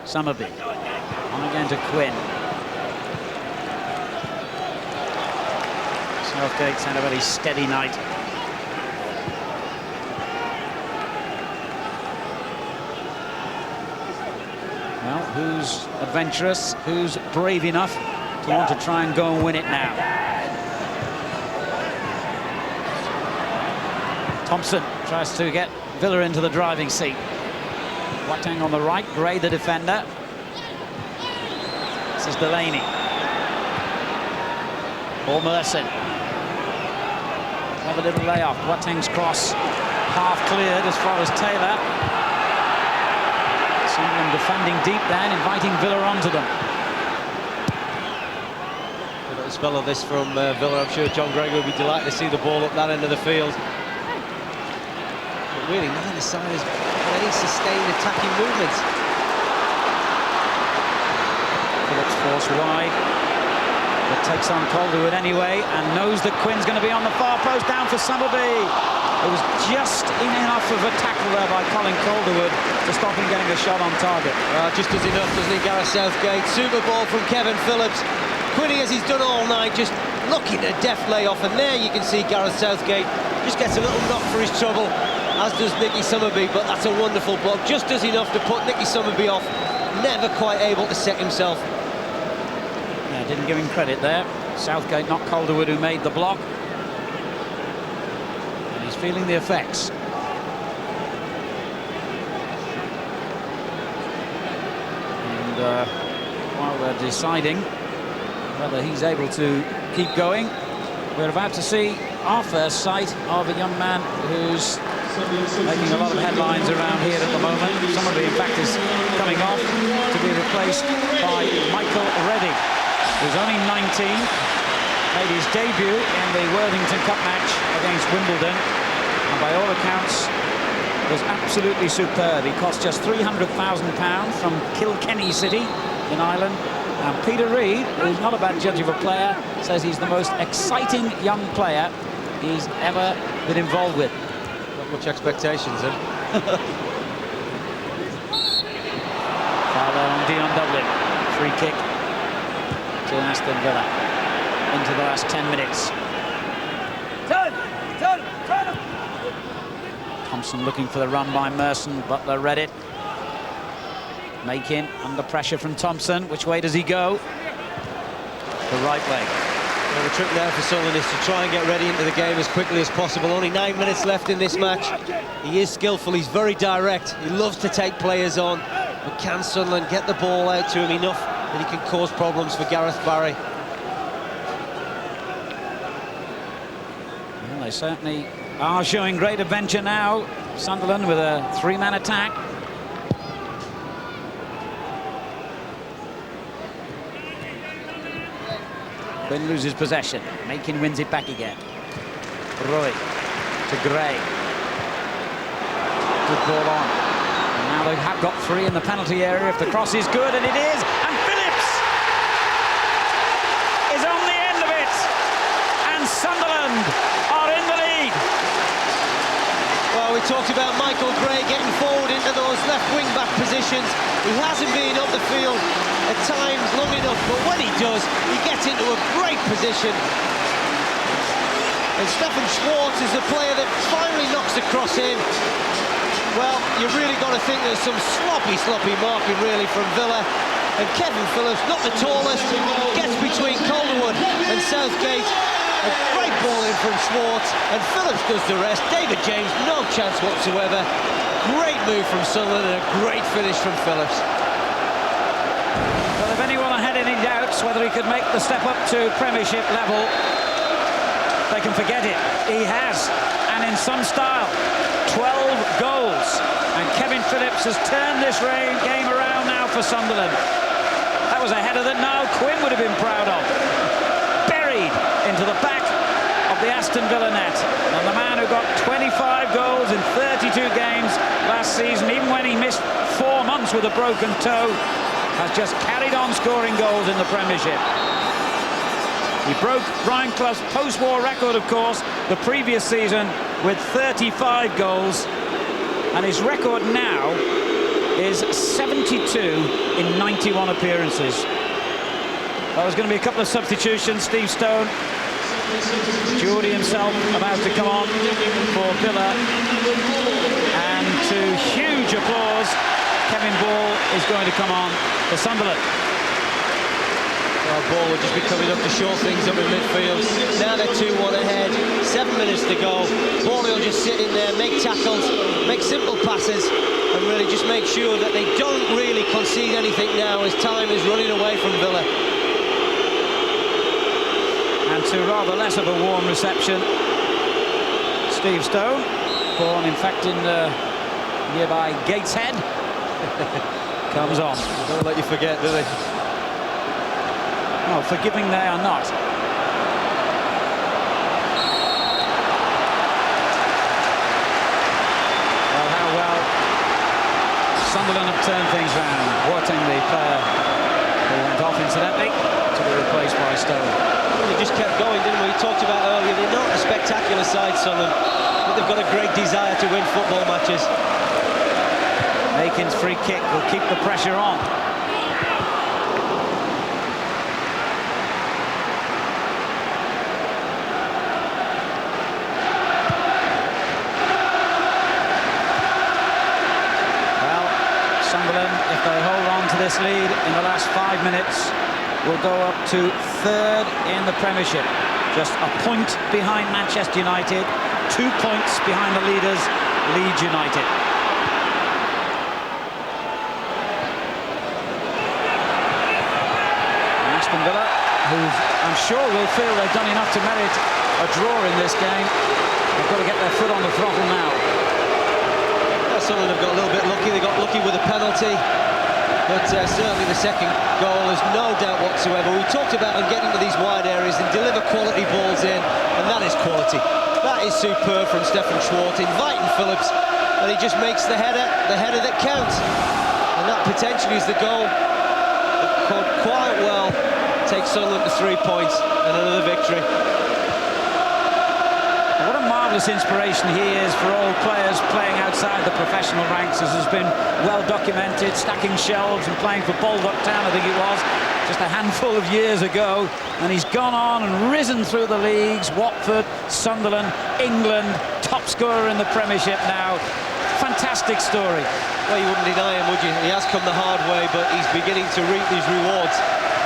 S4: Summerby on again to Quinn. Southgate's had a very steady night. Well, who's adventurous? Who's brave enough to want to try and go and win it now? Thompson tries to get Villa into the driving seat. Boateng on the right, Gray the defender. This is Delaney. Or Merson. Have a little layoff. Boateng's cross half cleared as far as Taylor. Sunderland defending deep then, inviting Villa onto them.
S6: A little spell of this from Villa. I'm sure John Gregg will be delighted to see the ball up that end of the field. But really, neither side has any sustained attacking movements.
S4: Phillips forced wide, but takes on Calderwood anyway, and knows that Quinn's going to be on the far post, down for Summerby. It was just enough of a tackle there by Colin Calderwood to stop him getting a shot on target.
S6: Just as enough, doesn't he, Gareth Southgate? Super ball from Kevin Phillips. Quinny, as he's done all night, just looking at a deft layoff, and there you can see Gareth Southgate just gets a little knock for his trouble, as does Nicky Summerby, but that's a wonderful block, just as enough to put Nicky Summerby off, never quite able to set himself.
S4: Yeah, didn't give him credit there. Southgate, not Calderwood, who made the block. And he's feeling the effects. And while they're deciding whether he's able to keep going, we're about to see our first sight of a young man who's making a lot of headlines around here at the moment. Somebody, in fact, is coming off to be replaced by Michael Reddy, who's only 19, made his debut in the Worthington Cup match against Wimbledon, and by all accounts was absolutely superb. He cost just £300,000 from Kilkenny City in Ireland. And Peter Reid, who's not a bad judge of a player, says he's the most exciting young player he's ever been involved with.
S6: Not much expectations, then.
S4: Foul there on Dion Dublin. Free kick to Aston Villa into the last 10 minutes. Thompson looking for the run by Merson. Butler read it. Making under pressure from Thompson. Which way does he go? The right way.
S6: Well, the trick now for Sunderland is to try and get ready into the game as quickly as possible. Only 9 minutes left in this match. He is skillful, he's very direct. He loves to take players on. But can Sunderland get the ball out to him enough that he can cause problems for Gareth Barry?
S4: Well, they certainly are showing great adventure now. Sunderland with a three-man attack. Quinn loses possession. Makin wins it back again. Roy to Gray. Good ball on. And now they have got three in the penalty area if the cross is good, and it is. And Phillips is on the end of it. And Sunderland are in the lead.
S6: Well, we talked about Michael Gray getting forward into those left wing-back positions. He hasn't been up the field at times long enough, but when he does, he gets into a great position. And Stefan Schwartz is the player that finally knocks the cross in. Well, you've really got to think there's some sloppy marking, really, from Villa. And Kevin Phillips, not the tallest, gets between Calderwood and Southgate. A great ball in from Schwartz, and Phillips does the rest. David James, no chance whatsoever. Great move from Sunderland and a great finish from Phillips.
S4: Well, if anyone had any doubts whether he could make the step up to Premiership level, they can forget it. He has, and in some style. 12 goals, and Kevin Phillips has turned this game around now for Sunderland. That was a header that now Quinn would have been proud of. Buried into the back of the Aston Villa net. And the man who got 25 goals in 32 games last season, even when he missed 4 months with a broken toe, has just carried on scoring goals in the Premiership. He broke Brian Clough's post-war record, of course, the previous season with 35 goals. And his record now is 72 in 91 appearances. Well, there's going to be a couple of substitutions. Steve Stone, Geordie himself about to come on for Villa. And to huge applause, Kevin Ball is going to come on for Sunderland.
S6: Well, Ball will just be coming up to short things up in midfield. Now they're 2-1 ahead, 7 minutes to go. Ball will just sit in there, make tackles, make simple passes, and really just make sure that they don't really concede anything now as time is running away from Villa.
S4: And to rather less of a warm reception, Steve Stone, born in fact in nearby Gateshead, comes on.
S6: Don't let you forget, do they?
S4: No, forgiving they are not. Well, how well Sunderland have turned things round. Watching the player who went off incidentally to be replaced by Stone.
S6: Well, they just kept going, didn't we? We talked about earlier, they're not a spectacular side, Sunderland, but they've got a great desire to win football matches.
S4: Aiken's free kick will keep the pressure on. Sunderland, if they hold on to this lead in the last 5 minutes, will go up to 3rd in the Premiership. Just a point behind Manchester United, 2 points behind the leaders, Leeds United. And Aston Villa, who I'm sure will feel they've done enough to merit a draw in this game, they've got to get their foot on the throttle now.
S6: Sunderland have got a little bit lucky. They got lucky with a penalty, but certainly the second goal is no doubt whatsoever. We talked about them getting to these wide areas and deliver quality balls in, and that is quality. That is superb from Stefan Schwartz, inviting Phillips, and he just makes the header that counts. And that potentially is the goal that could quite well take Sunderland to 3 points and another victory.
S4: What a marvellous inspiration he is for all players playing outside the professional ranks, as has been well documented, stacking shelves and playing for Baldock Town, I think it was, just a handful of years ago, and he's gone on and risen through the leagues. Watford, Sunderland, England, top scorer in the Premiership now. Fantastic story.
S6: Well, you wouldn't deny him, would you? He has come the hard way, but he's beginning to reap these rewards.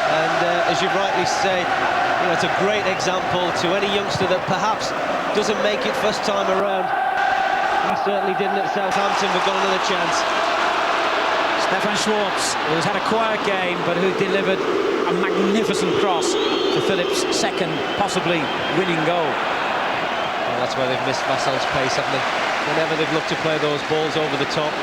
S6: And as you rightly say, you know, it's a great example to any youngster that perhaps doesn't make it first time around. He certainly didn't at Southampton, but got another chance.
S4: Stefan Schwartz, who's had a quiet game, but who delivered a magnificent cross to Phillips' second, possibly winning goal.
S6: Well, that's where they've missed Vassal's pace, haven't they? Whenever they've looked to play those balls over the top.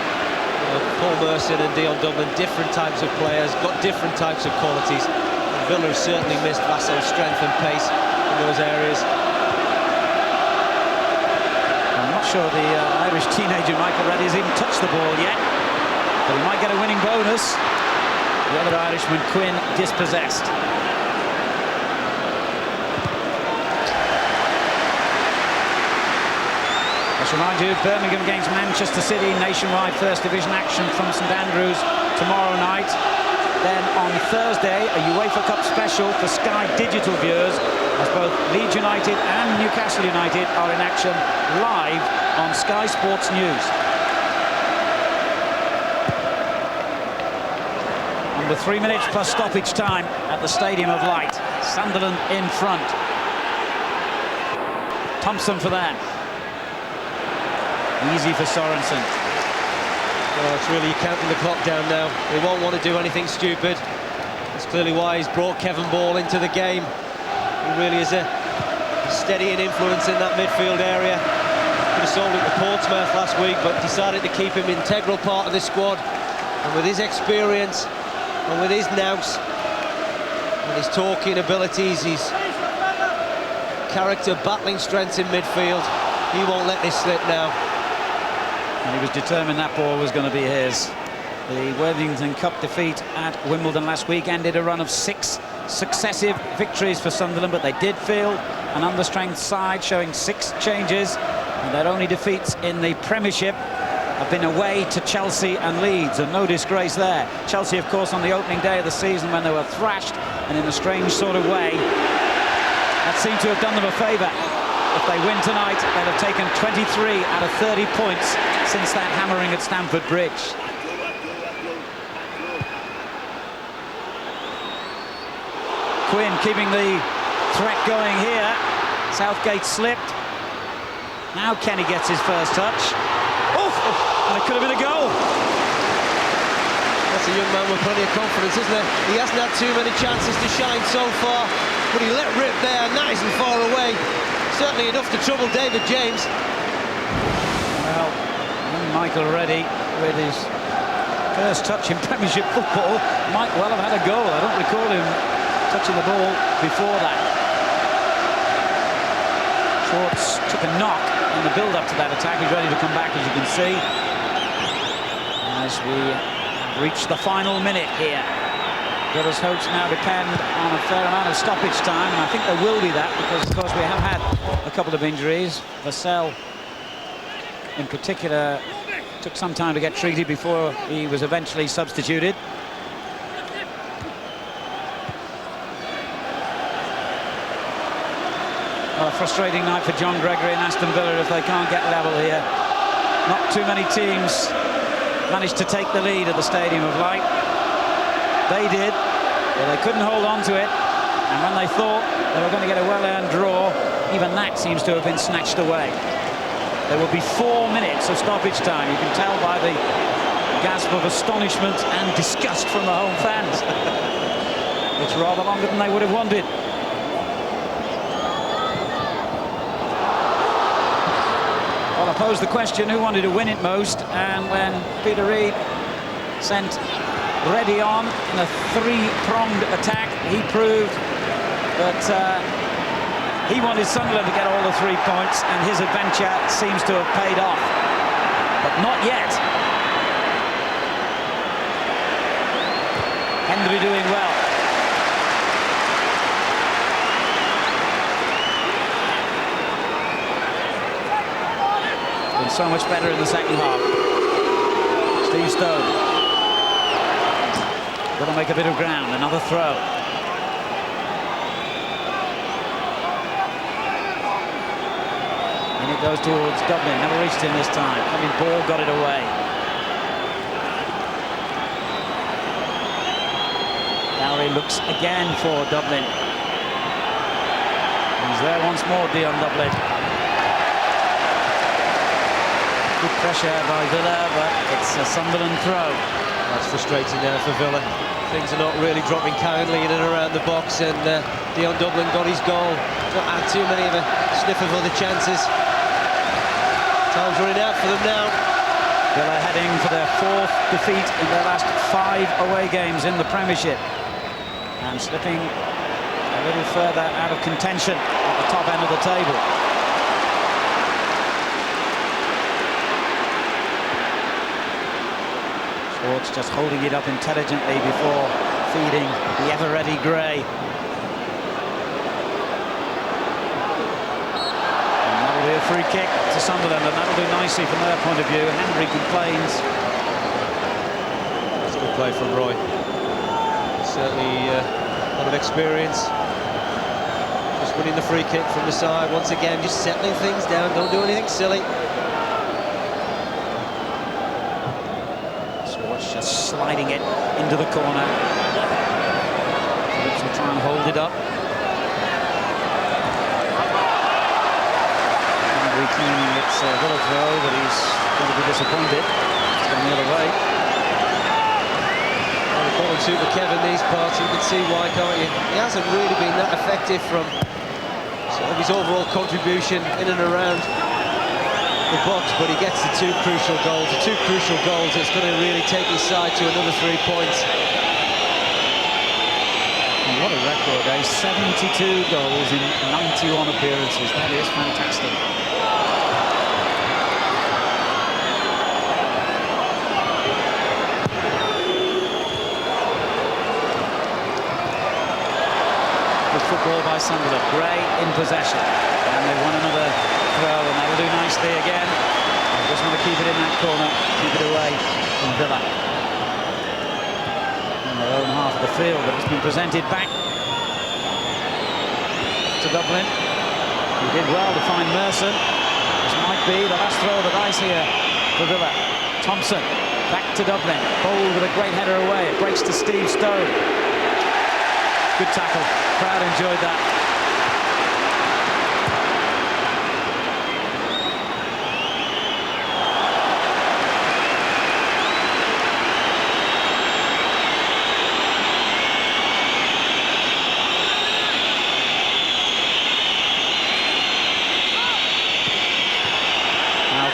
S6: Paul Merson and Dion Dublin, different types of players, got different types of qualities. And Villa has certainly missed Vassal's strength and pace in those areas.
S4: I'm not sure the Irish teenager Michael Reddy has even touched the ball yet, but he might get a winning bonus. The other Irishman, Quinn, dispossessed. Let's remind you, Birmingham against Manchester City, nationwide First Division action from St Andrews tomorrow night. Then on Thursday, a UEFA Cup special for Sky Digital viewers, as both Leeds United and Newcastle United are in action live on Sky Sports News. Under 3 minutes plus stoppage time at the Stadium of Light. Sunderland in front. Thompson for that. Easy for Sorensen.
S6: Well, it's really counting the clock down now. They won't want to do anything stupid. That's clearly why he's brought Kevin Ball into the game. He really is a steadying influence in that midfield area. Could have sold him to Portsmouth last week, but decided to keep him integral part of the squad. And with his experience and with his nous and his talking abilities, he's character, battling strength in midfield. He won't let this slip now.
S4: And he was determined that ball was going to be his. The Worthington Cup defeat at Wimbledon last week ended a run of 6 successive victories for Sunderland, but they did field an understrength side showing 6 changes, and their only defeats in the Premiership have been away to Chelsea and Leeds, and no disgrace there. Chelsea, of course, on the opening day of the season when they were thrashed, and in a strange sort of way, that seemed to have done them a favour. If they win tonight, they'll have taken 23 out of 30 points since that hammering at Stamford Bridge. Quinn keeping the threat going here. Southgate slipped. Now Kenny gets his first touch. Oof! And it could have been a goal.
S6: That's a young man with plenty of confidence, isn't it? He hasn't had too many chances to shine so far, but he let rip there, nice and far away. Certainly enough to trouble David James.
S4: Well, Michael Reddy, with his first touch in Premiership football, might well have had a goal. I don't recall him touching the ball before that. Schwartz took a knock in the build-up to that attack. He's ready to come back, as you can see. As we have reached the final minute here. Villa's hopes now depend on a fair amount of stoppage time, and I think there will be that because, of course, we have had a couple of injuries. Vassell, in particular, took some time to get treated before he was eventually substituted. Well, a frustrating night for John Gregory and Aston Villa if they can't get level here. Not too many teams managed to take the lead at the Stadium of Light. They did, but they couldn't hold on to it. And when they thought they were going to get a well-earned draw, even that seems to have been snatched away. There will be 4 minutes of stoppage time. You can tell by the gasp of astonishment and disgust from the home fans. It's rather longer than they would have wanted. Well, I posed the question, who wanted to win it most? And when Peter Reid sent Reddy on in a 3-pronged attack, he proved that he wanted Sunderland to get all the 3 points, and his adventure seems to have paid off. But not yet. Hendry doing well. Been so much better in the second half. Steve Stone. Got to make a bit of ground. Another throw. And it goes towards Dublin. Never reached him this time. I mean, ball got it away. Lowry looks again for Dublin. He's there once more, Dion Dublin. Good pressure by Villa, but it's a Sunderland throw.
S6: That's frustrating now for Villa. Things are not really dropping kindly in and around the box, and Dion Dublin got his goal. Not had too many of a sniff of other chances. Time's running out for them now.
S4: Villa heading for their 4th defeat in their last 5 away games in the Premiership, and slipping a little further out of contention at the top end of the table. Schwartz just holding it up intelligently before feeding the ever-ready Gray. And that'll be a free kick to Sunderland, and that'll do nicely from their point of view. Henry complains.
S6: That's a good play from Roy. Certainly a lot of experience. Just winning the free kick from the side once again, just settling things down. Don't do anything silly.
S4: Just sliding it into the corner. Phillips will try and hold it up. Henry claiming it's a little throw, but he's going to be disappointed. It's going the other way.
S6: Well, calling Super Kevin these parts, you can see why, can't you? He hasn't really been that effective from sort of his overall contribution in and around the box, but he gets the 2 crucial goals. The 2 crucial goals that's going to really take his side to another 3 points.
S4: And what a record, eh? 72 goals in 91 appearances. That is fantastic. Good football by Sunderland. Gray in possession. And they won another throw, and that'll do nicely again. They just want to keep it in that corner, keep it away from Villa. In their own half of the field, but it's been presented back to Dublin. He did well to find Merson. This might be the last throw of the dice here for Villa. Thompson back to Dublin. Bold with a great header away. It breaks to Steve Stone. Good tackle. Crowd enjoyed that.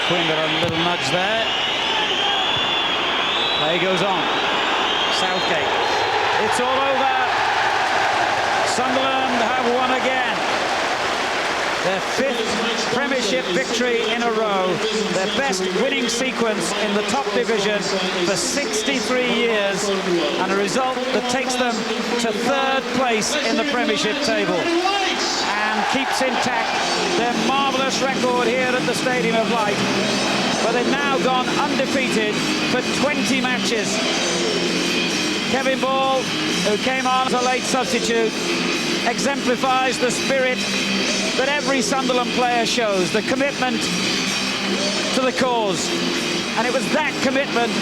S4: Quinn got a little nudge there. Play goes on. Southgate. It's all over. Sunderland have won again. Their 5th Premiership victory in a row. Their best winning sequence in the top division for 63 years. And a result that takes them to 3rd place in the Premiership table. And keeps intact their marvellous record here at the Stadium of Light, where they've now gone undefeated for 20 matches. Kevin Ball, who came on as a late substitute, exemplifies the spirit that every Sunderland player shows, the commitment to the cause. And it was that commitment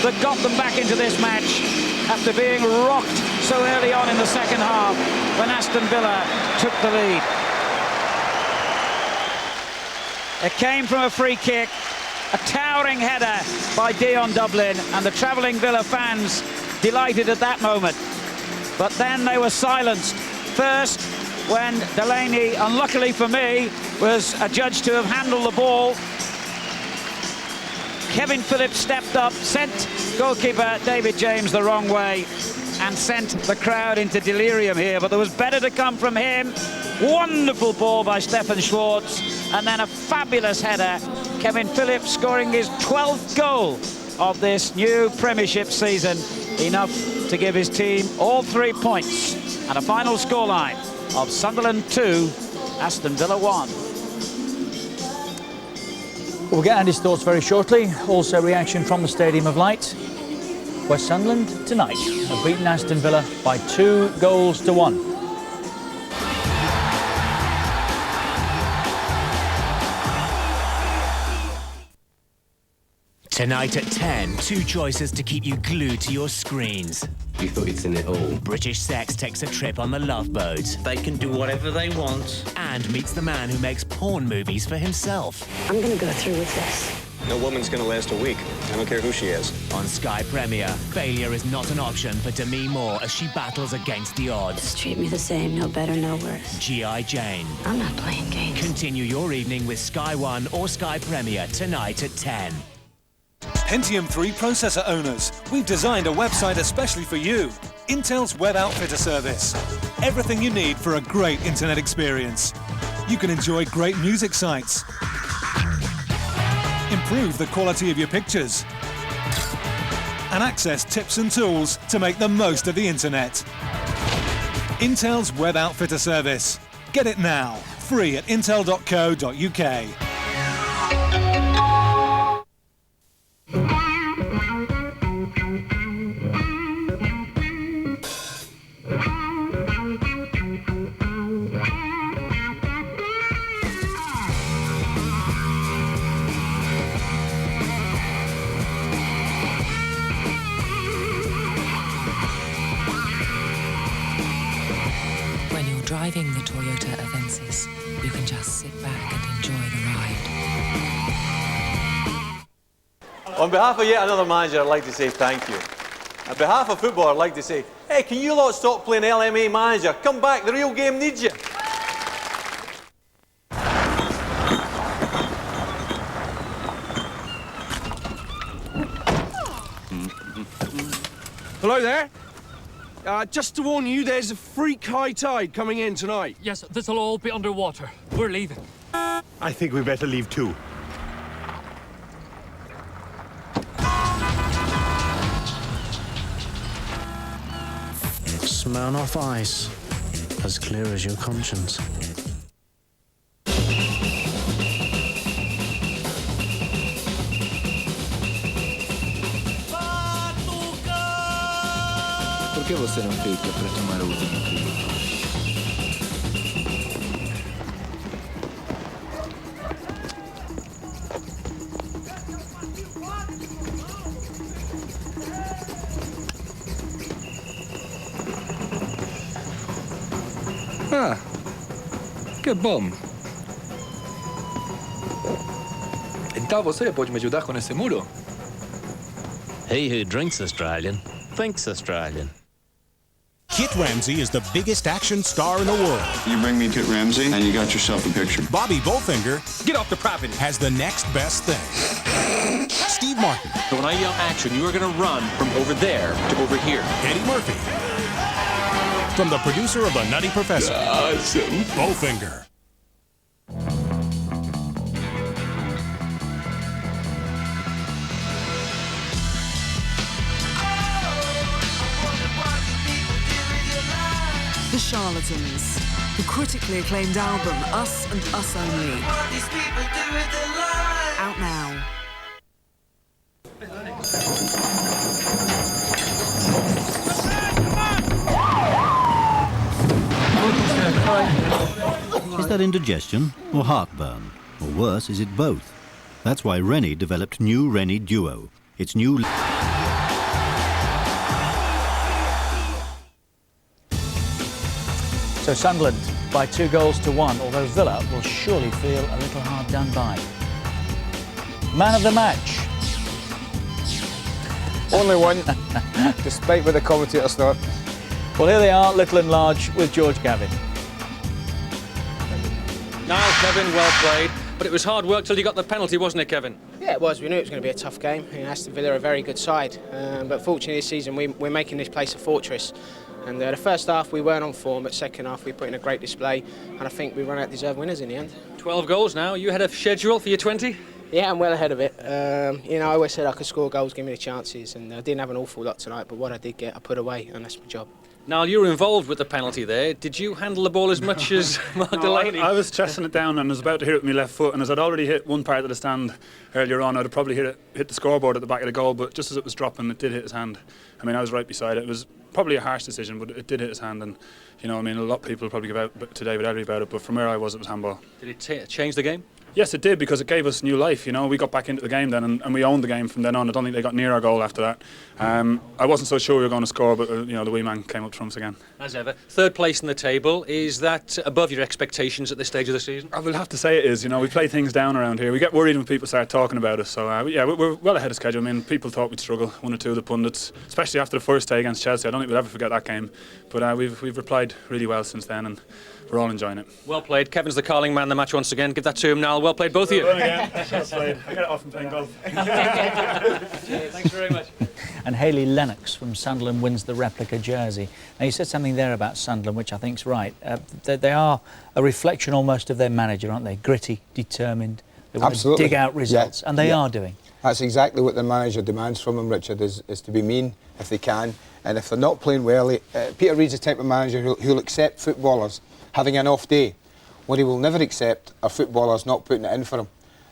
S4: that got them back into this match after being rocked so early on in the second half when Aston Villa took the lead. It came from a free kick, a towering header by Dion Dublin, and the travelling Villa fans delighted at that moment. But then they were silenced. First, when Delaney, unluckily for me, was adjudged to have handled the ball. Kevin Phillips stepped up, sent goalkeeper David James the wrong way, and sent the crowd into delirium here. But there was better to come from him. Wonderful ball by Stefan Schwartz, and then a fabulous header. Kevin Phillips scoring his 12th goal of this new Premiership season, enough to give his team all 3 points, and a final scoreline of Sunderland 2, Aston Villa 1.
S3: We'll get Andy's thoughts very shortly. Also reaction from the Stadium of Light, where Sunderland tonight have beaten Aston Villa by 2-1.
S7: Tonight at 10, 2 choices to keep you glued to your screens.
S9: You thought you'd seen it all.
S7: British Sex takes a trip on the Love Boat.
S9: They can do whatever they want.
S7: And meets the man who makes porn movies for himself.
S10: I'm gonna go through with this.
S11: No woman's gonna last a week. I don't care who she is.
S7: On Sky Premier, failure is not an option for Demi Moore as she battles against the odds.
S10: Just treat me the same, no better, no worse.
S7: G.I. Jane.
S10: I'm not playing games.
S7: Continue your evening with Sky One or Sky Premier tonight at 10.
S12: Pentium 3 processor owners, we've designed a website especially for you. Intel's Web Outfitter service. Everything you need for a great internet experience. You can enjoy great music sites, improve the quality of your pictures, and access tips and tools to make the most of the internet. Intel's Web Outfitter service. Get it now, free at intel.co.uk.
S13: Driving the Toyota Avensis, you can just sit back and enjoy the ride.
S15: On behalf of yet another manager, I'd like to say thank you. On behalf of football, I'd like to say, hey, can you lot stop playing LMA manager? Come back, the real game needs you.
S16: Hello there.
S5: Just to warn you, there's a freak high tide coming in tonight.
S14: Yes, this'll all be underwater. We're leaving.
S16: I think we better leave too.
S17: Smirnoff Ice, as clear as your conscience.
S18: Por que você não fica para tomar o último clipe?
S19: Ah, que bom. Então você pode me ajudar com esse muro?
S17: He who drinks Australian thinks Australian.
S20: Kit Ramsey is the biggest action star in the world.
S21: You bring me Kit Ramsey, and you got yourself a picture.
S20: Bobby Bowfinger,
S19: get off the property,
S20: has the next best thing. Steve Martin.
S22: So when I yell action, you are going to run from over there to over here.
S20: Eddie Murphy. From the producer of The Nutty Professor.
S21: Awesome.
S20: Bowfinger.
S8: The Charlatans, the critically acclaimed album Us and Us Only. Out now.
S22: Is that indigestion or heartburn? Or worse, is it both? That's why Rennie developed new Rennie Duo. Its new...
S3: So Sunderland by 2-1, although Villa will surely feel a little hard done by. Man of the match.
S24: Only one, despite what the commentators thought.
S3: Well, here they are, little and large, with George Gavin.
S26: Niall, Kevin, well played. But it was hard work till you got the penalty, wasn't it, Kevin?
S27: Yeah, it was. We knew it was going to be a tough game. Aston Villa are a very good side. But fortunately this season we're making this place a fortress. And the first half we weren't on form, but second half we put in a great display. And I think we run out deserved winners in the end.
S26: 12 goals now. You had a schedule for your 20?
S27: Yeah, I'm well ahead of it. You know, I always said I could score goals, give me the chances. And I didn't have an awful lot tonight, but what I did get, I put away, and that's my job.
S26: Niall, you were involved with the penalty there. Did you handle the ball as much as Mark Delaney?
S31: I was chesting it down and was about to hit it with my left foot, and as I'd already hit one part of the stand earlier on, I'd have probably hit the scoreboard at the back of the goal, but just as it was dropping, it did hit his hand. I mean, I was right beside it. It was probably a harsh decision, but it did hit his hand, and, you know, I mean, a lot of people probably give out today with Eddie about it, but from where I was, it was handball.
S26: Did it change the game?
S31: Yes, it did, because it gave us new life. You know, we got back into the game then, and we owned the game from then on. I don't think they got near our goal after that. I wasn't so sure we were going to score, but you know, the wee man came up trumps again.
S26: As ever, third place in the table. Is that above your expectations at this stage of the season?
S31: I will have to say it is. You know, we play things down around here. We get worried when people start talking about us. So yeah, we're well ahead of schedule. I mean, people thought we'd struggle. One or two of the pundits, especially after the first day against Chelsea. I don't think we'll ever forget that game. But we've replied really well since then, and we're all enjoying it.
S26: Well played. Kevin's the calling man of the match once again. Give that to him, Niall. Well played, both of you.
S31: Well again. Well played. I get it off from playing golf.
S26: Thanks very much.
S3: And Hayley Lennox from Sunderland wins the replica jersey. Now, you said something there about Sunderland, which I think's right. They are a reflection almost of their manager, aren't they? Gritty, determined. They want to dig out results, and they are doing.
S24: That's exactly what the manager demands from them, Richard, is to be mean if they can. And if they're not playing well, Peter Reid's the type of manager who'll accept footballers having an off day. What he will never accept are footballers not putting it in for him.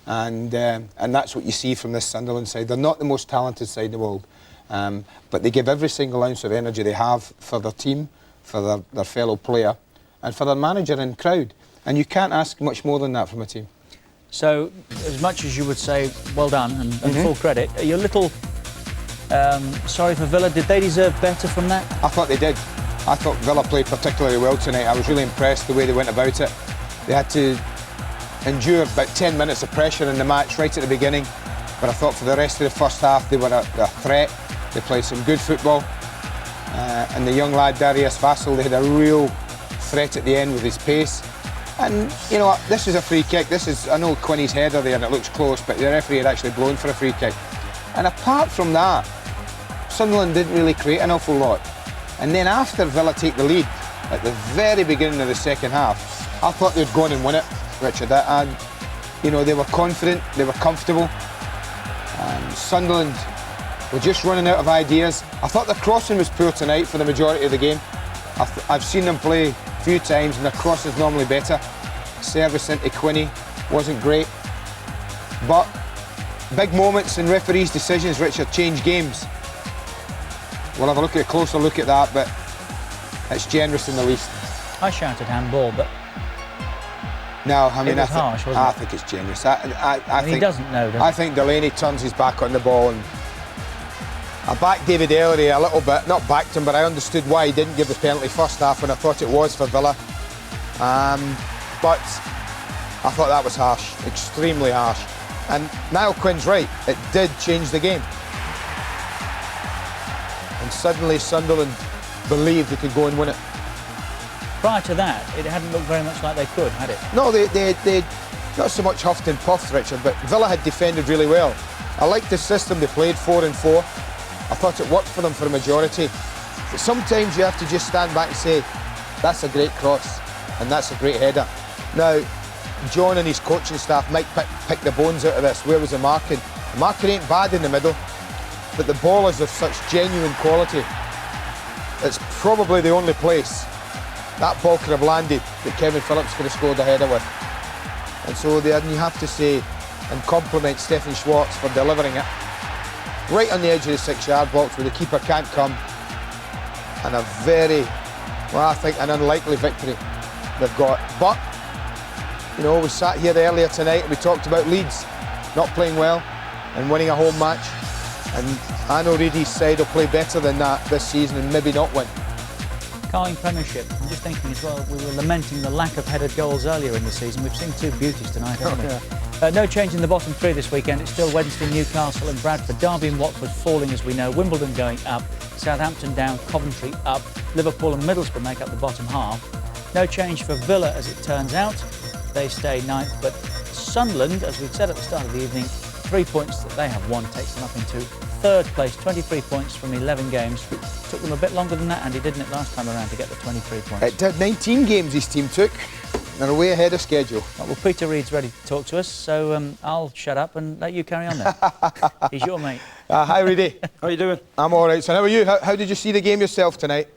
S24: And that's what you see from this Sunderland side. They're not the most talented side in the world, but they give every single ounce of energy they have for their team, for their fellow player, and for their manager and crowd. And you can't ask much more than that from a team.
S3: So, as much as you would say, well done and full credit, are you a little sorry for Villa? Did they deserve better from that?
S24: I thought they did. I thought Villa played particularly well tonight. I was really impressed the way they went about it. They had to endure about 10 minutes of pressure in the match right at the beginning, but I thought for the rest of the first half they were a threat. They played some good football, and the young lad Darius Vassell, they had a real threat at the end with his pace. And you know, this is a free kick. This is an old Quinney's header there, and it looks close, but the referee had actually blown for a free kick. And apart from that, Sunderland didn't really create an awful lot. And then after Villa take the lead, at the very beginning of the second half, I thought they'd go on and win it, Richard. And, you know, they were confident, they were comfortable. And Sunderland were just running out of ideas. I thought the crossing was poor tonight for the majority of the game. I've seen them play a few times and the cross is normally better. Service into Quinney wasn't great. But big moments in referees' decisions, Richard, change games. We'll have a closer look at that, but it's generous in the least.
S3: I shouted handball, but
S24: no, I mean,
S3: it was harsh, wasn't it?
S24: I think it's generous. I think
S3: he doesn't know, does he?
S24: I think Delaney turns his back on the ball, and I backed David Ellery a little bit. Not backed him, but I understood why he didn't give the penalty first half when I thought it was for Villa. But I thought that was harsh, extremely harsh. And Niall Quinn's right, it did change the game. And suddenly Sunderland believed they could go and win it.
S3: Prior to that, it hadn't looked very much like they could, had it?
S24: No, they not so much huffed and puffed, Richard, but Villa had defended really well. I liked the system they played, 4-4. I thought it worked for them for a majority. But sometimes you have to just stand back and say, that's a great cross and that's a great header. Now, John and his coaching staff might pick the bones out of this. Where was the marking? The marking ain't bad in the middle, but the ball is of such genuine quality. It's probably the only place that ball could have landed that Kevin Phillips could have scored a header with. And so then you have to say and compliment Stephen Schwartz for delivering it right on the edge of the 6-yard box where the keeper can't come. And a very, well, I think an unlikely victory they've got. But, you know, we sat here earlier tonight and we talked about Leeds not playing well and winning a home match. And I know Reedy's side will play better than that this season and maybe not win.
S3: Carling Premiership, I'm just thinking as well, we were lamenting the lack of headed goals earlier in the season. We've seen two beauties tonight, haven't we? No change in the bottom three this weekend. It's still Wednesday, Newcastle and Bradford. Derby and Watford falling, as we know. Wimbledon going up. Southampton down. Coventry up. Liverpool and Middlesbrough make up the bottom half. No change for Villa, as it turns out. They stay ninth. But Sunderland, as we said at the start of the evening, 3 points that they have won takes them up into third place, 23 points from 11 games. Took them a bit longer than that, Andy, didn't it, last time around to get the 23 points?
S24: It did. 19 games his team took. They're way ahead of schedule.
S3: Well, Peter Reid's ready to talk to us, so I'll shut up and let you carry on then. He's your mate.
S1: Hi, Reedy. How are you doing?
S24: I'm all right, son. How are you? How did you see the game yourself tonight?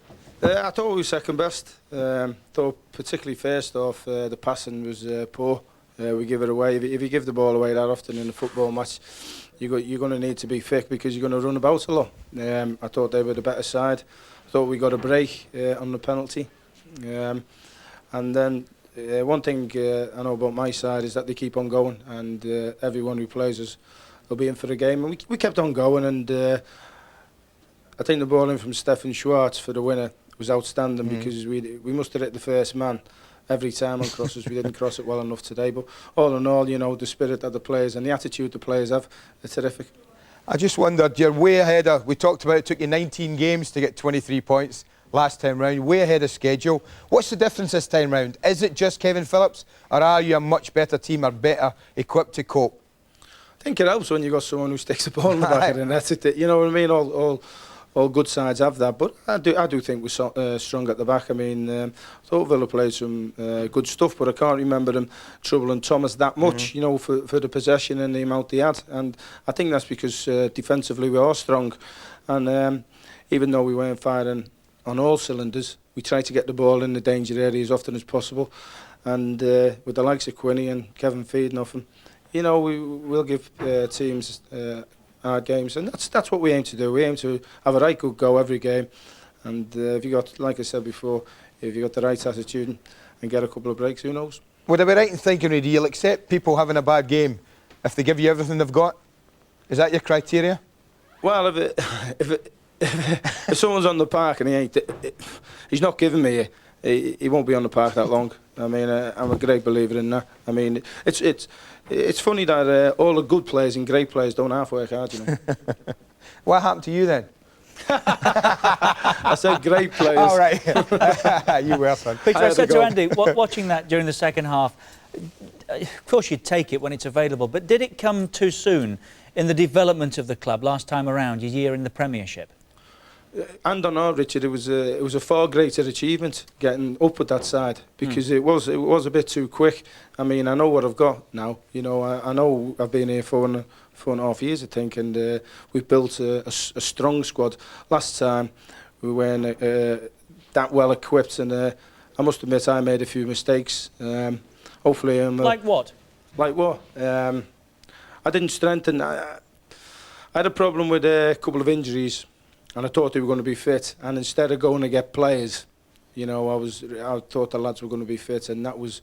S1: I thought we were second best. Thought particularly first off, the passing was poor. We give it away. If you give the ball away that often in a football match, you're going to need to be thick because you're going to run about a lot. I thought they were the better side. I thought we got a break on the penalty. And then one thing I know about my side is that they keep on going, and everyone who plays us will be in for the game. And we kept on going, and I think the ball in from Stephen Schwartz for the winner was outstanding because we must have hit the first man every time on crosses. We didn't cross it well enough today, but all in all, you know, the spirit that the players and the attitude the players have, it's terrific.
S24: I just wondered, you're way ahead of, we talked about it took you 19 games to get 23 points last time round, way ahead of schedule. What's the difference this time round? Is it just Kevin Phillips, or are you a much better team or better equipped to cope?
S1: I think it helps when you've got someone who sticks the ball in the back of the net. You know what I mean? All good sides have that, but I do think we're strong at the back. I mean, I thought Villa played some good stuff, but I can't remember them troubling Thomas that much, you know, for the possession and the amount they had. And I think that's because defensively we are strong. And even though we weren't firing on all cylinders, we tried to get the ball in the danger area as often as possible. And with the likes of Quinney and Kevin feeding off him, you know, we'll give teams hard games, and that's what we aim to do. We aim to have a right good go every game, and if you got, like I said before, if you got the right attitude and get a couple of breaks, who knows?
S24: Would I be right in thinking, Reedy, you'll accept people having a bad game if they give you everything they've got? Is that your criteria?
S1: Well, if someone's on the park and he's not giving me he won't be on the park that long. I mean, I'm a great believer in that. I mean, it's funny that all the good players and great players don't half work hard, you know.
S24: What happened to you then?
S1: I said great players.
S24: All right. You were, son.
S3: Peter, I said to Andy, watching that during the second half, of course you'd take it when it's available, but did it come too soon in the development of the club last time around, your year in the Premiership?
S1: And on our Richard, it was a far greater achievement getting up at that side, because it was a bit too quick. I mean, I know what I've got now. You know, I know I've been here 4.5 years, I think, and we've built a strong squad. Last time we weren't that well equipped, and I must admit I made a few mistakes. Hopefully,
S3: like what?
S1: Like what? I didn't strengthen. I had a problem with a couple of injuries, and I thought they were going to be fit. And instead of going to get players, you know, I thought the lads were going to be fit, and that was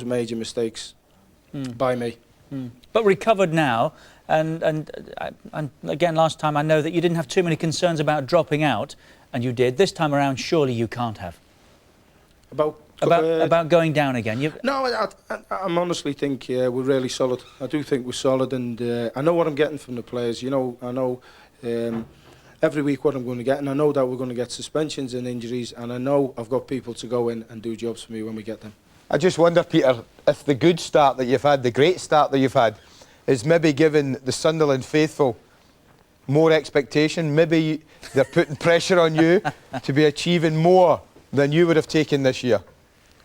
S1: major mistakes by me.
S3: But recovered now, and again, last time I know that you didn't have too many concerns about dropping out, and you did. This time around, surely you can't have. About going down again.
S1: No, I honestly think we're really solid. I do think we're solid, and I know what I'm getting from the players. You know, I know every week what I'm going to get, and I know that we're going to get suspensions and injuries, and I know I've got people to go in and do jobs for me when we get them.
S24: I just wonder, Peter, if the good start that you've had, the great start that you've had, is maybe giving the Sunderland faithful more expectation. Maybe they're putting pressure on you to be achieving more than you would have taken this year.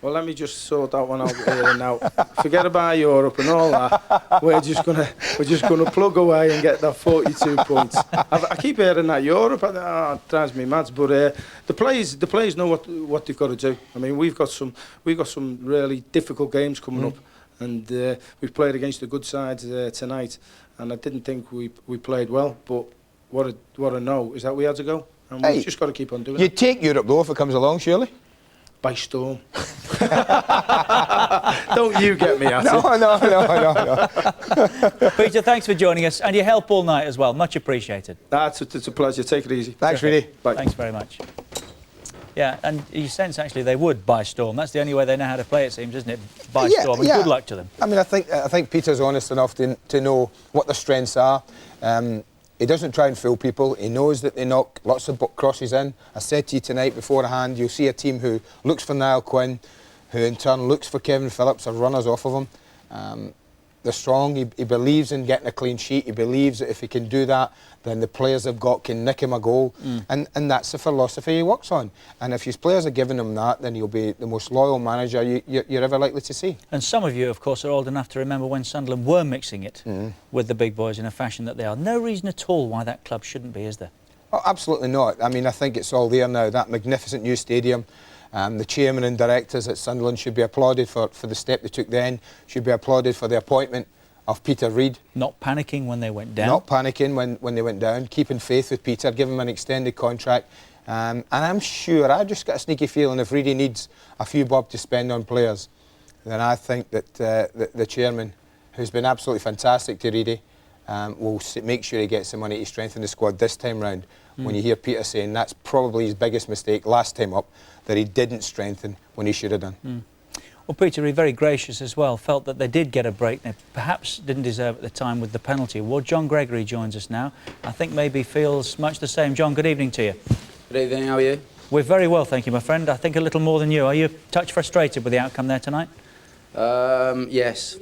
S1: Well, let me just sort that one out here now. Forget about Europe and all that. We're just gonna plug away and get that 42 points. I keep hearing that Europe. It drives me mad. But the players know what they've got to do. I mean, we've got some really difficult games coming up, and we've played against the good sides tonight. And I didn't think we played well. But what I know is that we had to go, and we've just got to keep on doing it.
S24: You'd take Europe though if it comes along, surely.
S1: By storm. Don't you get me at it.
S24: No.
S3: Peter, thanks for joining us, and your help all night as well. Much appreciated.
S1: It's a pleasure. Take it easy.
S24: Thanks, really.
S1: Bye.
S3: Thanks very much. Yeah, and you sense actually they would by storm. That's the only way they know how to play, it seems, isn't it? By storm. And good luck to them.
S24: I mean, I think Peter's honest enough to know what their strengths are. He doesn't try and fool people. He knows that they knock lots of crosses in. I said to you tonight beforehand, you'll see a team who looks for Niall Quinn, who in turn looks for Kevin Phillips or runners off of him. They're strong. He believes in getting a clean sheet. He believes that if he can do that, then the players they've got can nick him a goal. And that's the philosophy he works on. And if his players are giving him that, then he'll be the most loyal manager you're ever likely to see.
S3: And some of you, of course, are old enough to remember when Sunderland were mixing it with the big boys in a fashion that they are. No reason at all why that club shouldn't be, is there?
S24: Oh, absolutely not. I mean, I think it's all there now. That magnificent new stadium. The chairman and directors at Sunderland should be applauded for the step they took then, should be applauded for the appointment of Peter Reid.
S3: Not panicking when they went down.
S24: Not panicking when they went down, keeping faith with Peter, giving him an extended contract. And I'm sure, I just got a sneaky feeling if Reedy needs a few bob to spend on players, then I think that the chairman, who's been absolutely fantastic to Reedy, will make sure he gets the money to strengthen the squad this time round. When you hear Peter saying that's probably his biggest mistake last time up, that he didn't strengthen when he should have done.
S3: Well, Peter, he very gracious as well, felt that they did get a break they perhaps didn't deserve at the time with the penalty. Well, John Gregory joins us now. I think maybe feels much the same. John, good evening to you.
S2: Good evening, how are you?
S3: We're very well, thank you, my friend. I think a little more than you. Are you a touch frustrated with the outcome there tonight?
S2: Yes.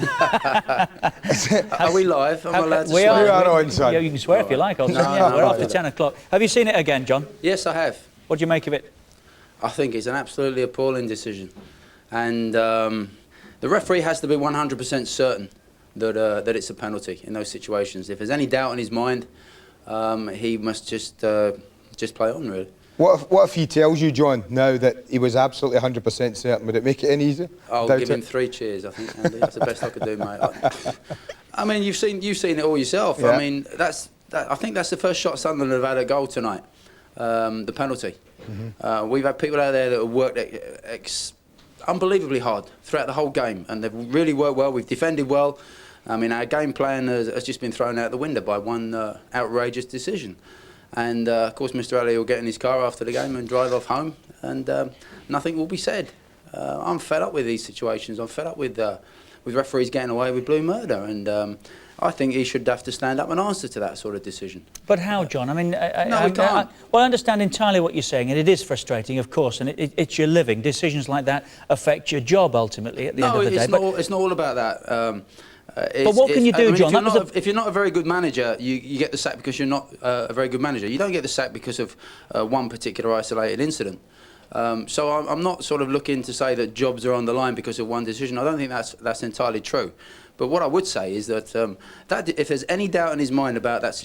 S2: Are we live? Am I allowed to
S3: we
S2: swear?
S3: are. We are on, son. You can swear if you like, Olsen. Yeah, we're after 10 o'clock. Have you seen it again, John?
S2: Yes, I have.
S3: What do you make of it?
S2: I think it's an absolutely appalling decision. And the referee has to be 100% certain that it's a penalty in those situations. If there's any doubt in his mind, he must just play on, really.
S24: What if he tells you, John, now that he was absolutely 100% certain? Would it make it any easier?
S2: I'll give him 3 cheers, I think, Andy. That's the best I could do, mate. I mean, you've seen it all yourself. Yeah. I mean, I think that's the first shot Sunderland have had a goal tonight, the penalty. We've had people out there that have worked unbelievably hard throughout the whole game, and they've really worked well. We've defended well. I mean, our game plan has just been thrown out the window by one outrageous decision. And of course, Mr. Ali will get in his car after the game and drive off home, and nothing will be said. I'm fed up with these situations. I'm fed up with referees getting away with blue murder, and I think he should have to stand up and answer to that sort of decision.
S3: But how, John? I mean,
S2: no, we can't.
S3: Well, I understand entirely what you're saying, and it is frustrating, of course, and it's your living. Decisions like that affect your job ultimately at the end of the day.
S2: No, it's not all about that.
S3: But what can you do, John?
S2: If you're not a very good manager, you get the sack because you're not a very good manager. You don't get the sack because of one particular isolated incident. So I'm not sort of looking to say that jobs are on the line because of one decision. I don't think that's entirely true. But what I would say is that if there's any doubt in his mind about that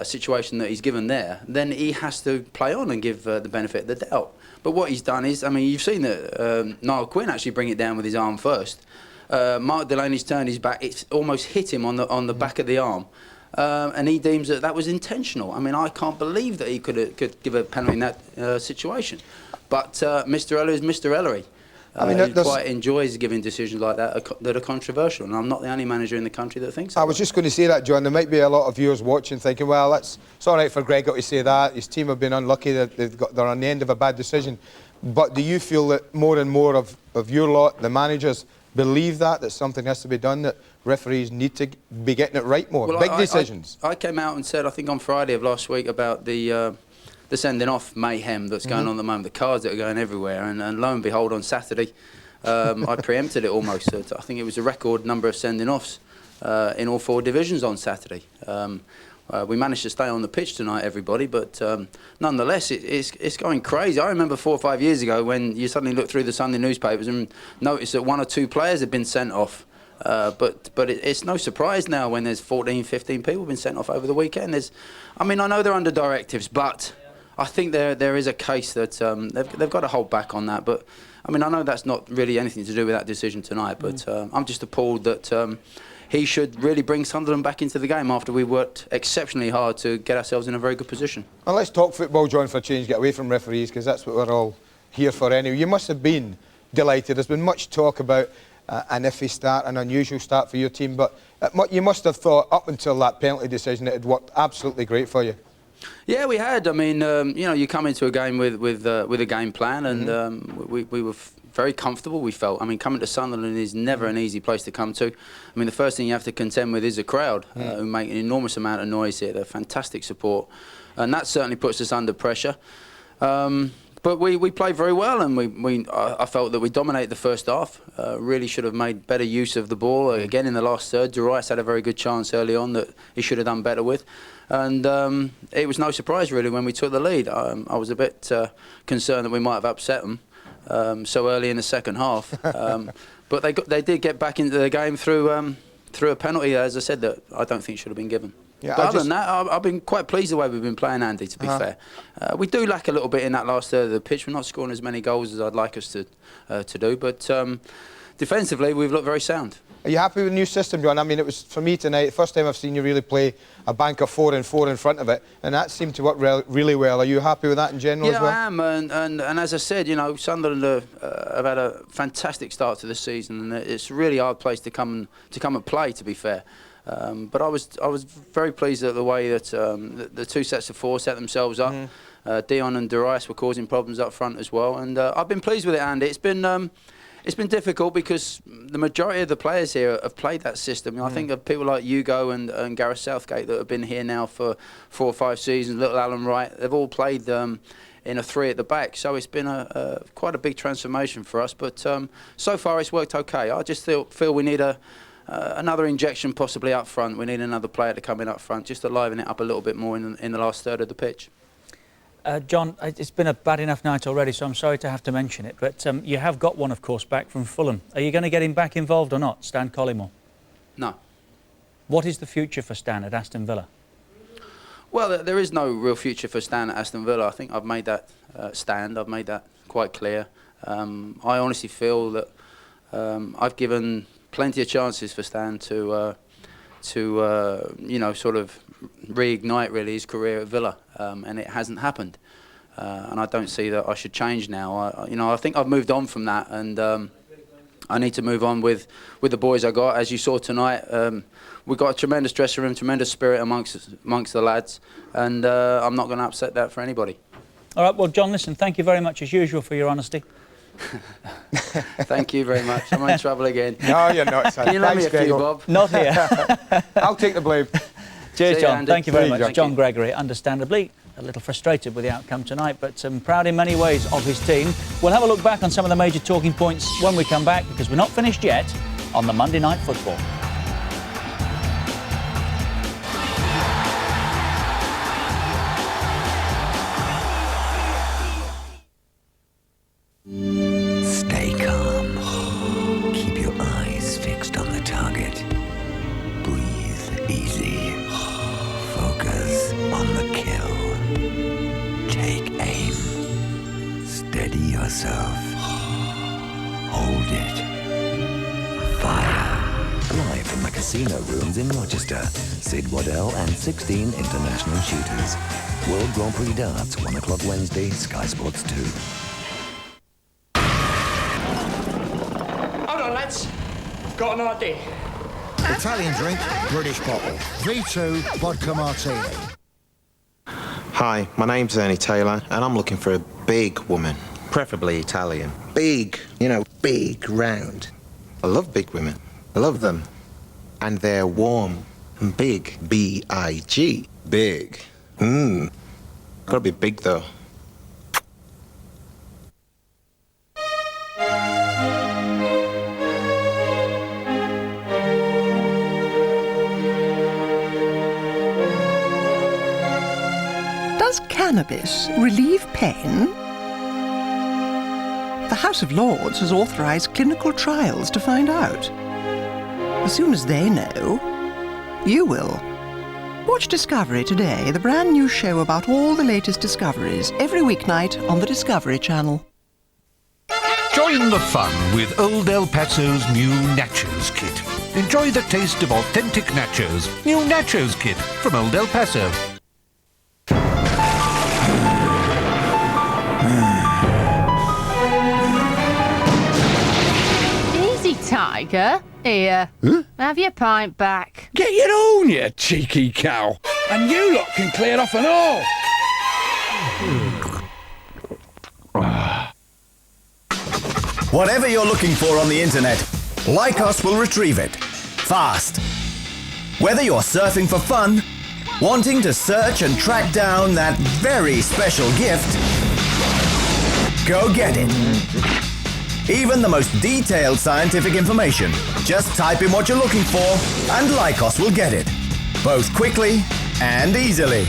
S2: situation that he's given there, then he has to play on and give the benefit of the doubt. But what he's done is, I mean, you've seen that Niall Quinn actually bring it down with his arm first. Mark Delaney's turned his back. It's almost hit him on the back of the arm. And he deems that was intentional. I mean, I can't believe that he could give a penalty in that situation. But Mr. Ellery is Mr. Ellery. He quite enjoys giving decisions like that are controversial, and I'm not the only manager in the country that thinks that.
S24: I was just going to say that, John. There might be a lot of viewers watching thinking, well, it's all right for Gregor to say that. His team have been unlucky, they're on the end of a bad decision. But do you feel that more and more of your lot, the managers, believe that something has to be done, that referees need to be getting it right more?
S2: Well,
S24: Big decisions.
S2: I came out and said, I think on Friday of last week, about the sending off mayhem that's going on at the moment, the cards that are going everywhere, and lo and behold, on Saturday, I preempted it almost. I think it was a record number of sending offs in all 4 divisions on Saturday. We managed to stay on the pitch tonight, everybody, but nonetheless, it's going crazy. I remember 4 or 5 years ago when you suddenly look through the Sunday newspapers and notice that 1 or 2 players had been sent off. But it's no surprise now when there's 14, 15 people been sent off over the weekend. I mean, I know they're under directives, but I think there is a case that they've got to hold back on that. But I mean, I know that's not really anything to do with that decision tonight. But I'm just appalled that he should really bring Sunderland back into the game after we worked exceptionally hard to get ourselves in a very good position.
S24: Well, let's talk football, John, for a change. Get away from referees, because that's what we're all here for anyway. You must have been delighted. There's been much talk about an iffy start, an unusual start for your team, but you must have thought up until that penalty decision it had worked absolutely great for you.
S2: Yeah, we had. I mean, you know, you come into a game with a game plan, and we were very comfortable, we felt. I mean, coming to Sunderland is never an easy place to come to. I mean, the first thing you have to contend with is a crowd who make an enormous amount of noise here. They're fantastic support, and that certainly puts us under pressure. But we played very well, and I felt that we dominated the first half. Really should have made better use of the ball. Again, in the last third, Durice had a very good chance early on that he should have done better with. And it was no surprise, really, when we took the lead. I was a bit concerned that we might have upset them so early in the second half. But they did get back into the game through a penalty, as I said, that I don't think should have been given. Yeah, but other than that, I've been quite pleased the way we've been playing, Andy, to be fair. We do lack a little bit in that last third of the pitch. We're not scoring as many goals as I'd like us to do, but defensively, we've looked very sound.
S24: Are you happy with the new system, John? I mean, it was, for me tonight, the first time I've seen you really play a bank of 4 and 4 in front of it, and that seemed to work really well. Are you happy with that in general as well?
S2: Yeah, I am, and as I said, you know, Sunderland have had a fantastic start to the season, and it's a really hard place to come and play, to be fair. But I was very pleased at the way that the 2 sets of 4 set themselves up. Dion and Durice were causing problems up front as well, and I've been pleased with it, Andy. It's been difficult because the majority of the players here have played that system. I think of people like Hugo and Gareth Southgate that have been here now for 4 or 5 seasons, little Alan Wright. They've all played in a 3 at the back, so it's been quite a big transformation for us. But so far it's worked okay. I just feel we need another injection possibly up front. We need another player to come in up front just to liven it up a little bit more in the last third of the pitch.
S3: John, it's been a bad enough night already, so I'm sorry to have to mention it, but you have got one, of course, back from Fulham. Are you going to get him back involved or not, Stan Collymore?
S2: No.
S3: What is the future for Stan at Aston Villa?
S2: Well, there is no real future for Stan at Aston Villa. I think I've made that stand. I've made that quite clear. I honestly feel that I've given plenty of chances for Stan to you know, sort of reignite really his career at Villa, and it hasn't happened. And I don't see that I should change now. You know, I think I've moved on from that, and I need to move on with the boys I got. As you saw tonight, we've got a tremendous dressing room, tremendous spirit amongst the lads, and I'm not going to upset that for anybody.
S3: All right, well, John, listen, thank you very much as usual for your honesty.
S2: Thank you very much. I'm in trouble again.
S24: No, you're not, son.
S2: Can you lend me a few, Bob?
S3: Not here.
S24: I'll take the blame.
S3: Cheers, John. Thank you very much.
S24: John.
S3: John Gregory, understandably a little frustrated with the outcome tonight, but proud in many ways of his team. We'll have a look back on some of the major talking points when we come back, because we're not finished yet. on the Monday Night Football.
S4: Stay calm. Keep your eyes fixed on the target. Breathe easy. Focus on the kill. Take aim. Steady yourself. Hold it. Fire. Live from the casino rooms in Rochester. Sid Waddell and 16 international shooters. World Grand Prix darts, 1 o'clock Wednesday, Sky Sports 2.
S5: Hold on, lads. I've got an idea.
S6: Italian drink, British bottle. V2 vodka martini.
S7: Hi, my name's Ernie Taylor, and I'm looking for a big woman, preferably Italian. Big, you know, big, round. I love big women. I love them. And they're warm and big. B-I-G. Big. Gotta be big, though.
S9: Does cannabis relieve pain? The House of Lords has authorised clinical trials to find out. As soon as they know, you will. Watch Discovery today, the brand new show about all the latest discoveries, every weeknight on the Discovery Channel.
S31: Join the fun with Old El Paso's new Nachos Kit. Enjoy the taste of authentic nachos. New Nachos Kit from Old El Paso.
S10: Easy, Tiger. Here.
S5: Huh?
S10: Have your pint back.
S5: Get your own, you cheeky cow. And you lot can clear off and all.
S11: Whatever you're looking for on the internet, Lycos will retrieve it. Fast. Whether you're surfing for fun, wanting to search and track down that very special gift, go get it. Even the most detailed scientific information, just type in what you're looking for and Lycos will get it. Both quickly and easily.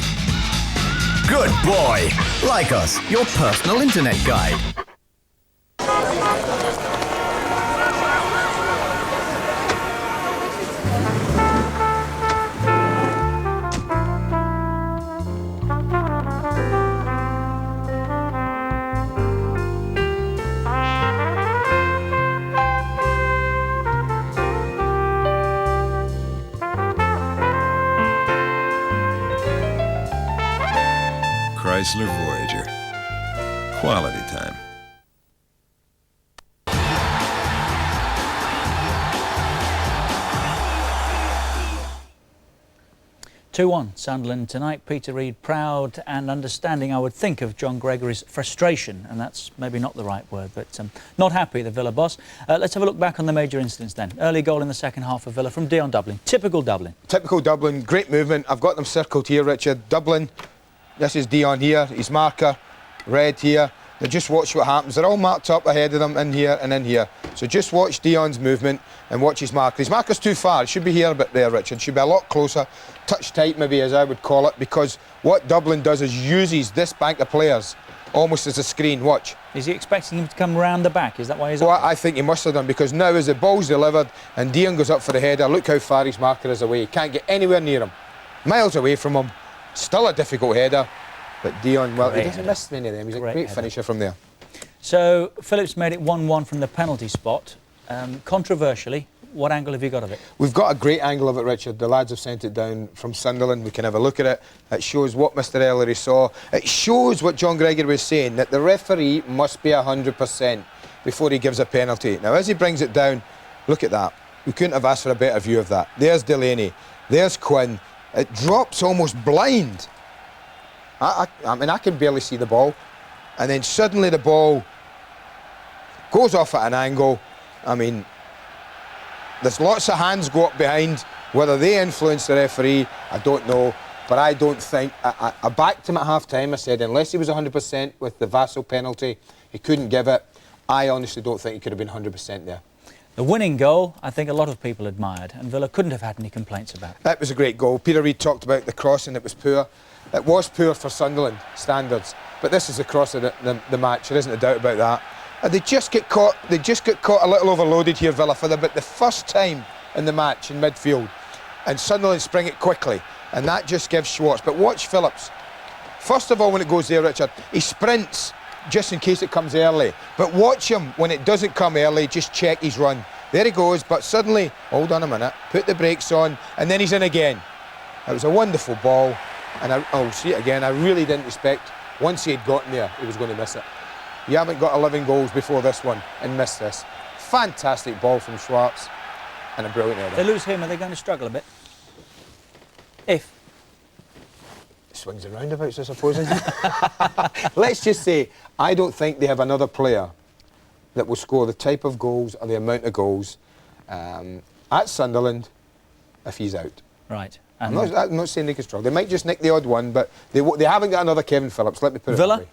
S11: Good boy. Lycos, your personal internet guide.
S23: Chrysler Voyager. Quality time.
S3: (2-1) Sunderland tonight. Peter Reid proud and understanding, I would think, of John Gregory's frustration, and that's maybe not the right word, but not happy, the Villa boss. Let's have a look back on the major incidents then. Early goal in the second half of Villa from Dion Dublin. Typical Dublin.
S24: Typical Dublin, great movement. I've got them circled here, Richard. Dublin, this is Dion here, his marker, red here. Now just watch what happens. They're all marked up ahead of them in here and in here. So just watch Dion's movement and watch his marker. His marker's too far. It should be here a bit there, Richard. Should be a lot closer. Touch tight, maybe, as I would call it, because what Dublin does is uses this bank of players almost as a screen. Watch.
S3: Is he expecting him to come round the back? Is that why he's...
S24: Well, I think he must have done, because now as the ball's delivered and Dion goes up for the header, look how far his marker is away. He can't get anywhere near him. Miles away from him. Still a difficult header. But Dion, well, he doesn't miss many of them. He's a great finisher from there.
S3: So Phillips made it 1-1 from the penalty spot. Controversially, what angle have you got of it?
S24: We've got a great angle of it, Richard. The lads have sent it down from Sunderland. We can have a look at it. It shows what Mr. Ellery saw. It shows what John Gregory was saying, that the referee must be 100% before he gives a penalty. Now, as he brings it down, look at that. We couldn't have asked for a better view of that. There's Delaney. There's Quinn. It drops almost blind. I mean, I can barely see the ball. And then suddenly the ball goes off at an angle. I mean, there's lots of hands go up behind. Whether they influence the referee, I don't know. But I don't think... I backed him at half-time. I said, unless he was 100% with the Vassell penalty, he couldn't give it. I honestly don't think he could have been 100% there.
S3: The winning goal, I think a lot of people admired, and Villa couldn't have had any complaints about it.
S24: That was a great goal. Peter Reid talked about the crossing. It was poor. It was poor for Sunderland standards, but this is the cross of the match. There isn't a doubt about that. And they just get caught. They just got caught a little overloaded here, Villa, for about the first time in the match in midfield, and Sunderland spring it quickly, and that just gives Schwartz. But watch Phillips. First of all, when it goes there, Richard, he sprints just in case it comes early. But watch him when it doesn't come early. Just check his run. There he goes. But suddenly, hold on a minute, put the brakes on, and then he's in again. It was a wonderful ball, and I'll see it again. I really didn't expect once he had gotten there, he was going to miss it. You haven't got 11 goals before this one and missed this. Fantastic ball from Schwartz and a brilliant header.
S3: They lose him, are they going to struggle a bit? If?
S24: Swings and roundabouts, I suppose. Let's just say, I don't think they have another player that will score the type of goals or the amount of goals at Sunderland if he's out.
S3: Right.
S24: I'm not saying they can struggle. They might just nick the odd one, but they haven't got another Kevin Phillips, let me put it
S3: Villa?
S24: that way.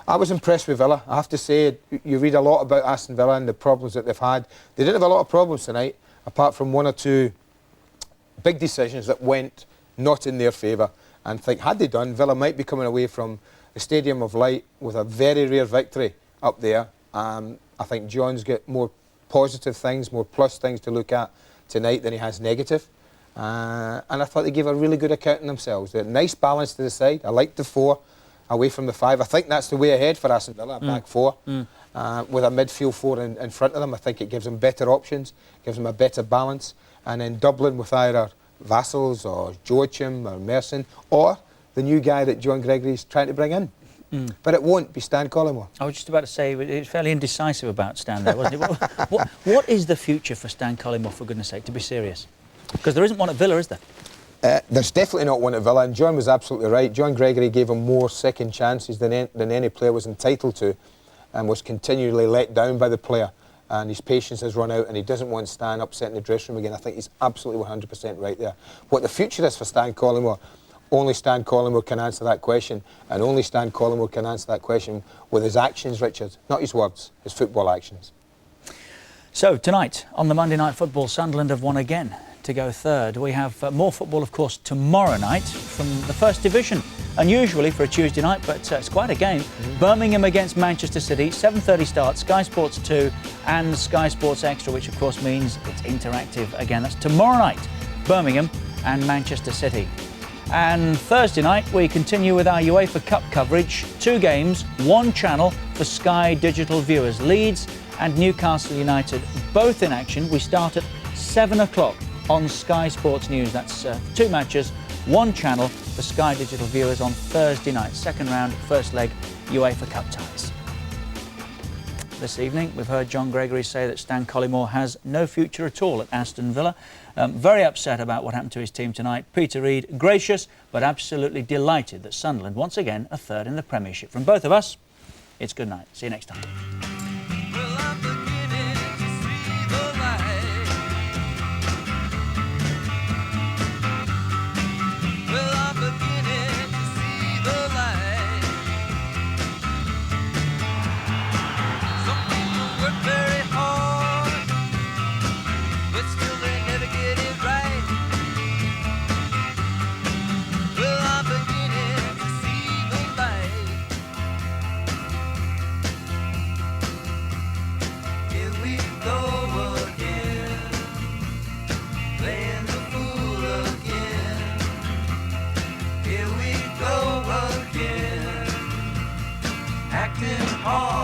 S24: I was impressed with Villa. I have to say, you read a lot about Aston Villa and the problems that they've had. They didn't have a lot of problems tonight, apart from one or two big decisions that went not in their favour. And think, had they done, Villa might be coming away from the Stadium of Light with a very rare victory up there. I think John's got more positive things, more plus things to look at tonight than he has negative. And I thought they gave a really good account of themselves. They had a nice balance to the side. I liked the 4 away from the 5. I think that's the way ahead for Aston Villa, back 4. With a midfield 4 in front of them. I think it gives them better options, gives them a better balance. And then doubling with either Vassels or Joachim or Merson or the new guy that John Gregory's trying to bring in. But it won't be Stan Collymore.
S3: I was just about to say, it was fairly indecisive about Stan there, wasn't it? What is the future for Stan Collymore, for goodness sake, to be serious? Because there isn't one at Villa, is there?
S24: There's definitely not one at Villa, and John was absolutely right. John Gregory gave him more second chances than any player was entitled to, and was continually let down by the player. And his patience has run out, and he doesn't want Stan upsetting the dressing room again. I think he's absolutely 100% right there. What the future is for Stan Collymore, only Stan Collymore can answer that question, and only Stan Collymore can answer that question with his actions, Richard, not his words, his football actions.
S3: So tonight on the Monday Night Football, Sunderland have won again to go third. We have more football, of course, tomorrow night from the First Division. Unusually for a Tuesday night, but it's quite a game. Birmingham against Manchester City, 7:30 start, Sky Sports 2 and Sky Sports Extra, which of course means it's interactive again. That's tomorrow night, Birmingham and Manchester City. And Thursday night, we continue with our UEFA Cup coverage. 2 games, 1 channel for Sky Digital viewers. Leeds and Newcastle United, both in action. We start at 7 o'clock on Sky Sports News. That's 2 matches, 1 channel for Sky Digital viewers on Thursday night. Second round, first leg, UEFA Cup ties. This evening, we've heard John Gregory say that Stan Collymore has no future at all at Aston Villa. Very upset about what happened to his team tonight. Peter Reid, gracious, but absolutely delighted that Sunderland, once again, are third in the Premiership. From both of us, it's good night. See you next time.
S12: Acting hard.